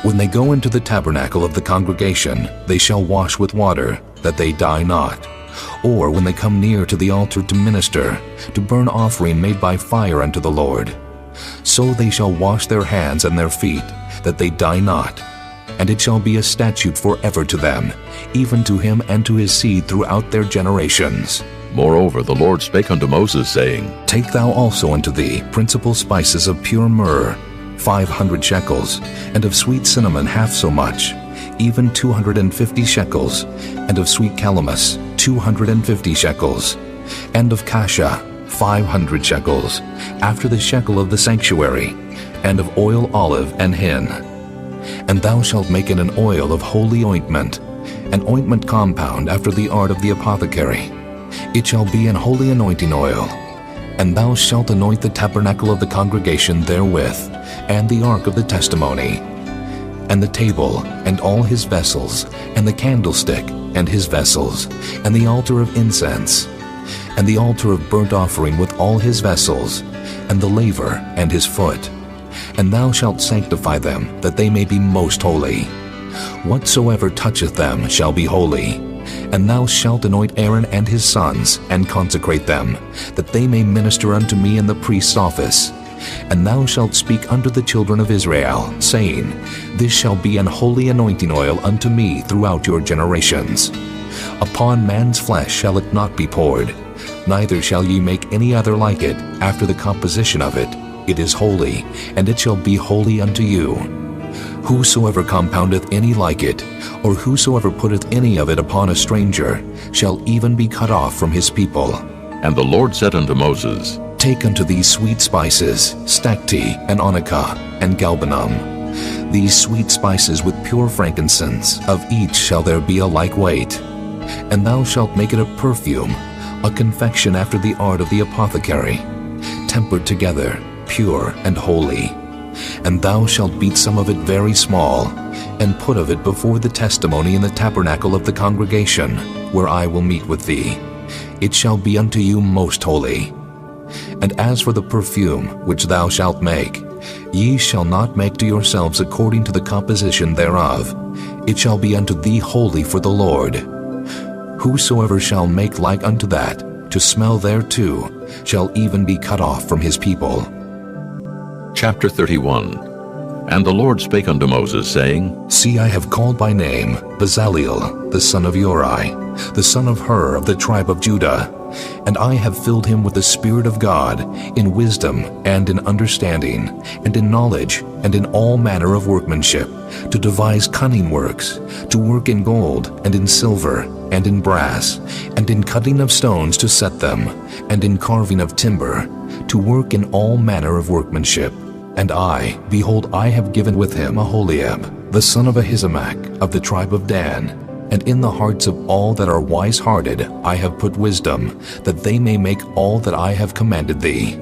When they go into the tabernacle of the congregation, they shall wash with water, that they die not. Or when they come near to the altar to minister, to burn offering made by fire unto the Lord. So they shall wash their hands and their feet, that they die not. And it shall be a statute forever to them, even to him and to his seed throughout their generations. Moreover, the Lord spake unto Moses, saying, Take thou also unto thee principal spices of pure myrrh, 500 shekels, and of sweet cinnamon half so much, even 250 shekels, and of sweet calamus 250 shekels, and of cassia 500 shekels, after the shekel of the sanctuary, and of oil olive and hin. And thou shalt make it an oil of holy ointment, an ointment compound after the art of the apothecary. It shall be an holy anointing oil. And thou shalt anoint the tabernacle of the congregation therewith, and the ark of the testimony, and the table, and all his vessels, and the candlestick, and his vessels, and the altar of incense, and the altar of burnt offering with all his vessels, and the laver, and his foot. And thou shalt sanctify them, that they may be most holy. Whatsoever toucheth them shall be holy. And thou shalt anoint Aaron and his sons, and consecrate them, that they may minister unto me in the priest's office. And thou shalt speak unto the children of Israel, saying, This shall be an holy anointing oil unto me throughout your generations. Upon man's flesh shall it not be poured, neither shall ye make any other like it after the composition of it. It is holy, and it shall be holy unto you. Whosoever compoundeth any like it, or whosoever putteth any of it upon a stranger, shall even be cut off from his people. And the Lord said unto Moses, Take unto thee sweet spices, stacte, and onycha, and galbanum. These sweet spices with pure frankincense, of each shall there be a like weight. And thou shalt make it a perfume, a confection after the art of the apothecary, tempered together, pure and holy. And thou shalt beat some of it very small, and put of it before the testimony in the tabernacle of the congregation, where I will meet with thee. It shall be unto you most holy. And as for the perfume which thou shalt make, ye shall not make to yourselves according to the composition thereof. It shall be unto thee holy for the Lord. Whosoever shall make like unto that, to smell thereto, shall even be cut off from his people. Chapter 31. And the Lord spake unto Moses, saying, See, I have called by name Bezaleel, the son of Uri, the son of Hur of the tribe of Judah, and I have filled him with the Spirit of God, in wisdom and in understanding, and in knowledge, and in all manner of workmanship, to devise cunning works, to work in gold, and in silver, and in brass, and in cutting of stones to set them, and in carving of timber, to work in all manner of workmanship. And I, behold, I have given with him Aholiab, the son of Ahisamach, of the tribe of Dan, And in the hearts of all that are wise-hearted I have put wisdom, that they may make all that I have commanded thee.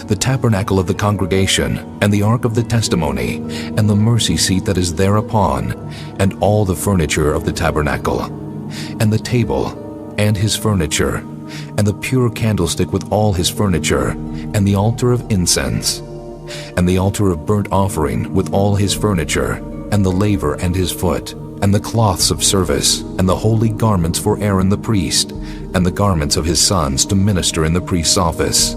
The tabernacle of the congregation, and the ark of the testimony, and the mercy seat that is thereupon, and all the furniture of the tabernacle, and the table, and his furniture, and the pure candlestick with all his furniture, and the altar of incense, and the altar of burnt offering with all his furniture, and the laver and his foot, and the cloths of service, and the holy garments for Aaron the priest, and the garments of his sons to minister in the priest's office,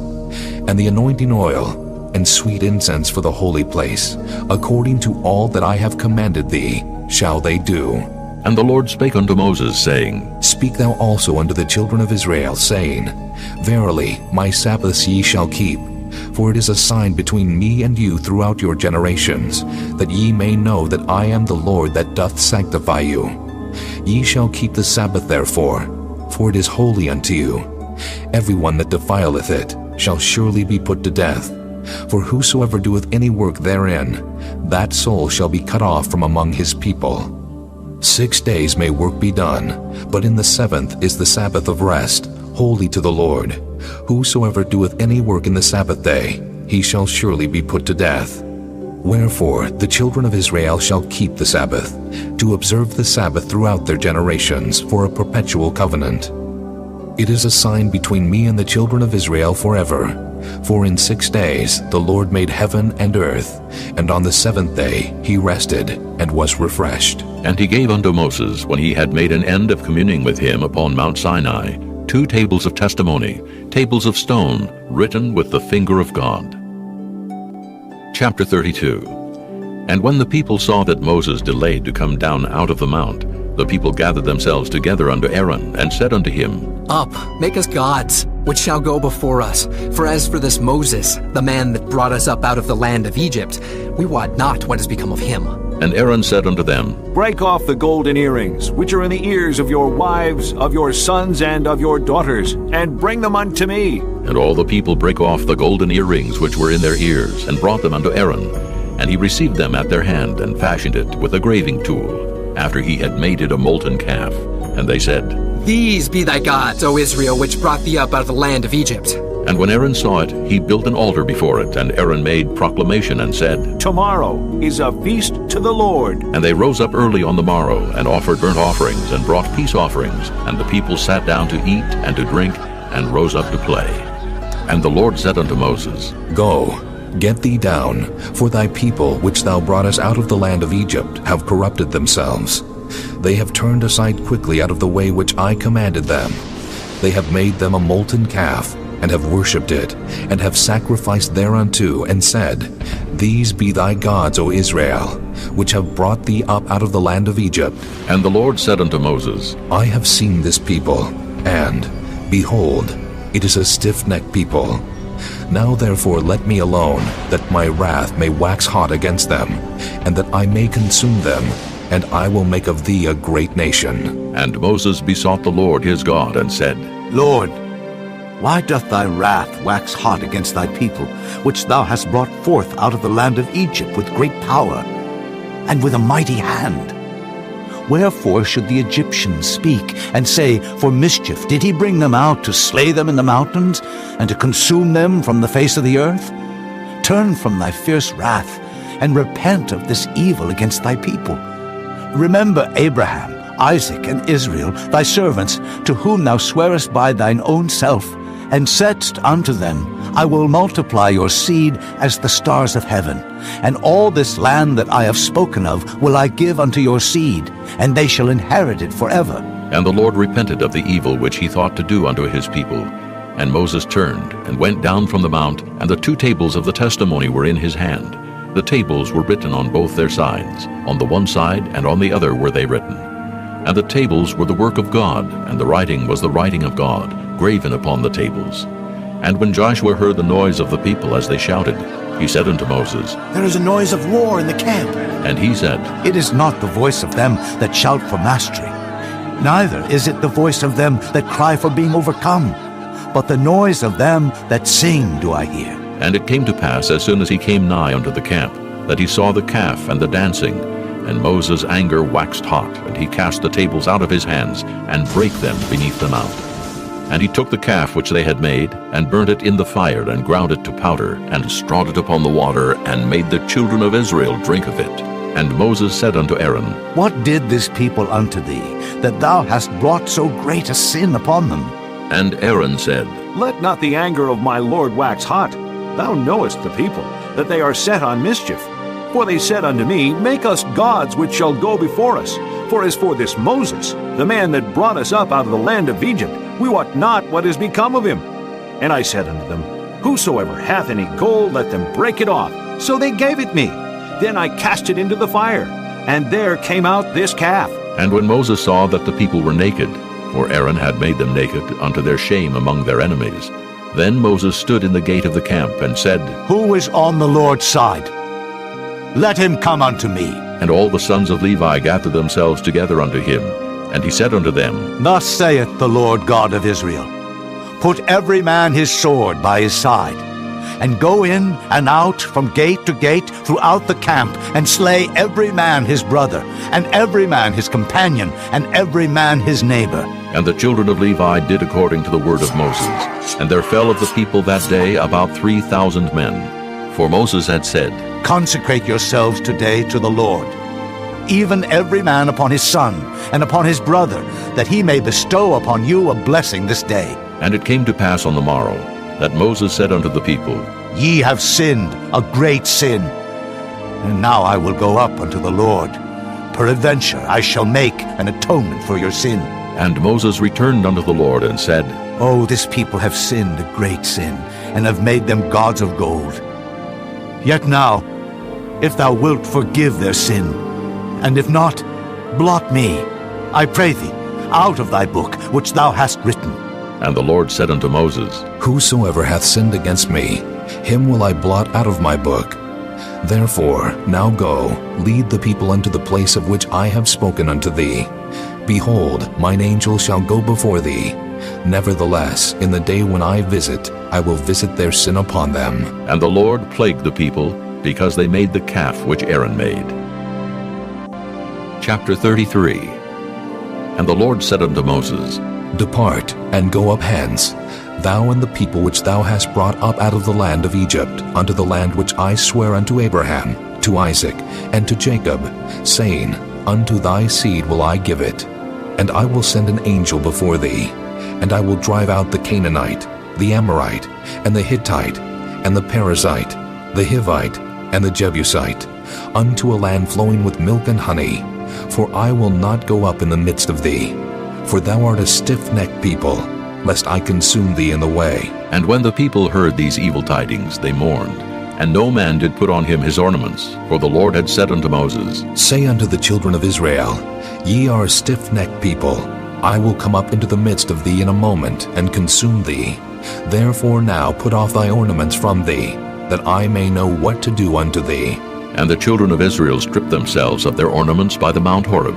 and the anointing oil, and sweet incense for the holy place, according to all that I have commanded thee, shall they do. And the Lord spake unto Moses, saying, Speak thou also unto the children of Israel, saying, Verily my Sabbaths ye shall keep, for it is a sign between me and you throughout your generations, that ye may know that I am the Lord that doth sanctify you. Ye shall keep the Sabbath therefore, for it is holy unto you. Every one that defileth it shall surely be put to death. For whosoever doeth any work therein, that soul shall be cut off from among his people. 6 days may work be done, but in the seventh is the Sabbath of rest, holy to the Lord. Whosoever doeth any work in the Sabbath day, he shall surely be put to death. Wherefore the children of Israel shall keep the Sabbath, to observe the Sabbath throughout their generations for a perpetual covenant. It is a sign between me and the children of Israel forever. For in 6 days the Lord made heaven and earth, and on the seventh day he rested and was refreshed. And he gave unto Moses, when he had made an end of communing with him upon Mount Sinai, 2 tables of testimony, tables of stone, written with the finger of God. Chapter 32. And when the people saw that Moses delayed to come down out of the mount, the people gathered themselves together unto Aaron, and said unto him, Up, make us gods, which shall go before us. For as for this Moses, the man that brought us up out of the land of Egypt, we wot not what has become of him. And Aaron said unto them, Break off the golden earrings, which are in the ears of your wives, of your sons, and of your daughters, and bring them unto me. And all the people brake off the golden earrings which were in their ears, and brought them unto Aaron. And he received them at their hand, and fashioned it with a graving tool, after he had made it a molten calf. And they said, These be thy gods, O Israel, which brought thee up out of the land of Egypt. And when Aaron saw it, he built an altar before it, and Aaron made proclamation and said, Tomorrow is a feast to the Lord. And they rose up early on the morrow, and offered burnt offerings, and brought peace offerings. And the people sat down to eat and to drink, and rose up to play. And the Lord said unto Moses, Go, get thee down, for thy people which thou broughtest out of the land of Egypt have corrupted themselves. They have turned aside quickly out of the way which I commanded them. They have made them a molten calf, and have worshipped it, and have sacrificed thereunto, and said, These be thy gods, O Israel, which have brought thee up out of the land of Egypt. And the Lord said unto Moses, I have seen this people, and, behold, it is a stiff-necked people. Now therefore let me alone, that my wrath may wax hot against them, and that I may consume them, and I will make of thee a great nation. And Moses besought the Lord his God, and said, Lord, why doth thy wrath wax hot against thy people, which thou hast brought forth out of the land of Egypt with great power, and with a mighty hand? Wherefore should the Egyptians speak, and say, For mischief did he bring them out to slay them in the mountains, and to consume them from the face of the earth? Turn from thy fierce wrath, and repent of this evil against thy people. Remember Abraham, Isaac, and Israel, thy servants, to whom thou swearest by thine own self, and saidst unto them, I will multiply your seed as the stars of heaven, and all this land that I have spoken of will I give unto your seed, and they shall inherit it forever. And the Lord repented of the evil which he thought to do unto his people. And Moses turned, and went down from the mount, and the 2 tables of the testimony were in his hand. The tables were written on both their sides, on the one side and on the other were they written. And the tables were the work of God, and the writing was the writing of God, graven upon the tables. And when Joshua heard the noise of the people as they shouted, he said unto Moses, There is a noise of war in the camp. And he said, It is not the voice of them that shout for mastery, neither is it the voice of them that cry for being overcome, but the noise of them that sing do I hear. And it came to pass, as soon as he came nigh unto the camp, that he saw the calf and the dancing. And Moses' anger waxed hot, and he cast the tables out of his hands, and brake them beneath the mount. And he took the calf which they had made, and burnt it in the fire, and ground it to powder, and strawed it upon the water, and made the children of Israel drink of it. And Moses said unto Aaron, What did this people unto thee, that thou hast brought so great a sin upon them? And Aaron said, Let not the anger of my lord wax hot. Thou knowest the people, that they are set on mischief. For they said unto me, Make us gods which shall go before us. For as for this Moses, the man that brought us up out of the land of Egypt, we wot not what is become of him. And I said unto them, Whosoever hath any gold, let them break it off. So they gave it me. Then I cast it into the fire, and there came out this calf. And when Moses saw that the people were naked, for Aaron had made them naked unto their shame among their enemies, then Moses stood in the gate of the camp, and said, Who is on the Lord's side? Let him come unto me. And all the sons of Levi gathered themselves together unto him. And he said unto them, Thus saith the Lord God of Israel, Put every man his sword by his side, and go in and out from gate to gate throughout the camp, and slay every man his brother, and every man his companion, and every man his neighbor. And the children of Levi did according to the word of Moses. And there fell of the people that day about 3,000 men. For Moses had said, Consecrate yourselves today to the Lord, even every man upon his son, and upon his brother, that he may bestow upon you a blessing this day. And it came to pass on the morrow, that Moses said unto the people, Ye have sinned a great sin. And now I will go up unto the Lord. Peradventure I shall make an atonement for your sin. And Moses returned unto the Lord, and said, Oh, this people have sinned a great sin, and have made them gods of gold. Yet now, if thou wilt forgive their sin, and if not, blot me, I pray thee, out of thy book which thou hast written. And the Lord said unto Moses, Whosoever hath sinned against me, him will I blot out of my book. Therefore now go, lead the people unto the place of which I have spoken unto thee. Behold, mine angel shall go before thee. Nevertheless, in the day when I visit, I will visit their sin upon them. And the Lord plagued the people, because they made the calf which Aaron made. Chapter 33. And the Lord said unto Moses, Depart, and go up hence, thou and the people which thou hast brought up out of the land of Egypt, unto the land which I swear unto Abraham, to Isaac, and to Jacob, saying, Unto thy seed will I give it. And I will send an angel before thee, and I will drive out the Canaanite, the Amorite, and the Hittite, and the Perizzite, the Hivite, and the Jebusite, unto a land flowing with milk and honey. For I will not go up in the midst of thee, for thou art a stiff-necked people, lest I consume thee in the way. And when the people heard these evil tidings, they mourned, and no man did put on him his ornaments, for the Lord had said unto Moses, Say unto the children of Israel, Ye are a stiff-necked people. I will come up into the midst of thee in a moment, and consume thee. Therefore now put off thy ornaments from thee, that I may know what to do unto thee. And the children of Israel stripped themselves of their ornaments by the Mount Horeb.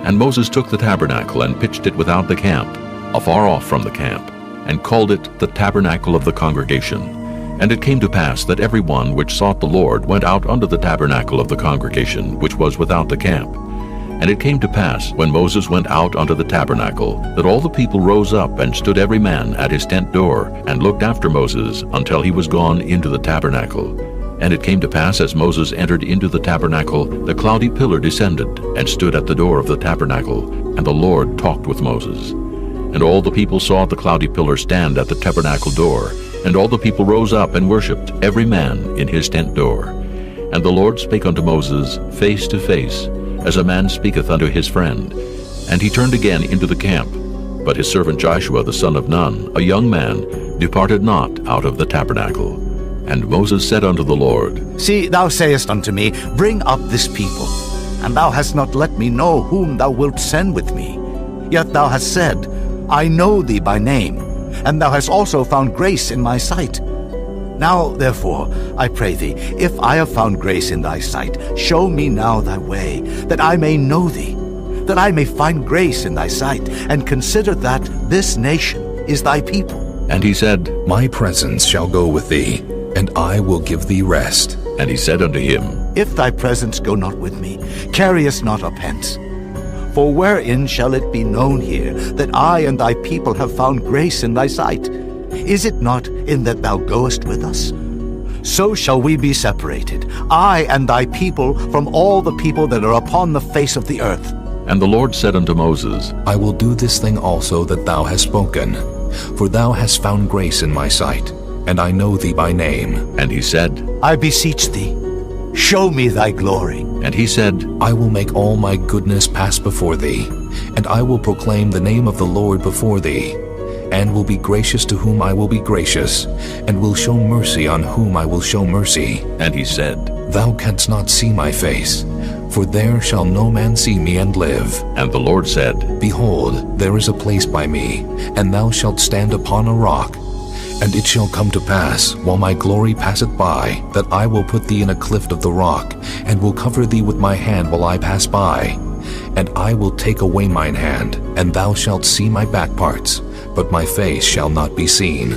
And Moses took the tabernacle, and pitched it without the camp, afar off from the camp, and called it the tabernacle of the congregation. And it came to pass that every one which sought the Lord went out unto the tabernacle of the congregation, which was without the camp. And it came to pass, when Moses went out unto the tabernacle, that all the people rose up, and stood every man at his tent door, and looked after Moses until he was gone into the tabernacle. And it came to pass, as Moses entered into the tabernacle, the cloudy pillar descended, and stood at the door of the tabernacle, and the Lord talked with Moses. And all the people saw the cloudy pillar stand at the tabernacle door, and all the people rose up and worshipped, every man in his tent door. And the Lord spake unto Moses face to face, as a man speaketh unto his friend. And he turned again into the camp. But his servant Joshua the son of Nun, a young man, departed not out of the tabernacle. And Moses said unto the Lord, See, thou sayest unto me, Bring up this people. And thou hast not let me know whom thou wilt send with me. Yet thou hast said, I know thee by name, and thou hast also found grace in my sight. Now, therefore, I pray thee, if I have found grace in thy sight, show me now thy way, that I may know thee, that I may find grace in thy sight, and consider that this nation is thy people. And he said, My presence shall go with thee, and I will give thee rest. And he said unto him, If thy presence go not with me, carry us not up hence. For wherein shall it be known here that I and thy people have found grace in thy sight? Is it not in that thou goest with us? So shall we be separated, I and thy people, from all the people that are upon the face of the earth. And the Lord said unto Moses, I will do this thing also that thou hast spoken, for thou hast found grace in my sight, and I know thee by name. And he said, I beseech thee, show me thy glory. And he said, I will make all my goodness pass before thee, and I will proclaim the name of the Lord before thee, and will be gracious to whom I will be gracious, and will show mercy on whom I will show mercy. And he said, Thou canst not see my face, for there shall no man see me and live. And the Lord said, Behold, there is a place by me, and thou shalt stand upon a rock. And it shall come to pass, while my glory passeth by, that I will put thee in a cleft of the rock, and will cover thee with my hand while I pass by. And I will take away mine hand, and thou shalt see my back parts, but my face shall not be seen.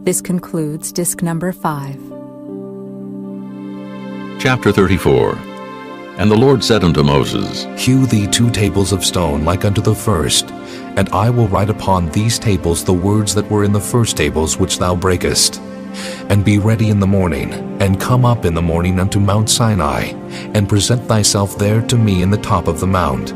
This concludes disc number 5. Chapter 34. And the Lord said unto Moses, Hew thee 2 tables of stone like unto the first, and I will write upon these tables the words that were in the first tables which thou breakest. And be ready in the morning, and come up in the morning unto Mount Sinai, and present thyself there to me in the top of the mount.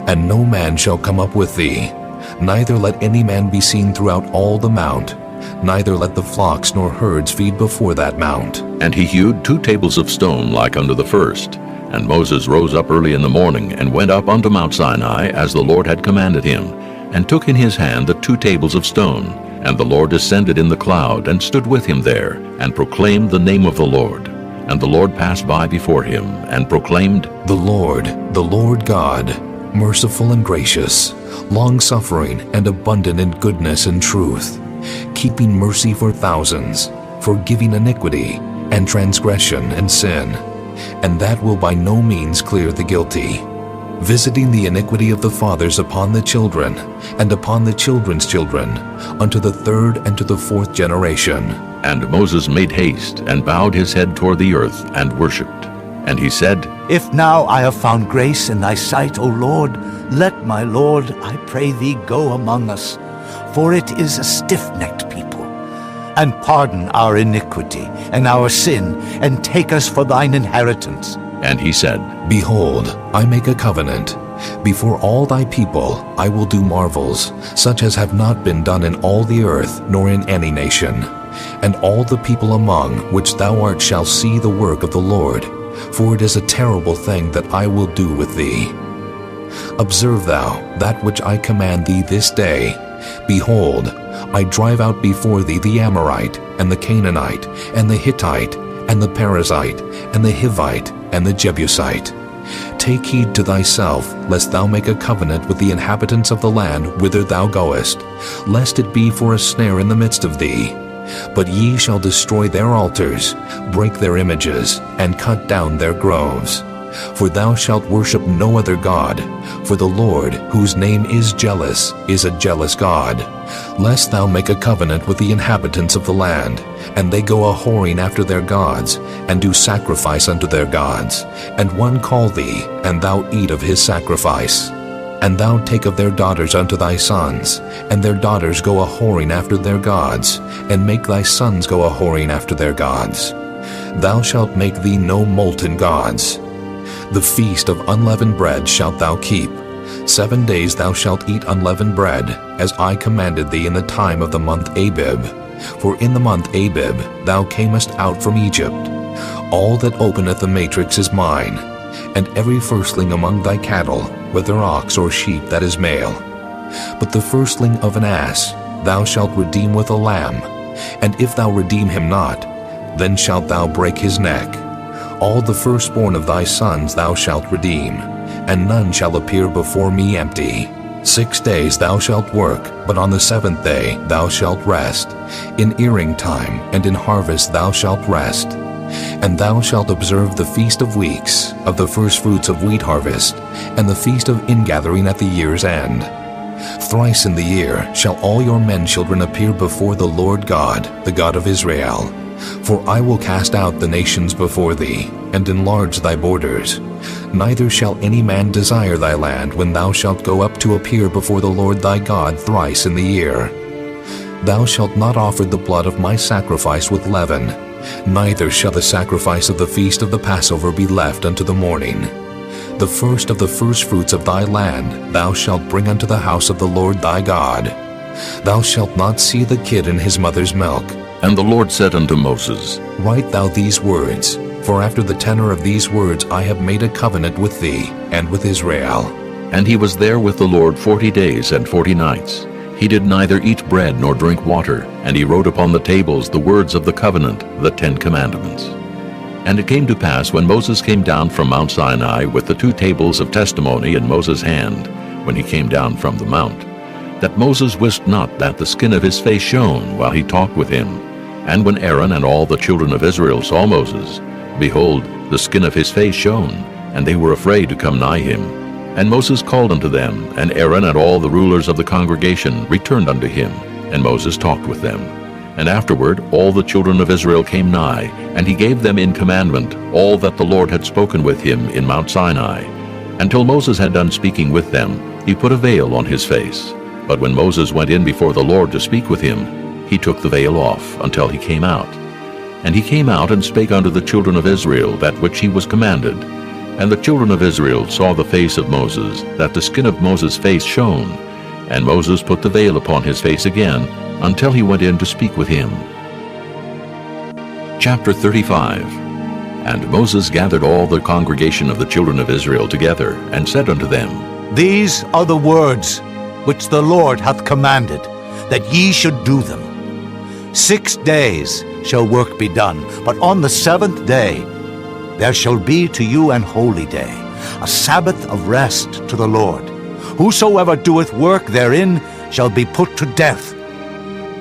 And no man shall come up with thee, neither let any man be seen throughout all the mount, neither let the flocks nor herds feed before that mount. And he hewed 2 tables of stone like unto the first. And Moses rose up early in the morning, and went up unto Mount Sinai, as the Lord had commanded him, and took in his hand the 2 tables of stone. And the Lord descended in the cloud, and stood with him there, and proclaimed the name of the Lord. And the Lord passed by before him, and proclaimed, The Lord God, merciful and gracious, long-suffering and abundant in goodness and truth, keeping mercy for thousands, forgiving iniquity and transgression and sin, and that will by no means clear the guilty, visiting the iniquity of the fathers upon the children, and upon the children's children, unto the 3rd and to the 4th generation. And Moses made haste, and bowed his head toward the earth, and worshipped. And he said, If now I have found grace in thy sight, O Lord, let my Lord, I pray thee, go among us, for it is a stiff-necked people. And pardon our iniquity and our sin, and take us for thine inheritance. And he said, Behold, I make a covenant. Before all thy people I will do marvels, such as have not been done in all the earth, nor in any nation. And all the people among which thou art shall see the work of the Lord, for it is a terrible thing that I will do with thee. Observe thou that which I command thee this day. Behold, I drive out before thee the Amorite, and the Canaanite, and the Hittite, and the Perizzite, and the Hivite, and the Jebusite. Take heed to thyself, lest thou make a covenant with the inhabitants of the land whither thou goest, lest it be for a snare in the midst of thee. But ye shall destroy their altars, break their images, and cut down their groves. For thou shalt worship no other God, for the Lord, whose name is jealous, is a jealous God, lest thou make a covenant with the inhabitants of the land, and they go a-whoring after their gods, and do sacrifice unto their gods, and one call thee, and thou eat of his sacrifice. And thou take of their daughters unto thy sons, and their daughters go a-whoring after their gods, and make thy sons go a-whoring after their gods. Thou shalt make thee no molten gods. The feast of unleavened bread shalt thou keep. 7 days thou shalt eat unleavened bread, as I commanded thee in the time of the month Abib. For in the month Abib thou camest out from Egypt. All that openeth the matrix is mine, and every firstling among thy cattle, whether ox or sheep that is male. But the firstling of an ass thou shalt redeem with a lamb, and if thou redeem him not, then shalt thou break his neck. All the firstborn of thy sons thou shalt redeem, and none shall appear before me empty. 6 days thou shalt work, but on the 7th day thou shalt rest. In earing time and in harvest thou shalt rest. And thou shalt observe the feast of weeks, of the firstfruits of wheat harvest, and the feast of ingathering at the year's end. Thrice in the year shall all your men children appear before the Lord God, the God of Israel. For I will cast out the nations before thee, and enlarge thy borders. Neither shall any man desire thy land when thou shalt go up to appear before the Lord thy God thrice in the year. Thou shalt not offer the blood of my sacrifice with leaven, neither shall the sacrifice of the feast of the Passover be left unto the morning. The first of the firstfruits of thy land thou shalt bring unto the house of the Lord thy God. Thou shalt not see the kid in his mother's milk. And the Lord said unto Moses, Write thou these words, for after the tenor of these words I have made a covenant with thee and with Israel. And he was there with the Lord 40 days and 40 nights. He did neither eat bread nor drink water, and he wrote upon the tables the words of the covenant, the 10 commandments. And it came to pass, when Moses came down from Mount Sinai with the 2 tables of testimony in Moses' hand, when he came down from the mount, that Moses wist not that the skin of his face shone while he talked with him. And when Aaron and all the children of Israel saw Moses, behold, the skin of his face shone, and they were afraid to come nigh him. And Moses called unto them, and Aaron and all the rulers of the congregation returned unto him, and Moses talked with them. And afterward all the children of Israel came nigh, and he gave them in commandment all that the Lord had spoken with him in Mount Sinai. Until Moses had done speaking with them, he put a veil on his face. But when Moses went in before the Lord to speak with him, he took the veil off until he came out. And he came out and spake unto the children of Israel that which he was commanded. And the children of Israel saw the face of Moses, that the skin of Moses' face shone. And Moses put the veil upon his face again, until he went in to speak with him. Chapter 35. And Moses gathered all the congregation of the children of Israel together, and said unto them, These are the words which the Lord hath commanded, that ye should do them. 6 days shall work be done, but on the 7th day there shall be to you an holy day, a Sabbath of rest to the Lord. Whosoever doeth work therein shall be put to death.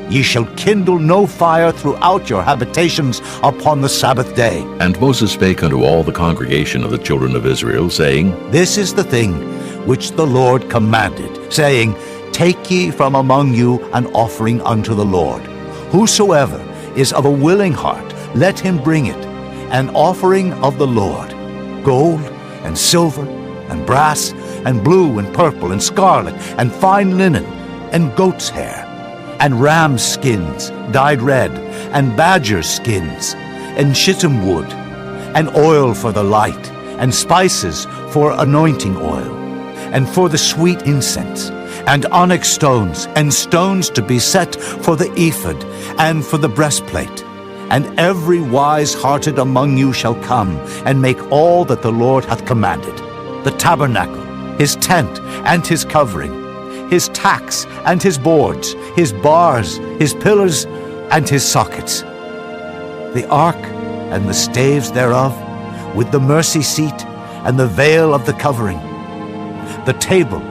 Ye shall kindle no fire throughout your habitations upon the Sabbath day. And Moses spake unto all the congregation of the children of Israel, saying, This is the thing which the Lord commanded, saying, Take ye from among you an offering unto the Lord. Whosoever is of a willing heart, let him bring it, an offering of the Lord, gold and silver and brass and blue and purple and scarlet and fine linen and goat's hair and ram's skins dyed red and badger skins and shittim wood and oil for the light and spices for anointing oil and for the sweet incense and onyx stones and stones to be set for the ephod and for the breastplate. And every wise-hearted among you shall come and make all that the Lord hath commanded, the tabernacle, his tent and his covering, his tacks and his boards, his bars, his pillars and his sockets, the ark and the staves thereof, with the mercy seat and the veil of the covering, the table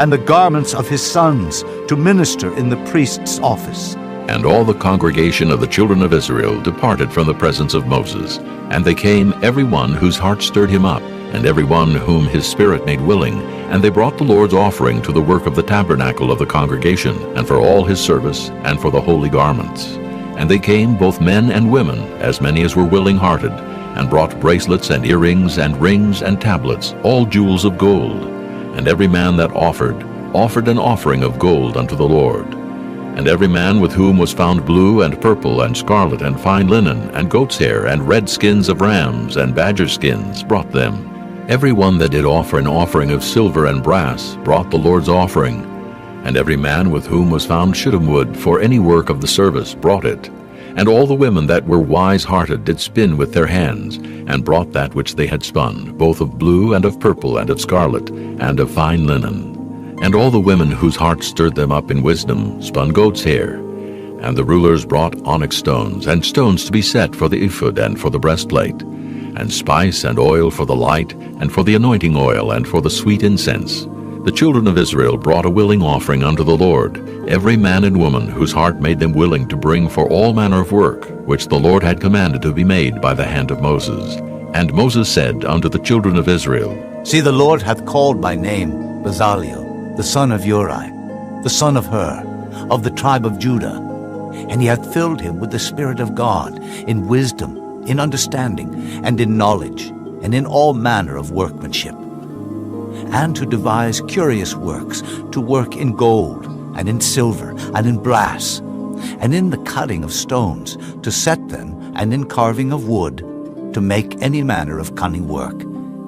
and the garments of his sons to minister in the priest's office. And all the congregation of the children of Israel departed from the presence of Moses. And they came, every one whose heart stirred him up, and every one whom his spirit made willing. And they brought the Lord's offering to the work of the tabernacle of the congregation, and for all his service, and for the holy garments. And they came, both men and women, as many as were willing-hearted, and brought bracelets and earrings and rings and tablets, all jewels of gold. And every man that offered an offering of gold unto the Lord. And every man with whom was found blue and purple and scarlet and fine linen and goat's hair and red skins of rams and badger skins brought them. Every one that did offer an offering of silver and brass brought the Lord's offering. And every man with whom was found shittim wood for any work of the service brought it. And all the women that were wise-hearted did spin with their hands, and brought that which they had spun, both of blue and of purple and of scarlet, and of fine linen. And all the women whose hearts stirred them up in wisdom spun goat's hair. And the rulers brought onyx stones, and stones to be set for the ephod and for the breastplate, and spice and oil for the light, and for the anointing oil, and for the sweet incense. The children of Israel brought a willing offering unto the Lord, every man and woman whose heart made them willing to bring for all manner of work, which the Lord had commanded to be made by the hand of Moses. And Moses said unto the children of Israel, See, the Lord hath called by name Bezaleel, the son of Uri, the son of Hur, of the tribe of Judah. And he hath filled him with the Spirit of God, in wisdom, in understanding, and in knowledge, and in all manner of workmanship, and to devise curious works, to work in gold, and in silver, and in brass, and in the cutting of stones, to set them, and in carving of wood, to make any manner of cunning work.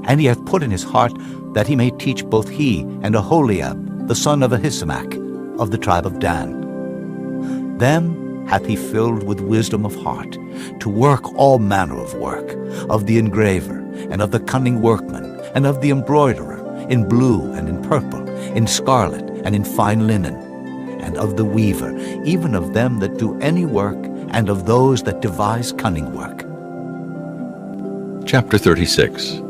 And he hath put in his heart that he may teach both he and Aholiab, the son of Ahisamach, of the tribe of Dan. Them hath he filled with wisdom of heart, to work all manner of work, of the engraver, and of the cunning workman, and of the embroiderer, in blue and in purple, in scarlet and in fine linen, and of the weaver, even of them that do any work, and of those that devise cunning work. Chapter 36.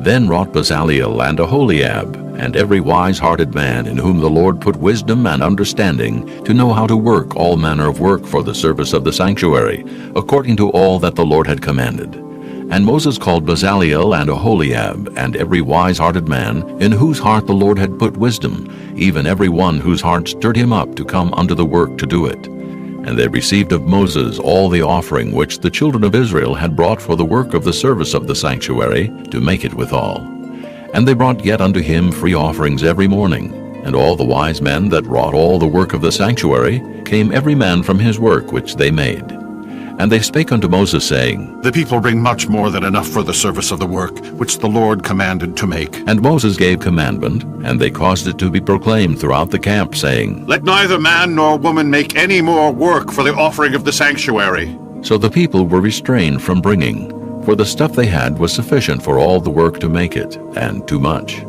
Then wrought Bezaleel and Aholiab, and every wise-hearted man in whom the Lord put wisdom and understanding, to know how to work all manner of work for the service of the sanctuary, according to all that the Lord had commanded. And Moses called Bezaleel and Aholiab, and every wise-hearted man, in whose heart the Lord had put wisdom, even every one whose heart stirred him up to come unto the work to do it. And they received of Moses all the offering which the children of Israel had brought for the work of the service of the sanctuary, to make it withal. And they brought yet unto him free offerings every morning. And all the wise men that wrought all the work of the sanctuary came every man from his work which they made. And they spake unto Moses, saying, The people bring much more than enough for the service of the work, which the Lord commanded to make. And Moses gave commandment, and they caused it to be proclaimed throughout the camp, saying, Let neither man nor woman make any more work for the offering of the sanctuary. So the people were restrained from bringing, for the stuff they had was sufficient for all the work to make it, and too much.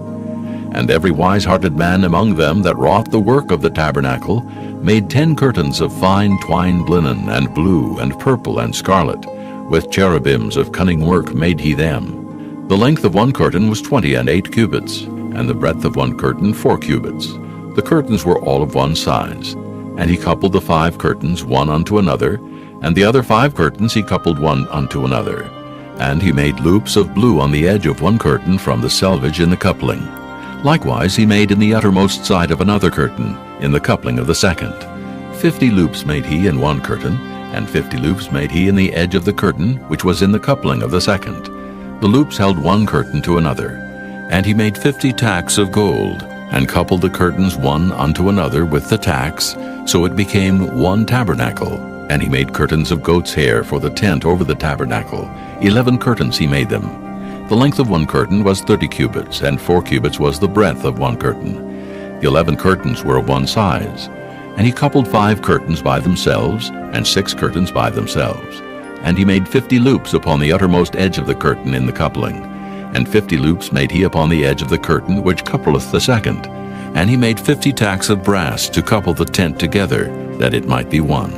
And every wise-hearted man among them that wrought the work of the tabernacle made 10 curtains of fine twined linen, and blue, and purple, and scarlet. With cherubims of cunning work made he them. The length of one curtain was 20 and 8 cubits, and the breadth of one curtain 4 cubits. The curtains were all of one size. And he coupled the 5 curtains one unto another, and the other 5 curtains he coupled one unto another. And he made loops of blue on the edge of one curtain from the selvage in the coupling. Likewise he made in the uttermost side of another curtain, in the coupling of the second. 50 loops made he in one curtain, and 50 loops made he in the edge of the curtain, which was in the coupling of the second. The loops held one curtain to another. And he made 50 tacks of gold, and coupled the curtains one unto another with the tacks, so it became one tabernacle. And he made curtains of goat's hair for the tent over the tabernacle. 11 curtains he made them. The length of one curtain was 30 cubits, and 4 cubits was the breadth of one curtain. The 11 curtains were of one size. And he coupled 5 curtains by themselves, and 6 curtains by themselves. And he made 50 loops upon the uttermost edge of the curtain in the coupling. And 50 loops made he upon the edge of the curtain which coupleth the second. And he made 50 tacks of brass to couple the tent together, that it might be one.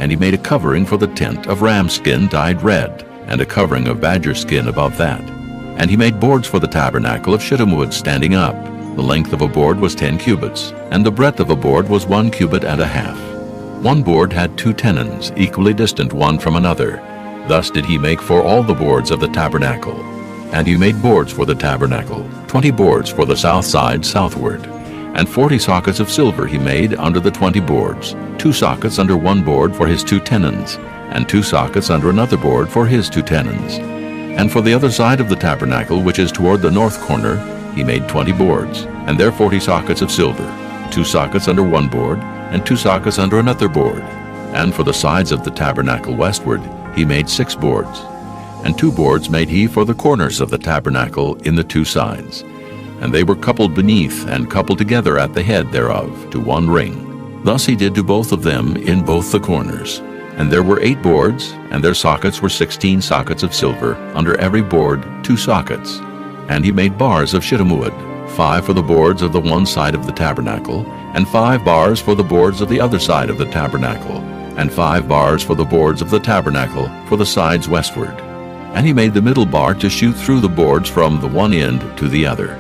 And he made a covering for the tent of ram skin dyed red, and a covering of badger skin above that. And he made boards for the tabernacle of shittim wood standing up. The length of a board was 10 cubits, and the breadth of a board was 1 cubit and a half. One board had 2 tenons, equally distant one from another. Thus did he make for all the boards of the tabernacle. And he made boards for the tabernacle, 20 boards for the south side southward. And 40 sockets of silver he made under the 20 boards, 2 sockets under one board for his 2 tenons, and 2 sockets under another board for his 2 tenons. And for the other side of the tabernacle, which is toward the north corner, he made 20 boards, and there 40 sockets of silver, 2 sockets under one board, and 2 sockets under another board. And for the sides of the tabernacle westward, he made 6 boards. And 2 boards made he for the corners of the tabernacle in the 2 sides. and they were coupled beneath and coupled together at the head thereof to one ring. Thus he did to both of them in both the corners. And there were 8 boards, and their sockets were 16 sockets of silver, under every board 2 sockets. And he made bars of shittim wood, 5 for the boards of the one side of the tabernacle, and 5 bars for the boards of the other side of the tabernacle, and 5 bars for the boards of the tabernacle for the sides westward. And he made the middle bar to shoot through the boards from the one end to the other.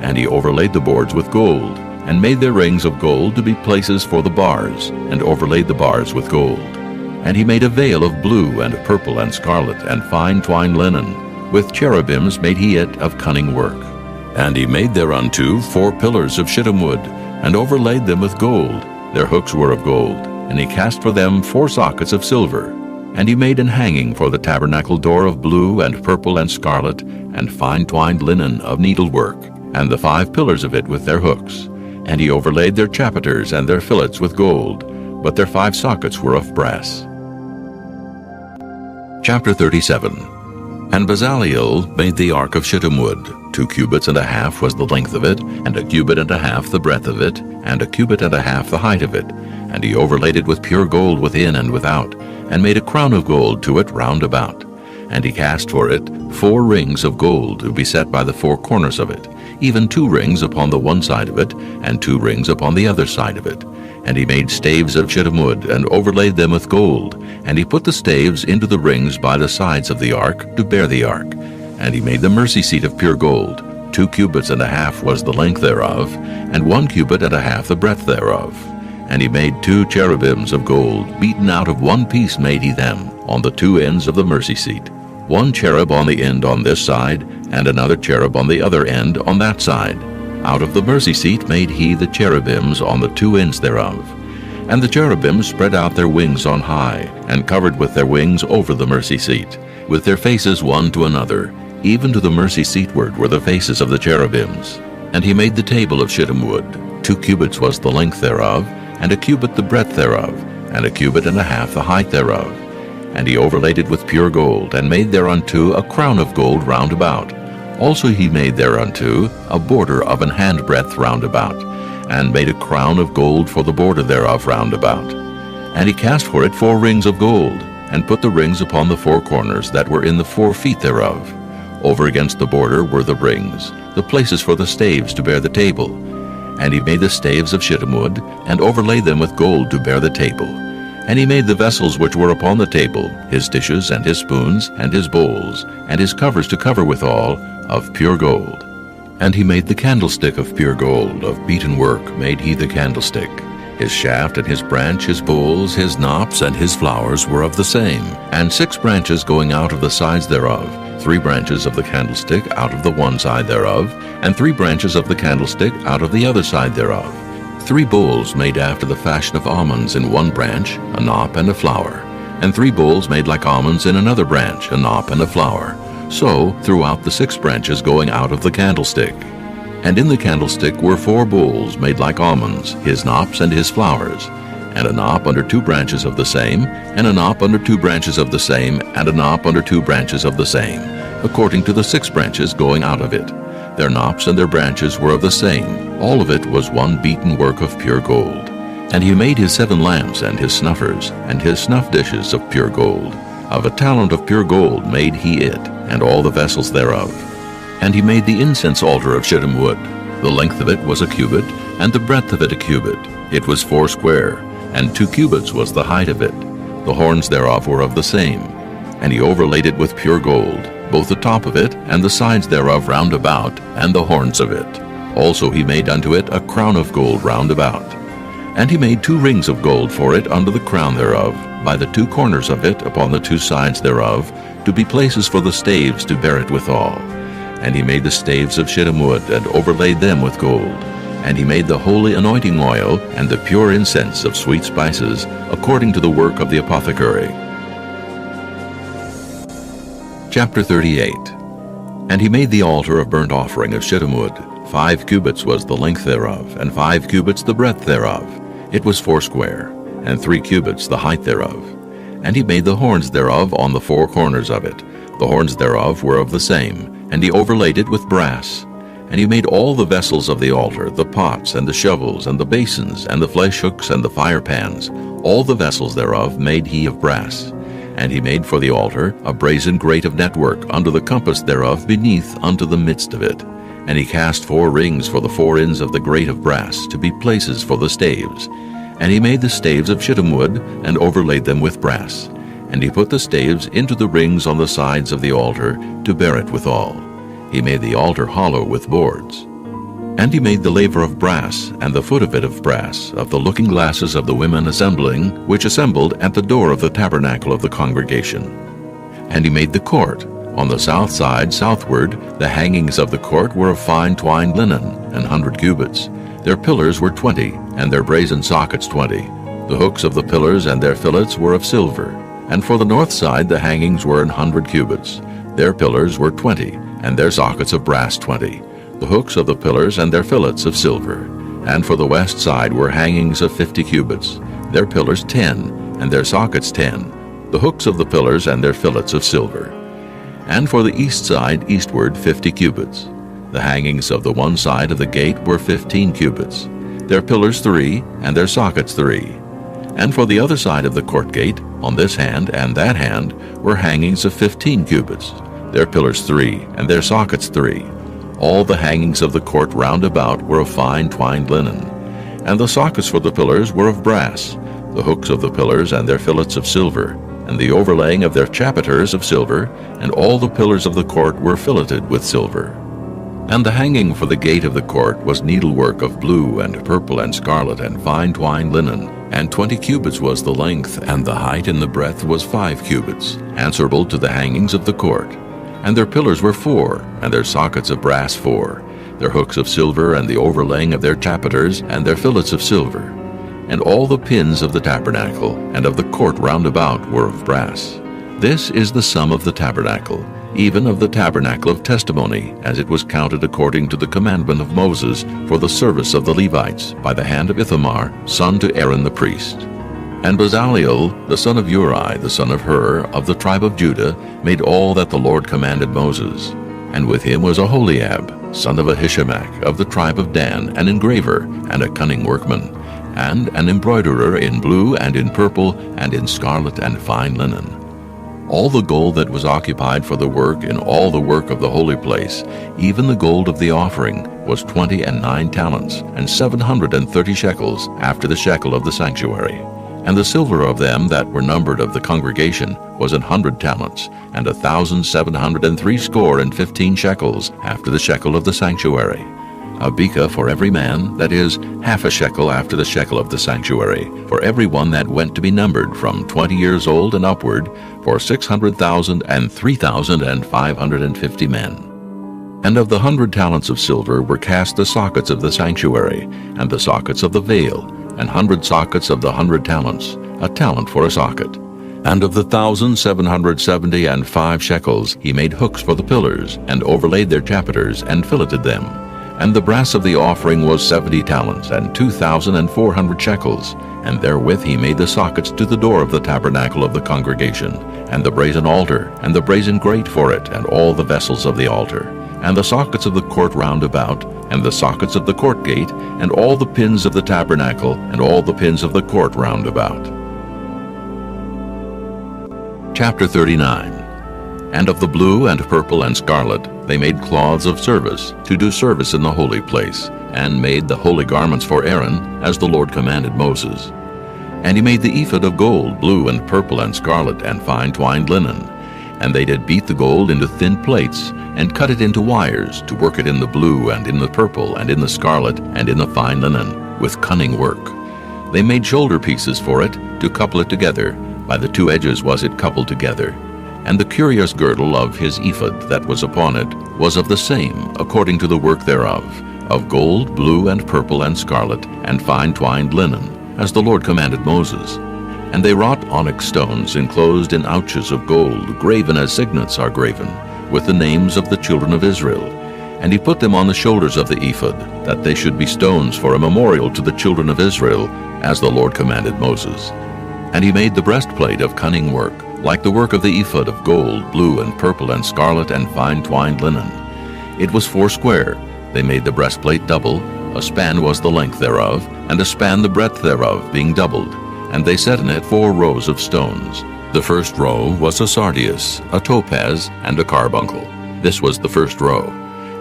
And he overlaid the boards with gold, and made their rings of gold to be places for the bars, and overlaid the bars with gold. And he made a veil of blue and purple and scarlet and fine twined linen. With cherubims made he it of cunning work. And he made thereunto 4 pillars of shittim wood, and overlaid them with gold. Their hooks were of gold. And he cast for them 4 sockets of silver. And he made an hanging for the tabernacle door of blue and purple and scarlet, and fine twined linen of needlework, and the 5 pillars of it with their hooks. And he overlaid their chapiters and their fillets with gold, but their 5 sockets were of brass. Chapter 37. And Bezaleel made the ark of shittim wood. 2 cubits and a half was the length of it, and 1 cubit and a half the breadth of it, and 1 cubit and a half the height of it. And he overlaid it with pure gold within and without, and made a crown of gold to it round about. And he cast for it 4 rings of gold to be set by the 4 corners of it, even 2 rings upon the one side of it, and 2 rings upon the other side of it. And he made staves of shittim wood, and overlaid them with gold. And he put the staves into the rings by the sides of the ark, to bear the ark. And he made the mercy seat of pure gold. 2 cubits and a half was the length thereof, and 1 cubit and a half the breadth thereof. And he made 2 cherubims of gold, beaten out of one piece made he them, on the 2 ends of the mercy seat. 1 cherub on the end on this side, and another cherub on the other end on that side. Out of the mercy seat made he the cherubims on the 2 ends thereof. And the cherubims spread out their wings on high, and covered with their wings over the mercy seat, with their faces one to another. Even to the mercy seatward were the faces of the cherubims. And he made the table of shittim wood. 2 cubits was the length thereof, and 1 cubit the breadth thereof, and 1 cubit and a half the height thereof. And he overlaid it with pure gold, and made thereunto a crown of gold round about. Also he made thereunto a border of an handbreadth round about, and made a crown of gold for the border thereof round about. And he cast for it 4 rings of gold, and put the rings upon the 4 corners that were in the 4 feet thereof. Over against the border were the rings, the places for the staves to bear the table. And he made the staves of shittim wood, and overlaid them with gold to bear the table. And he made the vessels which were upon the table, his dishes and his spoons and his bowls, and his covers to cover withal, of pure gold. And he made the candlestick of pure gold, of beaten work made he the candlestick. His shaft and his branch, his bowls, his knops, and his flowers were of the same, and 6 branches going out of the sides thereof, 3 branches of the candlestick out of the one side thereof, and 3 branches of the candlestick out of the other side thereof. 3 bowls made after the fashion of almonds in one branch, a knop and a flower, and 3 bowls made like almonds in another branch, a knop and a flower. So throughout the 6 branches going out of the candlestick. And in the candlestick were 4 bowls made like almonds, his knops and his flowers, and a knop under 2 branches of the same, and a knop under 2 branches of the same, and a knop under 2 branches of the same, according to the 6 branches going out of it. Their knops and their branches were of the same. All of it was one beaten work of pure gold. And he made his 7 lamps and his snuffers, and his snuff dishes of pure gold. Of a talent of pure gold made he it, and all the vessels thereof. And he made the incense altar of shittim wood. The length of it was 1 cubit, and the breadth of it 1 cubit. It was 4 square, and 2 cubits was the height of it. The horns thereof were of the same. And he overlaid it with pure gold, both the top of it, and the sides thereof round about, and the horns of it. Also he made unto it a crown of gold round about. And he made 2 rings of gold for it under the crown thereof, by the 2 corners of it upon the 2 sides thereof, to be places for the staves to bear it withal. And he made the staves of shittim wood, and overlaid them with gold. And he made the holy anointing oil, and the pure incense of sweet spices, according to the work of the apothecary. Chapter 38. And he made the altar of burnt offering of shittim wood. 5 cubits was the length thereof, and 5 cubits the breadth thereof. It was 4 square, and 3 cubits the height thereof. And he made the horns thereof on the 4 corners of it. The horns thereof were of the same, and he overlaid it with brass. And he made all the vessels of the altar, the pots, and the shovels, and the basins, and the flesh hooks, and the fire pans. All the vessels thereof made he of brass. And he made for the altar a brazen grate of network unto the compass thereof beneath unto the midst of it. And he cast 4 rings for the 4 ends of the grate of brass, to be places for the staves. And he made the staves of shittim wood, and overlaid them with brass. And he put the staves into the rings on the sides of the altar, to bear it withal. He made the altar hollow with boards. And he made the laver of brass, and the foot of it of brass, of the looking glasses of the women assembling, which assembled at the door of the tabernacle of the congregation. And he made the court. On the south side southward, the hangings of the court were of fine twined linen, 100 cubits. Their pillars were 20, and their brazen sockets 20. The hooks of the pillars and their fillets were of silver. And for the north side the hangings were 100 cubits. Their pillars were 20, and their sockets of brass 20. The hooks of the pillars and their fillets of silver. And for the west side were hangings of 50 cubits. Their pillars 10, and their sockets 10. The hooks of the pillars and their fillets of silver. And for the east side eastward 50 cubits. The hangings of the one side of the gate were 15 cubits. Their pillars 3, and their sockets 3. And for the other side of the court gate, on this hand and that hand, were hangings of 15 cubits. Their pillars 3, and their sockets 3. All the hangings of the court round about were of fine twined linen. And the sockets for the pillars were of brass, the hooks of the pillars and their fillets of silver, and the overlaying of their chapiters of silver, and all the pillars of the court were filleted with silver. And the hanging for the gate of the court was needlework of blue and purple and scarlet and fine twined linen, and 20 cubits was the length, and the height and the breadth was 5 cubits, answerable to the hangings of the court. And their pillars were 4, and their sockets of brass 4, their hooks of silver, and the overlaying of their chapiters, and their fillets of silver. And all the pins of the tabernacle, and of the court round about, were of brass. This is the sum of the tabernacle, even of the tabernacle of testimony, as it was counted according to the commandment of Moses, for the service of the Levites, by the hand of Ithamar, son to Aaron the priest. And Bezaleel, the son of Uri, the son of Hur, of the tribe of Judah, made all that the Lord commanded Moses. And with him was Aholiab, son of Ahishamach, of the tribe of Dan, an engraver, and a cunning workman, and an embroiderer in blue, and in purple, and in scarlet, and fine linen. All the gold that was occupied for the work in all the work of the holy place, even the gold of the offering, was 29 talents, and 730 shekels, after the shekel of the sanctuary. And the silver of them that were numbered of the congregation was 100 talents, and 1,760 shekels, after the shekel of the sanctuary. A beka for every man, that is, half a shekel after the shekel of the sanctuary, for every one that went to be numbered from 20 years old and upward, for 600,000 and 3,550 men. And of the 100 talents of silver were cast the sockets of the sanctuary, and the sockets of the veil, 100 sockets of the 100 talents, a talent for a socket. And of the 1,775 shekels he made hooks for the pillars, and overlaid their chapiters, and filleted them. And the brass of the offering was 70 talents, and 2,400 shekels, and therewith he made the sockets to the door of the tabernacle of the congregation, and the brazen altar, and the brazen grate for it, and all the vessels of the altar, and the sockets of the court round about, and the sockets of the court gate, and all the pins of the tabernacle, and all the pins of the court round about. Chapter 39. And of the blue and purple and scarlet they made cloths of service, to do service in the holy place, and made the holy garments for Aaron, as the Lord commanded Moses. And he made the ephod of gold, blue and purple and scarlet, and fine twined linen. And they did beat the gold into thin plates, and cut it into wires, to work it in the blue, and in the purple, and in the scarlet, and in the fine linen, with cunning work. They made shoulder pieces for it, to couple it together. By the 2 edges was it coupled together. And the curious girdle of his ephod that was upon it was of the same, according to the work thereof, of gold, blue, and purple, and scarlet, and fine twined linen, as the Lord commanded Moses. And they wrought onyx stones enclosed in ouches of gold, graven as signets are graven, with the names of the children of Israel. And he put them on the shoulders of the ephod, that they should be stones for a memorial to the children of Israel, as the Lord commanded Moses. And he made the breastplate of cunning work, like the work of the ephod of gold, blue, and purple, and scarlet, and fine twined linen. It was 4 square, They made the breastplate double. A span was the length thereof, and a span the breadth thereof, being doubled. And they set in it 4 rows of stones. The first row was a sardius, a topaz, and a carbuncle. This was the first row.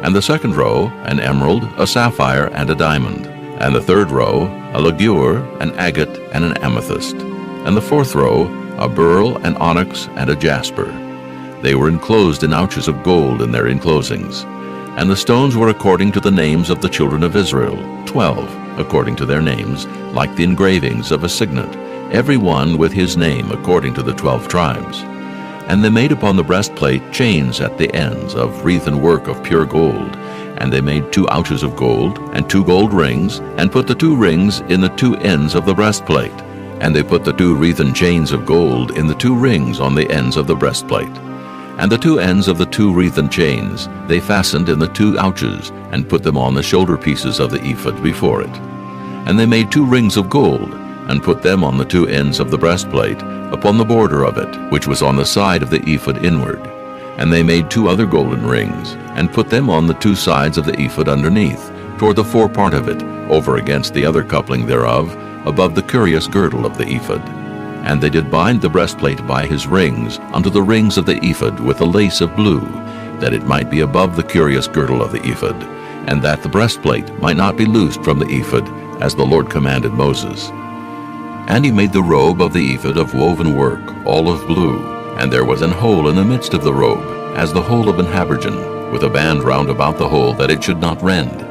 And the second row, an emerald, a sapphire, and a diamond. And the third row, a ligure, an agate, and an amethyst. And the fourth row, a beryl, an onyx, and a jasper. They were enclosed in ouches of gold in their enclosings. And the stones were according to the names of the children of Israel, 12, according to their names, like the engravings of a signet, every one with his name according to the 12 tribes. And they made upon the breastplate chains at the ends of wreathen work of pure gold. And they made 2 ouches of gold, and 2 gold rings, and put the 2 rings in the 2 ends of the breastplate. And they put the 2 wreathen chains of gold in the 2 rings on the ends of the breastplate. And the 2 ends of the 2 wreathen chains they fastened in the 2 ouches, and put them on the shoulder pieces of the ephod before it. And they made 2 rings of gold, and put them on the 2 ends of the breastplate, upon the border of it, which was on the side of the ephod inward. And they made 2 other golden rings, and put them on the 2 sides of the ephod underneath, toward the forepart of it, over against the other coupling thereof, above the curious girdle of the ephod. And they did bind the breastplate by his rings unto the rings of the ephod with a lace of blue, that it might be above the curious girdle of the ephod, and that the breastplate might not be loosed from the ephod, as the Lord commanded Moses. And he made the robe of the ephod of woven work, all of blue, and there was an hole in the midst of the robe, as the hole of an habergeon, with a band round about the hole, that it should not rend.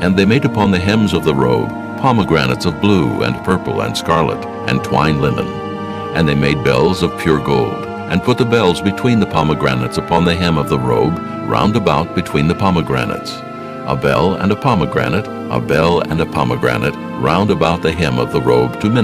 And they made upon the hems of the robe pomegranates of blue and purple and scarlet, and twined linen. And they made bells of pure gold, and put the bells between the pomegranates upon the hem of the robe, round about between the pomegranates. A bell and a pomegranate, a bell and a pomegranate, round about the hem of the robe to minister